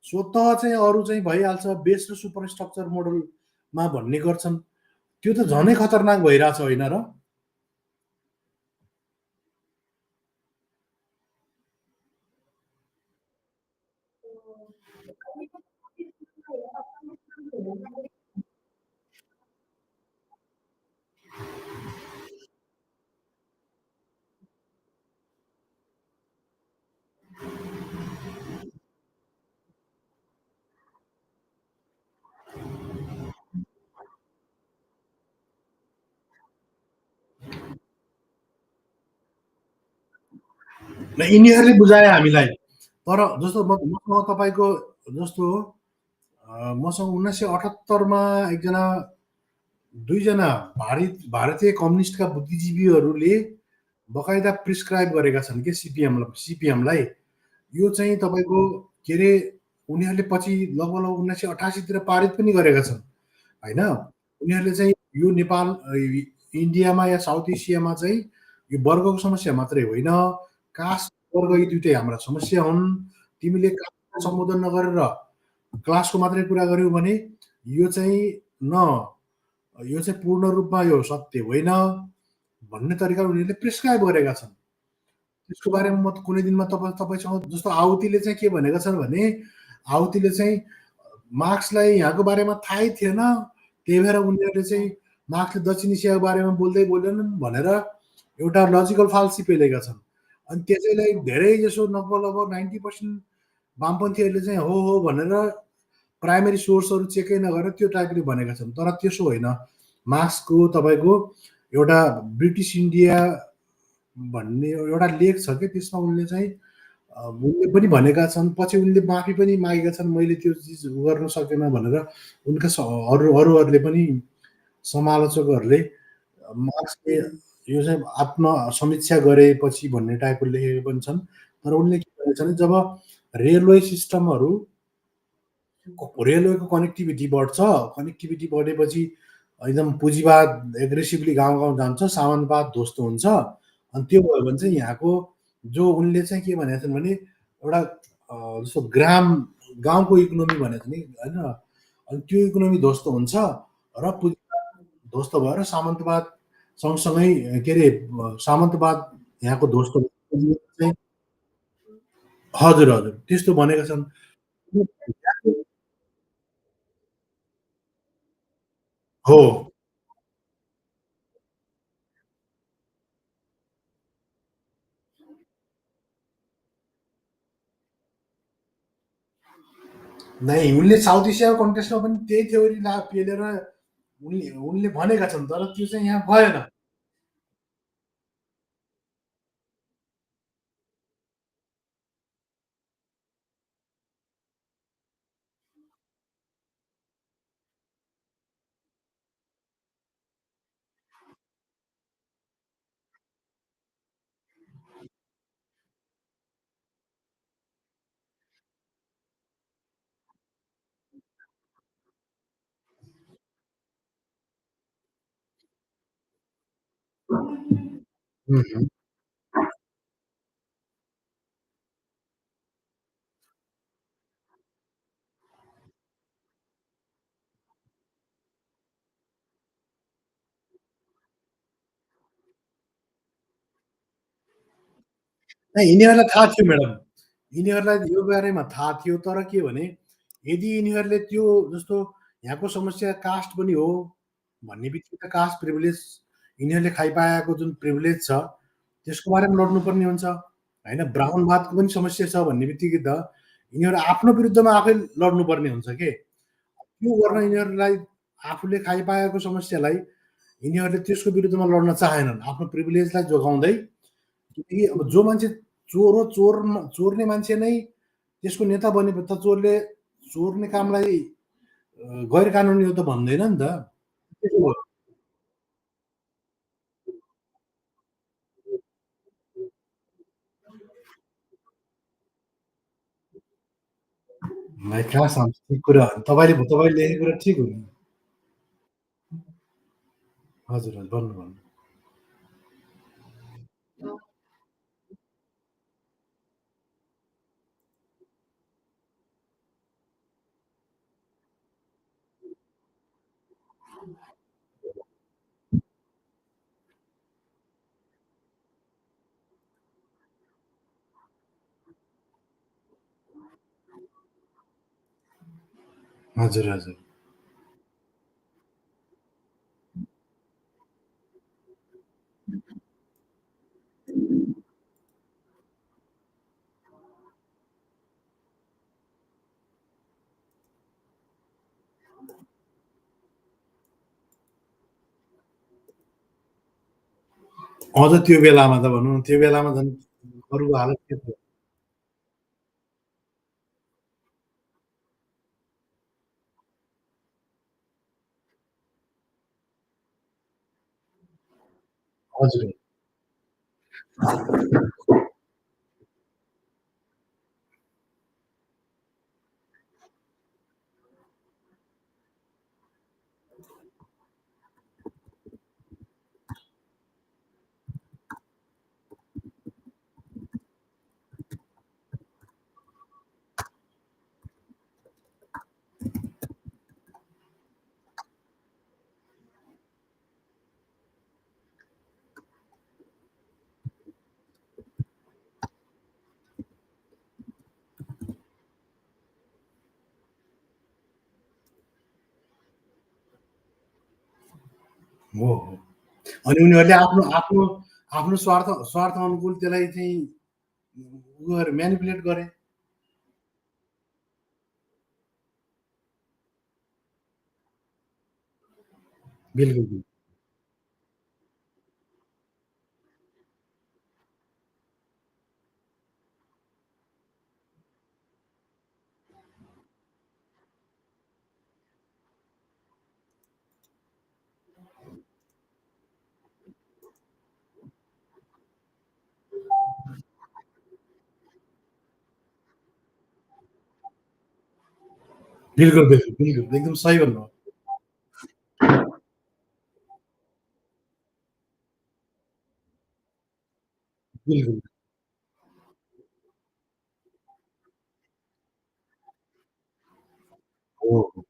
स्वतः चाहिँ अरू चाहिँ भइहाल्छ बेस र सुपर स्ट्रक्चर मोडलमा भन्ने गर्छन् त्यो त झनै खतरनाक भइरहेछ होइन र यिनीहरूले बुझाए हामीलाई तर जस्तो मसँग तपाईँको जस्तो मसँग 1978 एकजना दुईजना भारतीय कम्युनिस्टका बुद्धिजीवीहरूले बकाइदा प्रिस्क्राइब गरेका छन् कि सिपिएमलाई यो चाहिँ तपाईँको के अरे उनीहरूले पछि लगभग 1988 पारित पनि गरेका छन् होइन उनीहरूले चाहिँ यो नेपाल इन्डियामा या साउथ एसियामा चाहिँ यो वर्गको समस्या मात्रै होइन कास्ट वर्ग यी दुइटै हाम्रा समस्या हुन् तिमीले कास्ट सम्बोधन नगरेर क्लासको मात्रै कुरा गर्यौ भने यो चाहिँ न यो चाहिँ पूर्ण रूपमा यो सत्य होइन भन्ने तरिकाले उनीहरूले प्रिस्क्राइब गरेका छन् त्यसको बारेमा म कुनै दिनमा तपाईँसँग जस्तो आहुतिले चाहिँ के भनेका छन् भने आहुतिले चाहिँ मार्क्सलाई यहाँको बारेमा थाहै थिएन त्यही भएर उनीहरूले चाहिँ मार्क्सले दक्षिण एसियाको बारेमा बोल्दै बोलेनन् भनेर एउटा लजिकल फाल्सी पेलेका छन् अनि त्यसैलाई धेरै जसो लगभग 90% वामपन्थीहरूले चाहिँ हो भनेर प्राइमेरी सोर्सहरू चेकै नगरेर त्यो टाइपले भनेका छन् तर त्यसो होइन मार्क्सको तपाईँको एउटा ब्रिटिस इन्डिया भन्ने एउटा लेख छ कि त्यसमा उनले चाहिँ उनले पनि भनेका छन् पछि उनले माफी पनि मागेका छन् मैले त्यो चिज गर्न सकेन भनेर उनका अरूहरूले पनि समालोचकहरूले मार्क्सले यो चाहिँ आत्मसमीक्षा गरेपछि भन्ने टाइपको लेखेको पनि छन् तर उनले के भनेको छ भने जब रेलवे सिस्टमहरू रेलवेको कनेक्टिभिटी बढ्छ कनेक्टिभिटी बढेपछि एकदम पुँजीवाद एग्रेसिभली गाउँ गाउँ जान्छ सामान्यवाद ध्वस्त हुन्छ अनि त्यो भयो भने चाहिँ यहाँको जो उनले चाहिँ के भनेका छन् भने एउटा जस्तो गाउँको इकोनोमी भनेको छ नि होइन अनि त्यो इकोनोमी ध्वस्त हुन्छ र पुँजीवाद ध्वस्त भएर सामन्तवाद सँगसँगै के अरे सामन्तवाद यहाँको ध्वस्त चाहिँ हजुर हजुर त्यस्तो भनेका छन् हो नै उनले साउथ एसियाको कन्टेक्स्टमा पनि त्यही थ्योरी पेलेर उनले उनले भनेका छन् तर त्यो चाहिँ यहाँ भएन यिनीहरूलाई थाहा थियो म्याडम। यिनीहरूलाई यो बारेमा थाहा थियो, तर के भने यदि यिनीहरूले त्यो जस्तो यहाँको समस्या कास्ट पनि हो भन्ने बित्तिकै कास्ट प्रिभिलेज यिनीहरूले खाइपाएको जुन प्रिभिलेज छ, त्यसको बारेमा लड्नुपर्ने हुन्छ। होइन, ब्राह्मणवादको पनि समस्या छ भन्ने बित्तिकै त यिनीहरू आफ्नो विरुद्धमा आफै लड्नुपर्ने हुन्छ के। त्यो गर्न यिनीहरूलाई आफूले खाइपाएको समस्यालाई यिनीहरूले त्यसको विरुद्धमा लड्न चाहेनन्। आफ्नो प्रिभिलेजलाई जोगाउँदै किनकि अब जो मान्छे चोर हो, चोर्ने मान्छे नै त्यसको नेता बनेपछि त चोर्ने कामलाई गैर कानुनी हो त भन्दैन नि त। त्यसो हो। भाइ कहाँ सम्झ ठिक कुरा हो। तपाईँले लेखेको कुरा ठिक हो नि। हजुर, हजुर। भन्नु, भन्नु। हजुर, हजुर। अझ त्यो बेलामा त भनौँ न, त्यो बेलामा झन् अरूको हालत के थियो? हजुर। हो, हो। अनि उनीहरूले आफ्नो आफ्नो आफ्नो स्वार्थ अनुकूल त्यसलाई चाहिँ उ गरे, म्यानिपुलेट गरे। बिल्कुल, बिल्कुल। बिल्कुल, बिल्कुल, बिल्कुल। एकदम सही भन्नुभयो। बिल्कुल। हो, हो।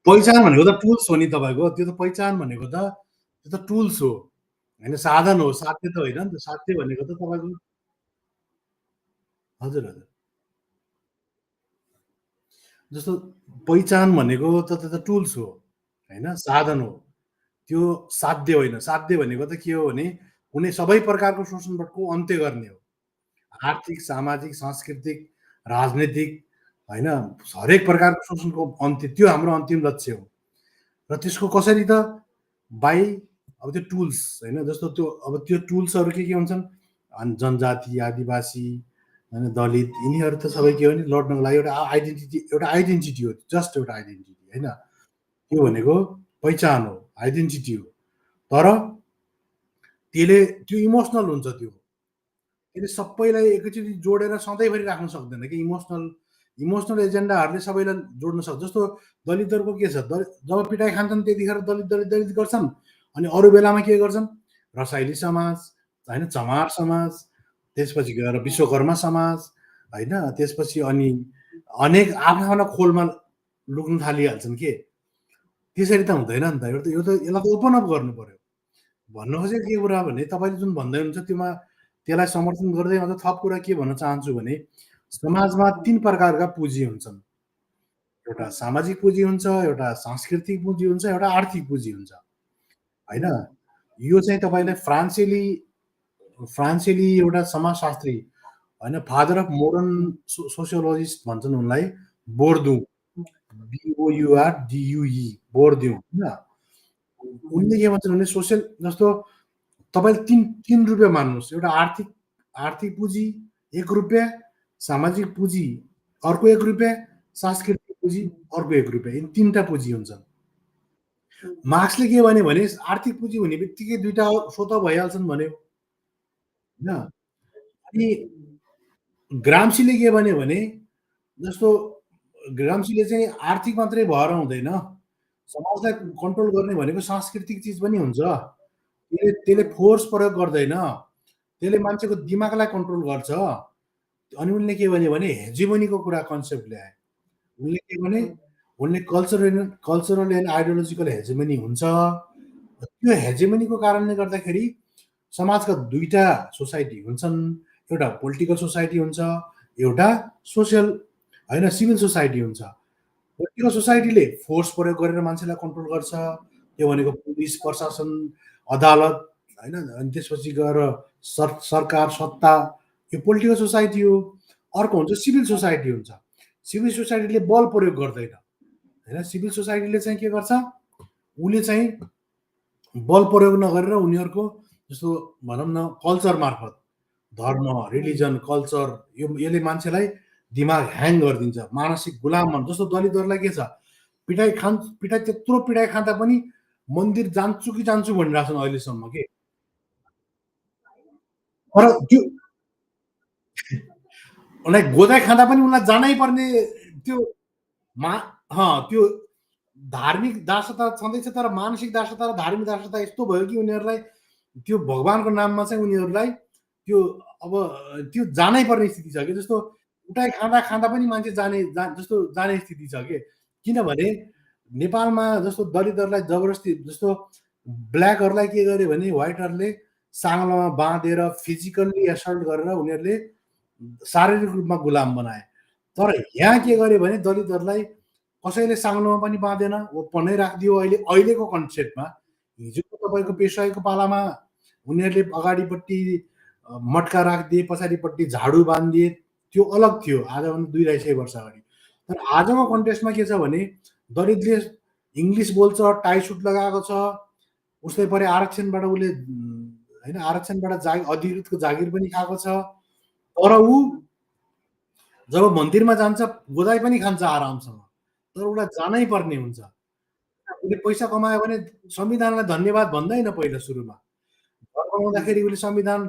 पहिचान भनेको त टुल्स हो नि तपाईँको। त्यो त पहिचान भनेको त त्यो त टुल्स हो। होइन, साधन हो, साध्य त होइन नि त। साध्य भनेको त तपाईँको हजुर, हजुर। जस्तो पहिचान भनेको त त्यो त टुल्स हो, होइन? साधन हो। त्यो साध्य होइन। साध्य भनेको त के हो भने कुनै सबै प्रकारको शोषणको अन्त्य गर्ने हो। आर्थिक, सामाजिक, सांस्कृतिक, राजनैतिक, होइन? हरेक प्रकारको शोषणको अन्त्य, त्यो हाम्रो अन्तिम लक्ष्य हो। र त्यसको कसरी त बाइ अब त्यो टुल्स, होइन? जस्तो त्यो अब त्यो टुल्सहरू के हुन्छन्? जनजाति, आदिवासी, होइन, दलित, यिनीहरू त सबै के हो भने लड्नको लागि एउटा आइडेन्टिटी हो, जस्ट एउटा आइडेन्टिटी, होइन? त्यो भनेको पहिचान हो, आइडेन्टिटी हो। तर त्यसले त्यो इमोसनल हुन्छ त्यो। त्यसले सबैलाई एकैचोटि जोडेर सधैँभरि राख्न सक्दैन कि इमोसनल इमोसनल एजेन्डाहरूले सबैलाई जोड्न सक्छ। जस्तो दलितहरूको के छ? जब पिटाइ खान्छन् त्यतिखेर दलित, दलित, दलित गर्छन्। अनि अरू बेलामा के गर्छन्? रसाइली समाज, होइन, चमार समाज, त्यसपछि गएर विश्वकर्मा समाज, होइन, त्यसपछि अनि अनेक आफ्ना आफ्ना खोलमा लुक्न थालिहाल्छन् के। त्यसरी त हुँदैन नि त। यसलाई त ओपन अप गर्नु पर्यो। भन्न खोजेको के कुरा भने तपाईँले जुन भन्दै हुनुहुन्छ त्यसलाई समर्थन गर्दै अझ थप कुरा के भन्न चाहन्छु भने समाजमा 3 प्रकारका पुँजी हुन्छन्। एउटा सामाजिक पुँजी हुन्छ, एउटा सांस्कृतिक पुँजी हुन्छ, एउटा आर्थिक पुँजी हुन्छ। होइन? यो चाहिँ तपाईँले फ्रान्सेली एउटा समाजशास्त्री होइन, फादर अफ मोडर्न सोसियोलोजिस्ट भन्छन् उनलाई, बोर्दु, BOURDUE, बोर्द्यू होइन। उनले के भन्छन् भने सोसियल जस्तो तपाईँले 3 रुपियाँ मान्नुहोस्, एउटा आर्थिक पुँजी 1 रुपियाँ, सामाजिक पुँजी अर्को 1 रुपियाँ, सांस्कृतिक पुँजी अर्को 1 रुपियाँ, यी 3टा पुँजी हुन्छन्। मार्क्सले के भन्यो भने आर्थिक पुँजी हुने बित्तिकै 2टा स्वतः भइहाल्छन् भन्यो होइन। अनि ग्राम्सीले के भन्यो भने जस्तो ग्राम्सीले चाहिँ आर्थिक मात्रै भएर हुँदैन, समाजलाई कन्ट्रोल गर्ने भनेको सांस्कृतिक चिज पनि हुन्छ। त्यसले फोर्स प्रयोग गर्दैन, त्यसले मान्छेको दिमागलाई कन्ट्रोल गर्छ। अनि उनले के भन्यो भने हेजेमोनीको कुरा कन्सेप्ट ल्याए। उनले के भने उनले कल्चरल एन्ड आइडियोलोजिकल हेजेमोनी हुन्छ। त्यो हेजेमोनीको कारणले गर्दाखेरि समाजका 2टा सोसाइटी हुन्छन्, एउटा पोलिटिकल सोसाइटी हुन्छ, एउटा सोसियल होइन सिभिल सोसाइटी हुन्छ। पोलिटिकल सोसाइटीले फोर्स प्रयोग गरेर मान्छेलाई कन्ट्रोल गर्छ, त्यो भनेको पुलिस, प्रशासन, अदालत होइन। अनि त्यसपछि गएर सरकार, सत्ता, यो पोलिटिकल सोसाइटी हो। अर्को हुन्छ सिभिल सोसाइटी हुन्छ। सिभिल सोसाइटीले बल प्रयोग गर्दैन होइन। सिभिल सोसाइटीले चाहिँ के गर्छ, उसले चाहिँ बल प्रयोग नगरेर उनीहरूको जस्तो भनौँ न कल्चर मार्फत, धर्म, रिलिजन, कल्चर, यसले मान्छेलाई दिमाग ह्याङ गरिदिन्छ, मानसिक गुलाम बन्छ। जस्तो दलितहरूलाई के छ, पिटाइ त्यत्रो पिटाइ खाँदा पनि मन्दिर जान्छु कि जान्छु भनिरहेछन् अहिलेसम्म के। तर त्यो उनलाई गोदाइ खाँदा पनि उनलाई जानै पर्ने त्यो त्यो धार्मिक दासता छँदैछ, तर मानसिक दासता र धार्मिक दासता यस्तो भयो कि उनीहरूलाई त्यो भगवानको नाममा चाहिँ उनीहरूलाई त्यो जानै पर्ने स्थिति छ कि। जस्तो उठाइ खाँदा पनि मान्छे जाने स्थिति छ के। किनभने नेपालमा जस्तो दलितहरूलाई जबरजस्ती, जस्तो ब्ल्याकहरूलाई के गर्यो भने व्हाइटहरूले साङ्लोमा बाँधेर फिजिकल्ली एसल्ट गरेर उनीहरूले शारीरिक रूपमा गुलाम बनाए। तर यहाँ के गर्यो भने दलितहरूलाई कसैले साङ्लोमा पनि बाँधेन, ओपनै राखिदियो। अहिलेको कन्सेप्टमा हिजोको तपाईँको पेसाईको पालामा उनीहरूले अगाडिपट्टि मट्का राखिदिए, पछाडिपट्टि झाडु बाँधिदिए, त्यो अलग थियो आजभन्दा 200-250 वर्ष अगाडि। तर आजको कन्टेक्स्टमा के छ भने दलितले इङ्ग्लिस बोल्छ, टाई सुट लगाएको छ, उसले परे आरक्षणबाट उसले होइन आरक्षणबाट अधिकृतको जागिर पनि खाएको छ। तर ऊ जब मन्दिरमा जान्छ गोदाइ पनि खान्छ आरामसँग, तर उसलाई जानै पर्ने हुन्छ। उसले पैसा कमायो भने संविधानलाई धन्यवाद भन्दैन। पहिला सुरुमा घर बनाउँदाखेरि उसले संविधान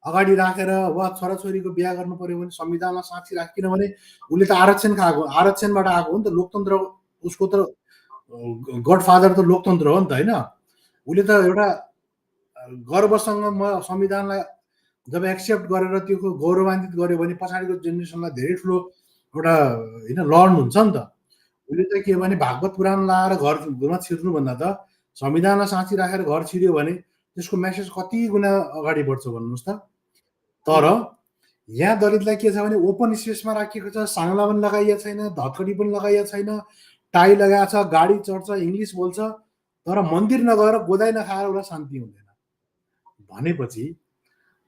अगाडि राखेर वा छोराछोरीको बिहा गर्नु पर्यो भने संविधानलाई साक्षी राख, किनभने उसले त आरक्षणबाट आएको हो नि त। लोकतन्त्र उसको त गडफादर त लोकतन्त्र हो नि त होइन। उसले त एउटा गर्वसँग म संविधानलाई जब एक्सेप्ट गरेर त्यो गौरवान्वित गर्यो भने पछाडिको जेनेरेसनलाई धेरै ठुलो एउटा होइन लर्न हुन्छ नि त। उसले चाहिँ के भने भागवत पुराण लाएर घरमा छिर्नुभन्दा त संविधानलाई साँची राखेर घर छिर्यो भने त्यसको मेसेज कति गुणा अगाडि बढ्छ भन्नुहोस् त। तर यहाँ दलितलाई के छ भने ओपन स्पेसमा राखिएको छ, साङ्ला पनि लगाइएको छैन, धतकडी पनि लगाइएको छैन, टाई लगाएको छ, गाडी चढ्छ, इङ्ग्लिस बोल्छ, तर मन्दिर नगएर गोदाइ नखाएर उसलाई शान्ति हुँदैन भनेपछि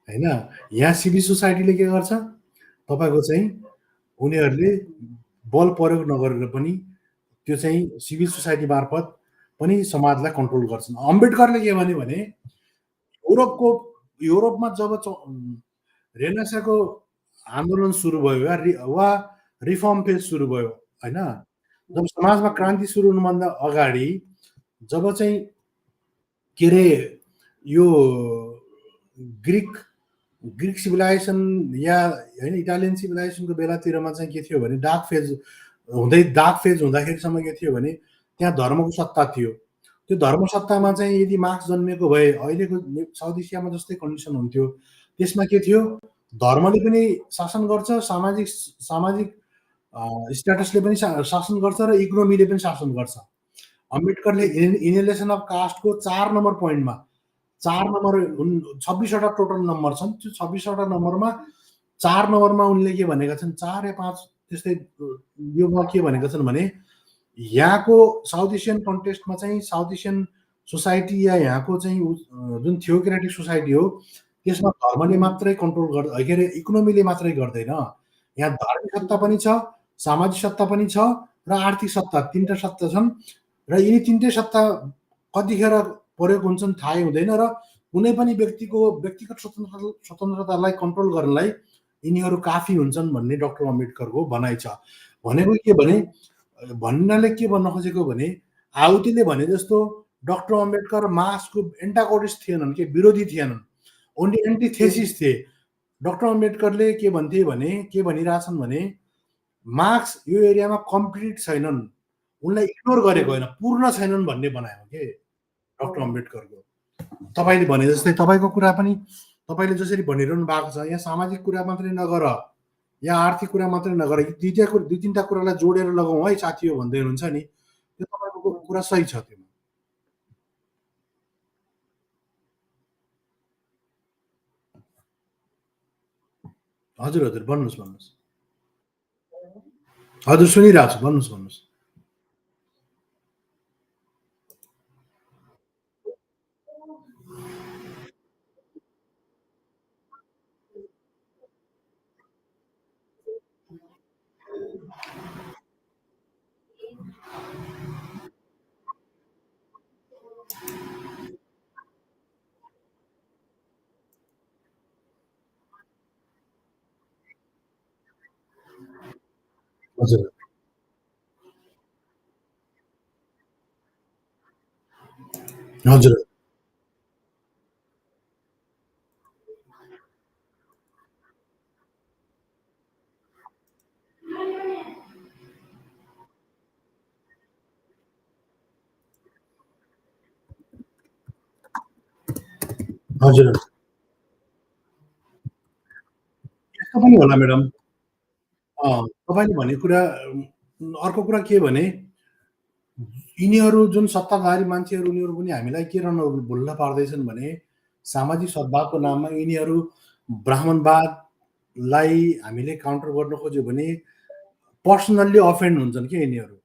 होइन। यहाँ सिभिल सोसाइटीले के गर्छ, तपाईँको चाहिँ उनीहरूले बल प्रयोग नगरेर पनि त्यो चाहिँ सिभिल सोसाइटी मार्फत पनि समाजलाई कन्ट्रोल गर्छन्। अम्बेडकरले के भन्यो भने युरोपमा जब रेनेसाको आन्दोलन सुरु भयो वा रिफर्म फेज सुरु भयो होइन, जब समाजमा क्रान्ति सुरु हुनुभन्दा अगाडि जब चाहिँ के अरे यो ग्रिक सिभिलाइजेसन या होइन इटालियन सिभिलाइजेसनको बेलातिरमा चाहिँ के थियो भने डार्क फेज हुँदाखेरिसम्म के थियो भने त्यहाँ धर्मको सत्ता थियो। त्यो धर्म सत्तामा चाहिँ यदि मार्क्स जन्मेको भए अहिलेको साउथ एसियामा जस्तै कन्डिसन हुन्थ्यो। त्यसमा के थियो, धर्मले पनि शासन गर्छ, सामाजिक स्ट्याटसले पनि शासन गर्छ र इकोनोमीले पनि शासन गर्छ। अम्बेडकरले इनहेलेसन अफ कास्टको 4 नम्बर पोइन्टमा 4 नम्बर 26वटा टोटल नम्बर छन्। त्यो 26वटा नम्बरमा 4 नम्बरमा उनले के भनेका छन्, 4 या 5 त्यस्तै योमा के भनेका छन् भने यहाँको साउथ एसियन कन्टेक्स्टमा चाहिँ साउथ एसियन सोसाइटी या यहाँको चाहिँ जुन थियोक्रेटिक सोसाइटी हो त्यसमा धर्मले मात्रै कन्ट्रोल के अरे इकोनोमीले मात्रै गर्दैन। यहाँ धार्मिक सत्ता पनि छ, सामाजिक सत्ता पनि छ र आर्थिक सत्ता, 3टा सत्ता छन् र यिनी 3टै सत्ता कतिखेर प्रयोग हुन्छन् थाहै हुँदैन र कुनै पनि व्यक्तिको व्यक्तिगत स्वतन्त्रतालाई कन्ट्रोल गर्नलाई यिनीहरू काफी हुन्छन् भन्ने डाक्टर अम्बेडकरको भनाइ छ। भनेको के भने भन्नाले के भन्न खोजेको भने आहुतिले भने जस्तो डाक्टर अम्बेडकर मार्क्सको एन्टागोनिस्ट थिएनन्, के विरोधी थिएनन्, ओन्ली एन्टिथेसिस थिए। डाक्टर अम्बेडकरले के भन्थे भने के भनिरहेछन् भने मार्क्स यो एरियामा कम्प्लिट छैनन्, उनलाई इग्नोर गरेको होइन, पूर्ण छैनन् भन्ने बनायो के डाक्टर अम्बेडकरको। तपाईँले भने जस्तै तपाईँको कुरा पनि तपाईँले जसरी भनिरहनु भएको छ, यहाँ सामाजिक कुरा मात्रै नगर, यहाँ आर्थिक कुरा मात्रै नगर, दुई तिनवटा कुरालाई जोडेर लगाउँ है साथी हो भन्दै हुनुहुन्छ नि, त्यो तपाईँको कुरा सही छ। त्यो हजुर हजुर भन्नुहोस्। हजुर सुनिरहेको छु, भन्नुहोस्। हजुर हजुर हजुर यस्तो पनि होला म्याडम। तपाईँले भनेको कुरा अर्को कुरा के भने यिनीहरू जुन सत्ताधारी मान्छेहरू उनीहरू पनि हामीलाई के रहन भुल्न पार्दैछन् भने सामाजिक सद्भावको नाममा यिनीहरू ब्राह्मणवादलाई हामीले काउन्टर गर्न खोज्यो भने पर्सनल्ली अफेन्ड हुन्छन् के यिनीहरू,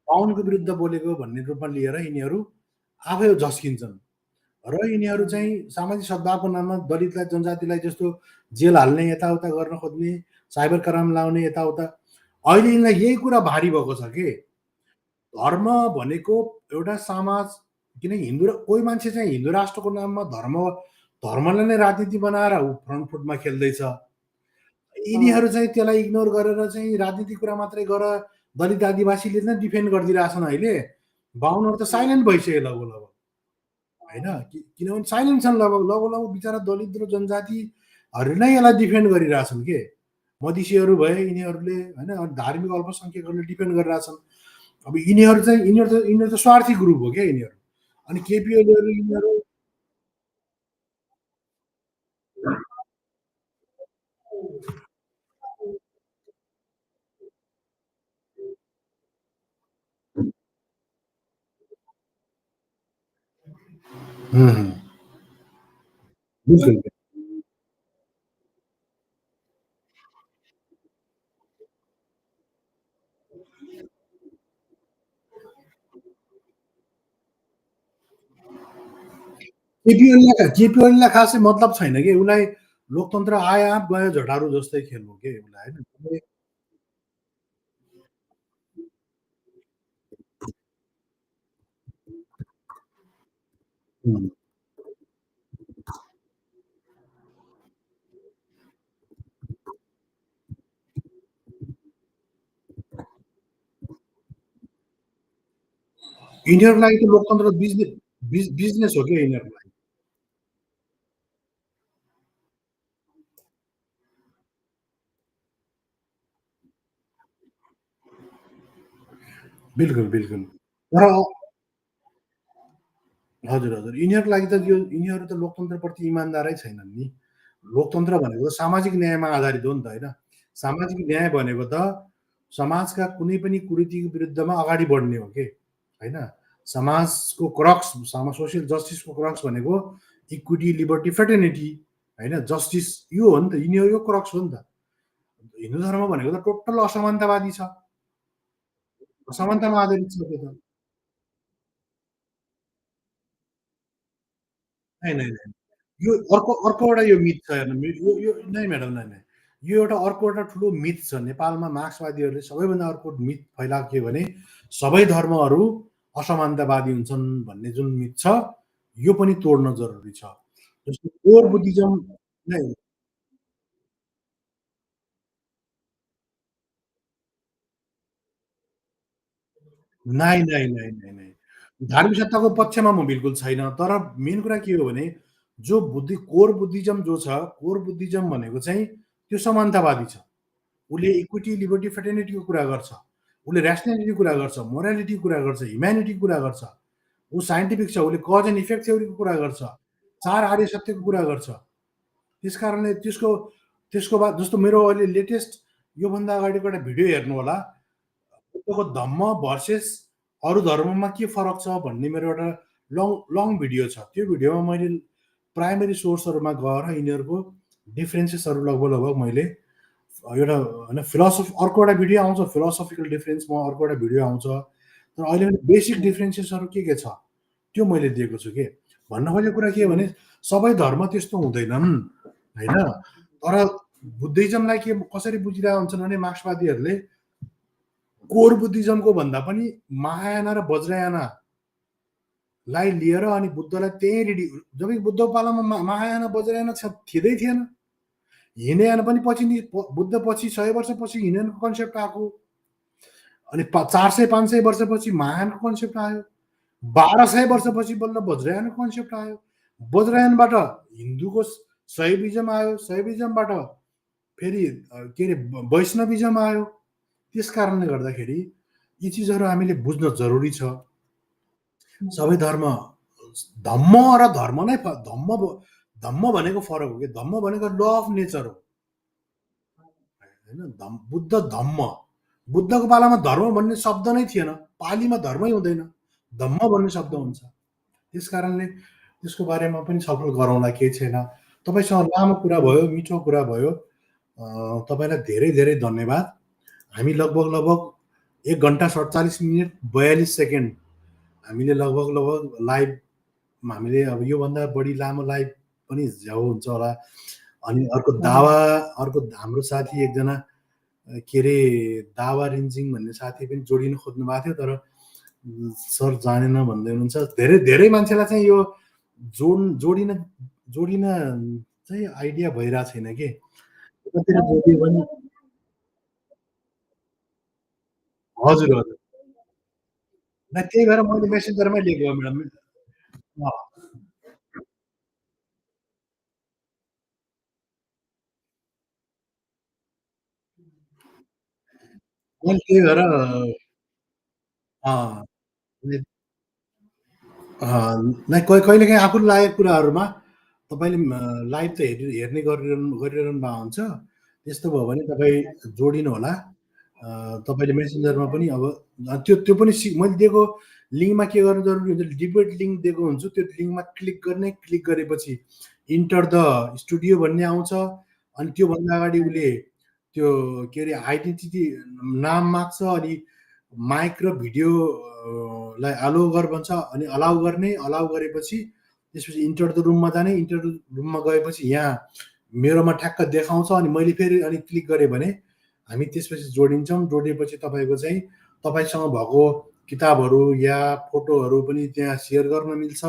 बाहुनको विरुद्ध बोलेको भन्ने रूपमा लिएर यिनीहरू आफै झस्किन्छन् र यिनीहरू चाहिँ सामाजिक सद्भावको नाममा दलितलाई जनजातिलाई जस्तो जेल हाल्ने, यताउता गर्न खोज्ने, साइबर क्राइम लाउने, यताउता। अहिले यिनलाई यही कुरा भारी भएको छ के धर्म भनेको एउटा समाज, किन हिन्दू कोही मान्छे चाहिँ हिन्दू राष्ट्रको नाममा धर्मलाई नै राजनीति बनाएर फ्रन्ट फुटमा खेल्दैछ। यिनीहरू चाहिँ त्यसलाई इग्नोर गरेर चाहिँ राजनीतिक कुरा मात्रै गर, दलित आदिवासीले नै डिफेन्ड गरिदिरहेछन्। अहिले बाहुनहरू त साइलेन्ट भइसक्यो लगभग होइन, किनभने साइलेन्ट छन् लगभग बिचरा दलित र जनजातिहरू नै यसलाई डिफेन्ड गरिरहेछन् के मधेसीहरू भए यिनीहरूले होइन, धार्मिक अल्पसङ्ख्यकहरूले डिफेन्ड गरिरहेछन्। अब यिनीहरू त स्वार्थी ग्रुप हो क्या यिनीहरू। अनि केपी ओलीहरू यिनीहरू बिल्कुल केपी ओलीलाई खासै मतलब छैन कि उसलाई लोकतन्त्र आए आँप गयो झटारो जस्तै खेल हो कि उसलाई होइन। यिनीहरूको लागि त लोकतन्त्र बिजनेस हो क्या यिनीहरूको लागि। बिल्कुल तर हजुर यिनीहरूको लागि त यिनीहरू त लोकतन्त्रप्रति इमान्दारै छैनन् नि। लोकतन्त्र भनेको सामाजिक न्यायमा आधारित हो नि त होइन। सामाजिक न्याय भनेको त समाजका कुनै पनि कुरीतिको विरुद्धमा अगाडि बढ्ने हो के होइन। समाजको क्रक्स सोसियल जस्टिसको क्रक्स भनेको इक्विटी लिबर्टी फ्रेटर्निटी होइन, जस्टिस यो हो नि त, यो क्रक्स हो नि त। हिन्दू धर्म भनेको त टोटल असमानतावादी छ, असमानतामा आधारित छ त्यो त। नाइ नाइ नाइ यो अर्को अर्को एउटा यो मिथ छ हेर्नु, यो नाइ म्याडम नाइ नाइ, यो एउटा अर्को एउटा ठुलो मिथ छ नेपालमा। मार्क्सवादीहरूले सबैभन्दा अर्को मिथ फैलाएको के भने सबै धर्महरू असमानतावादी हुन्छन् भन्ने जुन मिथ छ, यो पनि तोड्न जरुरी छ। जस्तो कोर बुद्धिज्म नै नाइ नाइ नाइ नाइ नाइ धार्मिक सत्ताको पक्षमा म बिल्कुल छैन। तर मेन कुरा के हो भने जो कोर बुद्धिज्म जो छ, कोर बुद्धिज्म भनेको चाहिँ त्यो समानतावादी छ। उसले इक्विटी, लिबर्टी, फ्रेटर्निटीको कुरा गर्छ। उसले ऱ्यासनालिटीको कुरा गर्छ, मोरालिटीको कुरा गर्छ, ह्युम्यानिटीको कुरा गर्छ। ऊ साइन्टिफिक छ, उसले कज एन्ड इफेक्ट थ्योरीको कुरा गर्छ, 4 आर्य सत्यको कुरा गर्छ। त्यस कारणले त्यसको बाद जस्तो मेरो अहिले लेटेस्ट योभन्दा अगाडिको एउटा भिडियो हेर्नु होला, बुद्धको धम्म भर्सेस अरू धर्ममा के फरक छ भन्ने मेरो एउटा लङ भिडियो छ। त्यो भिडियोमा मैले प्राइमेरी सोर्सहरूमा गएर यिनीहरूको डिफ्रेन्सेसहरू लगभग लगभग मैले एउटा होइन अर्को एउटा भिडियो आउँछ फिलोसफिकल डिफ्रेन्समा, अर्को एउटा भिडियो आउँछ। तर अहिले पनि बेसिक डिफ्रेन्सेसहरू के छ त्यो मैले दिएको छु के। भन्न खोजेको कुरा के भने सबै धर्म त्यस्तो हुँदैनन् होइन। तर बुद्धिज्मलाई के कसरी बुझिरहेको हुन्छन् भने मार्क्सवादीहरूले कोर बुद्धिज्मको भन्दा पनि महायाना र वज्रयानालाई लिएर अनि बुद्धलाई त्यही जब बुद्धको पालामा महायाना वज्रयाना थिँदै थिएन। हिनयान पनि पछि बुद्ध पछि 100 वर्षपछि हिनयानको कन्सेप्ट आएको। अनि 400-500 वर्षपछि महायानको कन्सेप्ट आयो। 1200 वर्षपछि बल्ल वज्रयानको कन्सेप्ट आयो। वज्रयानबाट हिन्दूको शैविजम आयो, शैविजमबाट फेरि के अरे वैष्णविजम आयो। त्यस कारणले गर्दाखेरि यी चिजहरू हामीले बुझ्न जरुरी छ। सबै धर्म धम्म र धर्म नै धम्म भनेको फरक हो कि, धम्म भनेको ल अफ नेचर हो होइन। बुद्ध धम्म, बुद्धको पालामा धर्म भन्ने शब्द नै थिएन, पालीमा धर्मै हुँदैन, धम्म भन्ने शब्द हुन्छ। त्यस कारणले त्यसको बारेमा पनि छलफल गरौँला, केही छैन। तपाईँसँग लामो कुरा भयो, मिठो कुरा भयो, तपाईँलाई धेरै धेरै धन्यवाद। हामी लगभग लगभग 1 घन्टा 47 मिनट 42 सेकेन्ड हामीले लगभग लगभग लाइभ हामीले अब योभन्दा बढी लामो लाइभ पनि झ्याउ हुन्छ होला। अनि अर्को हाम्रो साथी एकजना के अरे दावा रिन्जिङ भन्ने साथी पनि जोडिन खोज्नु भएको थियो, तर सर जानेन भन्दै हुनुहुन्छ। धेरै धेरै मान्छेलाई चाहिँ यो जोडिन चाहिँ आइडिया भइरहेको छैन कि जोडियो भने। हजुर हजुर, त्यही भएर मैले मेसेन्जरमै लिएको हो म्याडम। मैले त्यही भएर नै कहिलेकाहीँ आफूले लागेको कुराहरूमा तपाईँले लाइभ त हेर्ने गरिरहनु भएको हुन्छ। त्यस्तो भयो भने तपाईँ जोडिनु होला। तपाईँले मेसेन्जरमा पनि अब त्यो पनि मैले दिएको लिङ्कमा के गर्नु जरुरी हुन्छ, डिबेट लिङ्क दिएको हुन्छु, त्यो लिङ्कमा क्लिक गरेपछि इन्टर द स्टुडियो भन्ने आउँछ। अनि त्योभन्दा अगाडि उसले त्यो के अरे आइडेन्टिटी नाम माग्छ, अनि माइक र भिडियो लाई अलाउ गर भन्छ। अनि अलाउ गरेपछि त्यसपछि इन्टर द रुममा जाने, इन्टर द रुममा गएपछि यहाँ मेरोमा ठ्याक्क देखाउँछ। अनि मैले फेरि अनि क्लिक गरेँ भने हामी त्यसपछि जोडिन्छौँ। जोडिएपछि तपाईँको चाहिँ तपाईँसँग भएको किताबहरू या फोटोहरू पनि त्यहाँ सेयर गर्न मिल्छ।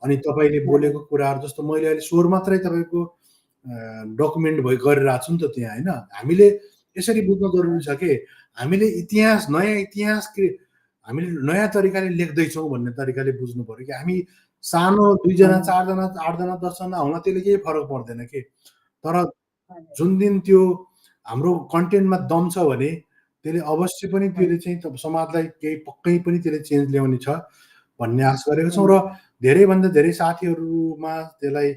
अनि तपाईँले बोलेको कुराहरू जस्तो मैले अहिले स्वर मात्रै तपाईँको डकुमेन्ट गरिरहेको छु नि त त्यहाँ होइन। हामीले यसरी बुझ्न जरुरी छ कि हामीले नयाँ इतिहास हामीले नयाँ तरिकाले लेख्दैछौँ भन्ने तरिकाले बुझ्नु पर्यो कि। हामी सानो 2 जना 4 जना 8 जना 10 जना हुन त्यसले केही फरक पर्दैन कि। तर जुन दिन त्यो हाम्रो कन्टेन्टमा दम छ भने त्यसले अवश्य पनि त्यसले चाहिँ समाजलाई केही पक्कै पनि त्यसले चेन्ज ल्याउने छ भन्ने आश गरेको छौँ। र धेरैभन्दा धेरै साथीहरूमा त्यसलाई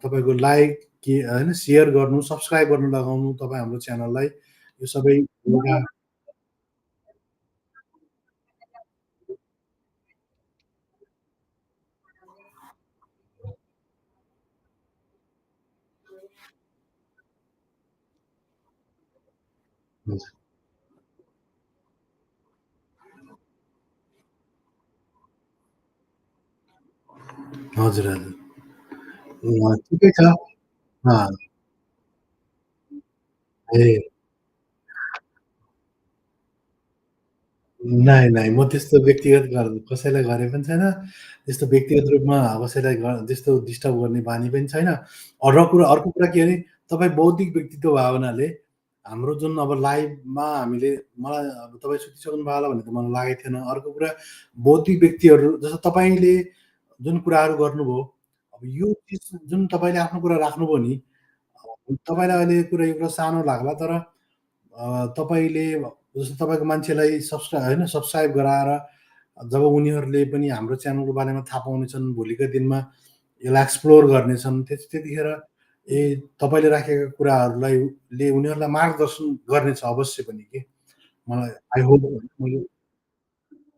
तपाईँको लाइक के होइन सेयर गर्नु, सब्सक्राइब गर्नु लगाउनु तपाईँ हाम्रो च्यानललाई। यो सबै एउटा हुन्छ। हजुर, हजुर। ठिकै छ। अँ, ए नाइ, नाइ म त्यस्तो व्यक्तिगत कसैलाई गरेको पनि छैन। त्यस्तो व्यक्तिगत रूपमा कसैलाई त्यस्तो डिस्टर्ब गर्ने बानी पनि छैन। अर्को कुरा के भने तपाईँ बौद्धिक व्यक्तित्व भएको हुनाले हाम्रो जुन अब लाइभमा हामीले मलाई अब तपाईँ सुतिसक्नु भयो होला भन्ने त मलाई लागेको थिएन। अर्को कुरा बौद्धिक व्यक्तिहरू जस्तो तपाईँले जुन कुराहरू गर्नुभयो, अब यो चिज जुन तपाईँले आफ्नो कुरा राख्नुभयो नि, तपाईँलाई अहिले यो कुरा सानो लाग्ला तर तपाईँले जस्तो तपाईँको मान्छेलाई सब्स्क्राइब गराएर जब उनीहरूले पनि हाम्रो च्यानलको बारेमा थाहा पाउनेछन्, भोलिको दिनमा यसलाई एक्सप्लोर गर्नेछन्, त्यतिखेर तपाईँले राखेका कुराहरूलाई उनीहरूलाई मार्गदर्शन गर्नेछ अवश्य पनि के। मलाई आई होप मैले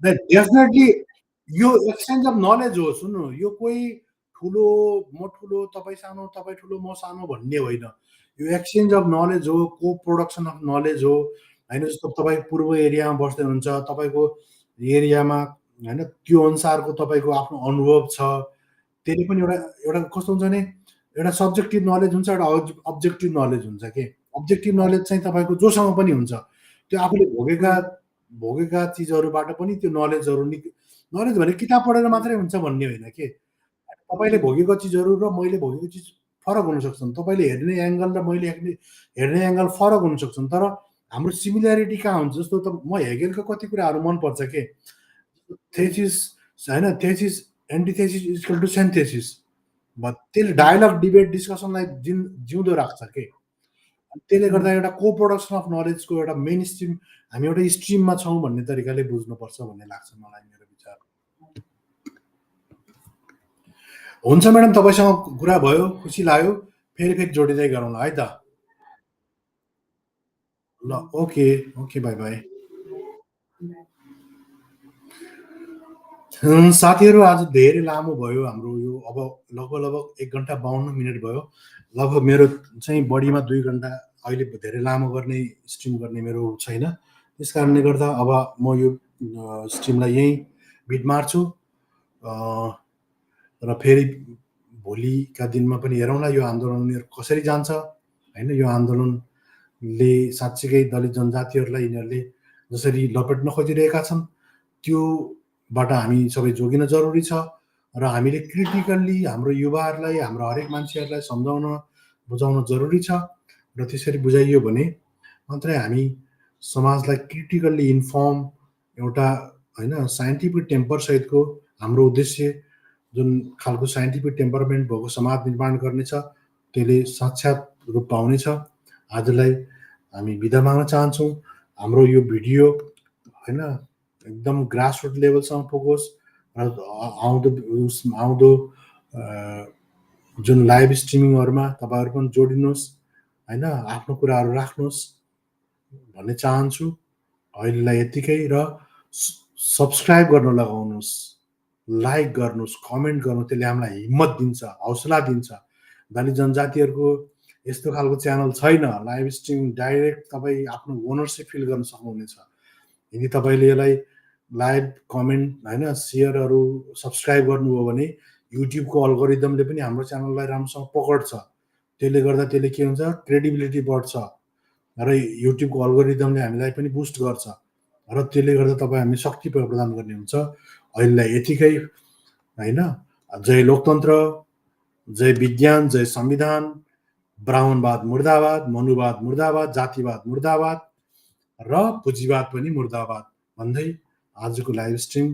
डेफिनेटली यो एक्सचेन्ज अफ नलेज हो। सुन्नु, यो कोही ठुलो, म ठुलो, तपाईँ सानो, तपाईँ ठुलो, म सानो भन्ने होइन। यो एक्सचेन्ज अफ नलेज हो, को-प्रोडक्सन अफ नलेज हो। होइन जस्तो तपाईँ पूर्व एरियामा बस्दै हुनुहुन्छ, तपाईँको एरियामा होइन त्यो अनुसारको तपाईँको आफ्नो अनुभव छ। त्यसले पनि एउटा एउटा कस्तो हुन्छ भने एउटा सब्जेक्टिभ नलेज हुन्छ, एउटा अब्जेक्टिभ नलेज हुन्छ के। अब्जेक्टिभ नलेज चाहिँ तपाईँको जोसँग पनि हुन्छ। त्यो आफूले भोगेका भोगेका चिजहरूबाट पनि त्यो नलेजहरू नलेज भनेको किताब पढेर मात्रै हुन्छ भन्ने होइन के। तपाईँले भोगेको चिजहरू र मैले भोगेको चिज फरक हुन सक्छन्। तपाईँले हेर्ने एङ्गल र मैले हेर्ने एङ्गल फरक हुन सक्छन्। तर हाम्रो सिमिल्यारिटी कहाँ हुन्छ? जस्तो त म हेगेलको कति कुराहरू मनपर्छ के। थेसिस होइन, thesis antithesis is equal to synthesis. त्यसले डायलग, डिबेट, डिस्कसनलाई जिउँदो राख्छ के। त्यसले गर्दा एउटा को-प्रोडक्सन अफ नलेजको एउटा मेन स्ट्रिम, हामी एउटा स्ट्रिममा छौँ भन्ने तरिकाले बुझ्नुपर्छ भन्ने लाग्छ मलाई, मेरो विचार। हुन्छ म्याडम, तपाईँसँग कुरा भयो, खुसी लाग्यो। फेरि जोडिँदै गरौँला है त। ल, ओके, ओके, बाई बाई। साथीहरू, आज धेरै लामो भयो हाम्रो यो, अब लगभग 1 घन्टा 52 मिनट भयो। लगभग मेरो चाहिँ बढीमा 2 घन्टा अहिले धेरै लामो गर्ने स्ट्रिम गर्ने मेरो छैन। त्यस कारणले गर्दा अब म यो स्ट्रिमलाई यहीँ बिट मार्छु। र फेरि भोलिका दिनमा पनि हेरौँला यो आन्दोलन उनीहरू कसरी जान्छ होइन। यो आन्दोलनले साँच्चीकै दलित जनजातिहरूलाई यिनीहरूले जसरी लपेट्न खोजिरहेका छन्, त्योबाट हामी सबै जोगिन जरुरी छ। र हामीले क्रिटिकल्ली हाम्रो युवाहरूलाई, हाम्रो हरेक मान्छेहरूलाई सम्झाउन, बुझाउन जरुरी छ। र त्यसरी बुझाइयो भने मात्रै हामी समाजलाई क्रिटिकल्ली इन्फर्म एउटा होइन साइन्टिफिक टेम्परसहितको हाम्रो उद्देश्य जुन खालको साइन्टिफिक टेम्परमेन्ट भएको समाज निर्माण गर्नेछ, त्यसले साक्षात रूप पाउनेछ। आजलाई हामी बिदा माग्न चाहन्छौँ। हाम्रो यो भिडियो होइन एकदम ग्रासरुट लेभलसम्म पुगोस् र आउँदो जुन लाइभ स्ट्रिमिङहरूमा तपाईँहरू पनि जोडिनुहोस् होइन, आफ्नो कुराहरू राख्नुहोस् भन्ने चाहन्छु। अहिलेलाई यत्तिकै। र सब्सक्राइब गर्न लगाउनुहोस्, लाइक गर्नुहोस्, कमेन्ट गर्नुहोस्। त्यसले हामीलाई हिम्मत दिन्छ, हौसला दिन्छ। दलित जनजातिहरूको यस्तो खालको च्यानल छैन। लाइभ स्ट्रिमिङ डाइरेक्ट तपाईँ आफ्नो ओनरसिप फिल गर्न सक्नुहुनेछ। यदि तपाईँले यसलाई लाइक, कमेन्ट होइन, सेयरहरू, सब्सक्राइब गर्नुभयो भने युट्युबको अल्गोरिदमले पनि हाम्रो च्यानललाई राम्रोसँग पकड्छ। त्यसले गर्दा त्यसले के हुन्छ, क्रेडिबिलिटी बढ्छ र युट्युबको अल्गोरिदमले हामीलाई पनि बुस्ट गर्छ र त्यसले गर्दा तपाईँ हामी शक्ति प्रदान गर्ने हुन्छ। अहिलेलाई यतिकै होइन। जय लोकतन्त्र, जय विज्ञान, जय संविधान। ब्राह्मणवाद मुर्दाबाद, मनुवाद मुर्दाबाद, जातिवाद मुर्दाबाद र पुँजीवाद पनि मुर्दाबाद भन्दै आजको लाइभ स्ट्रिम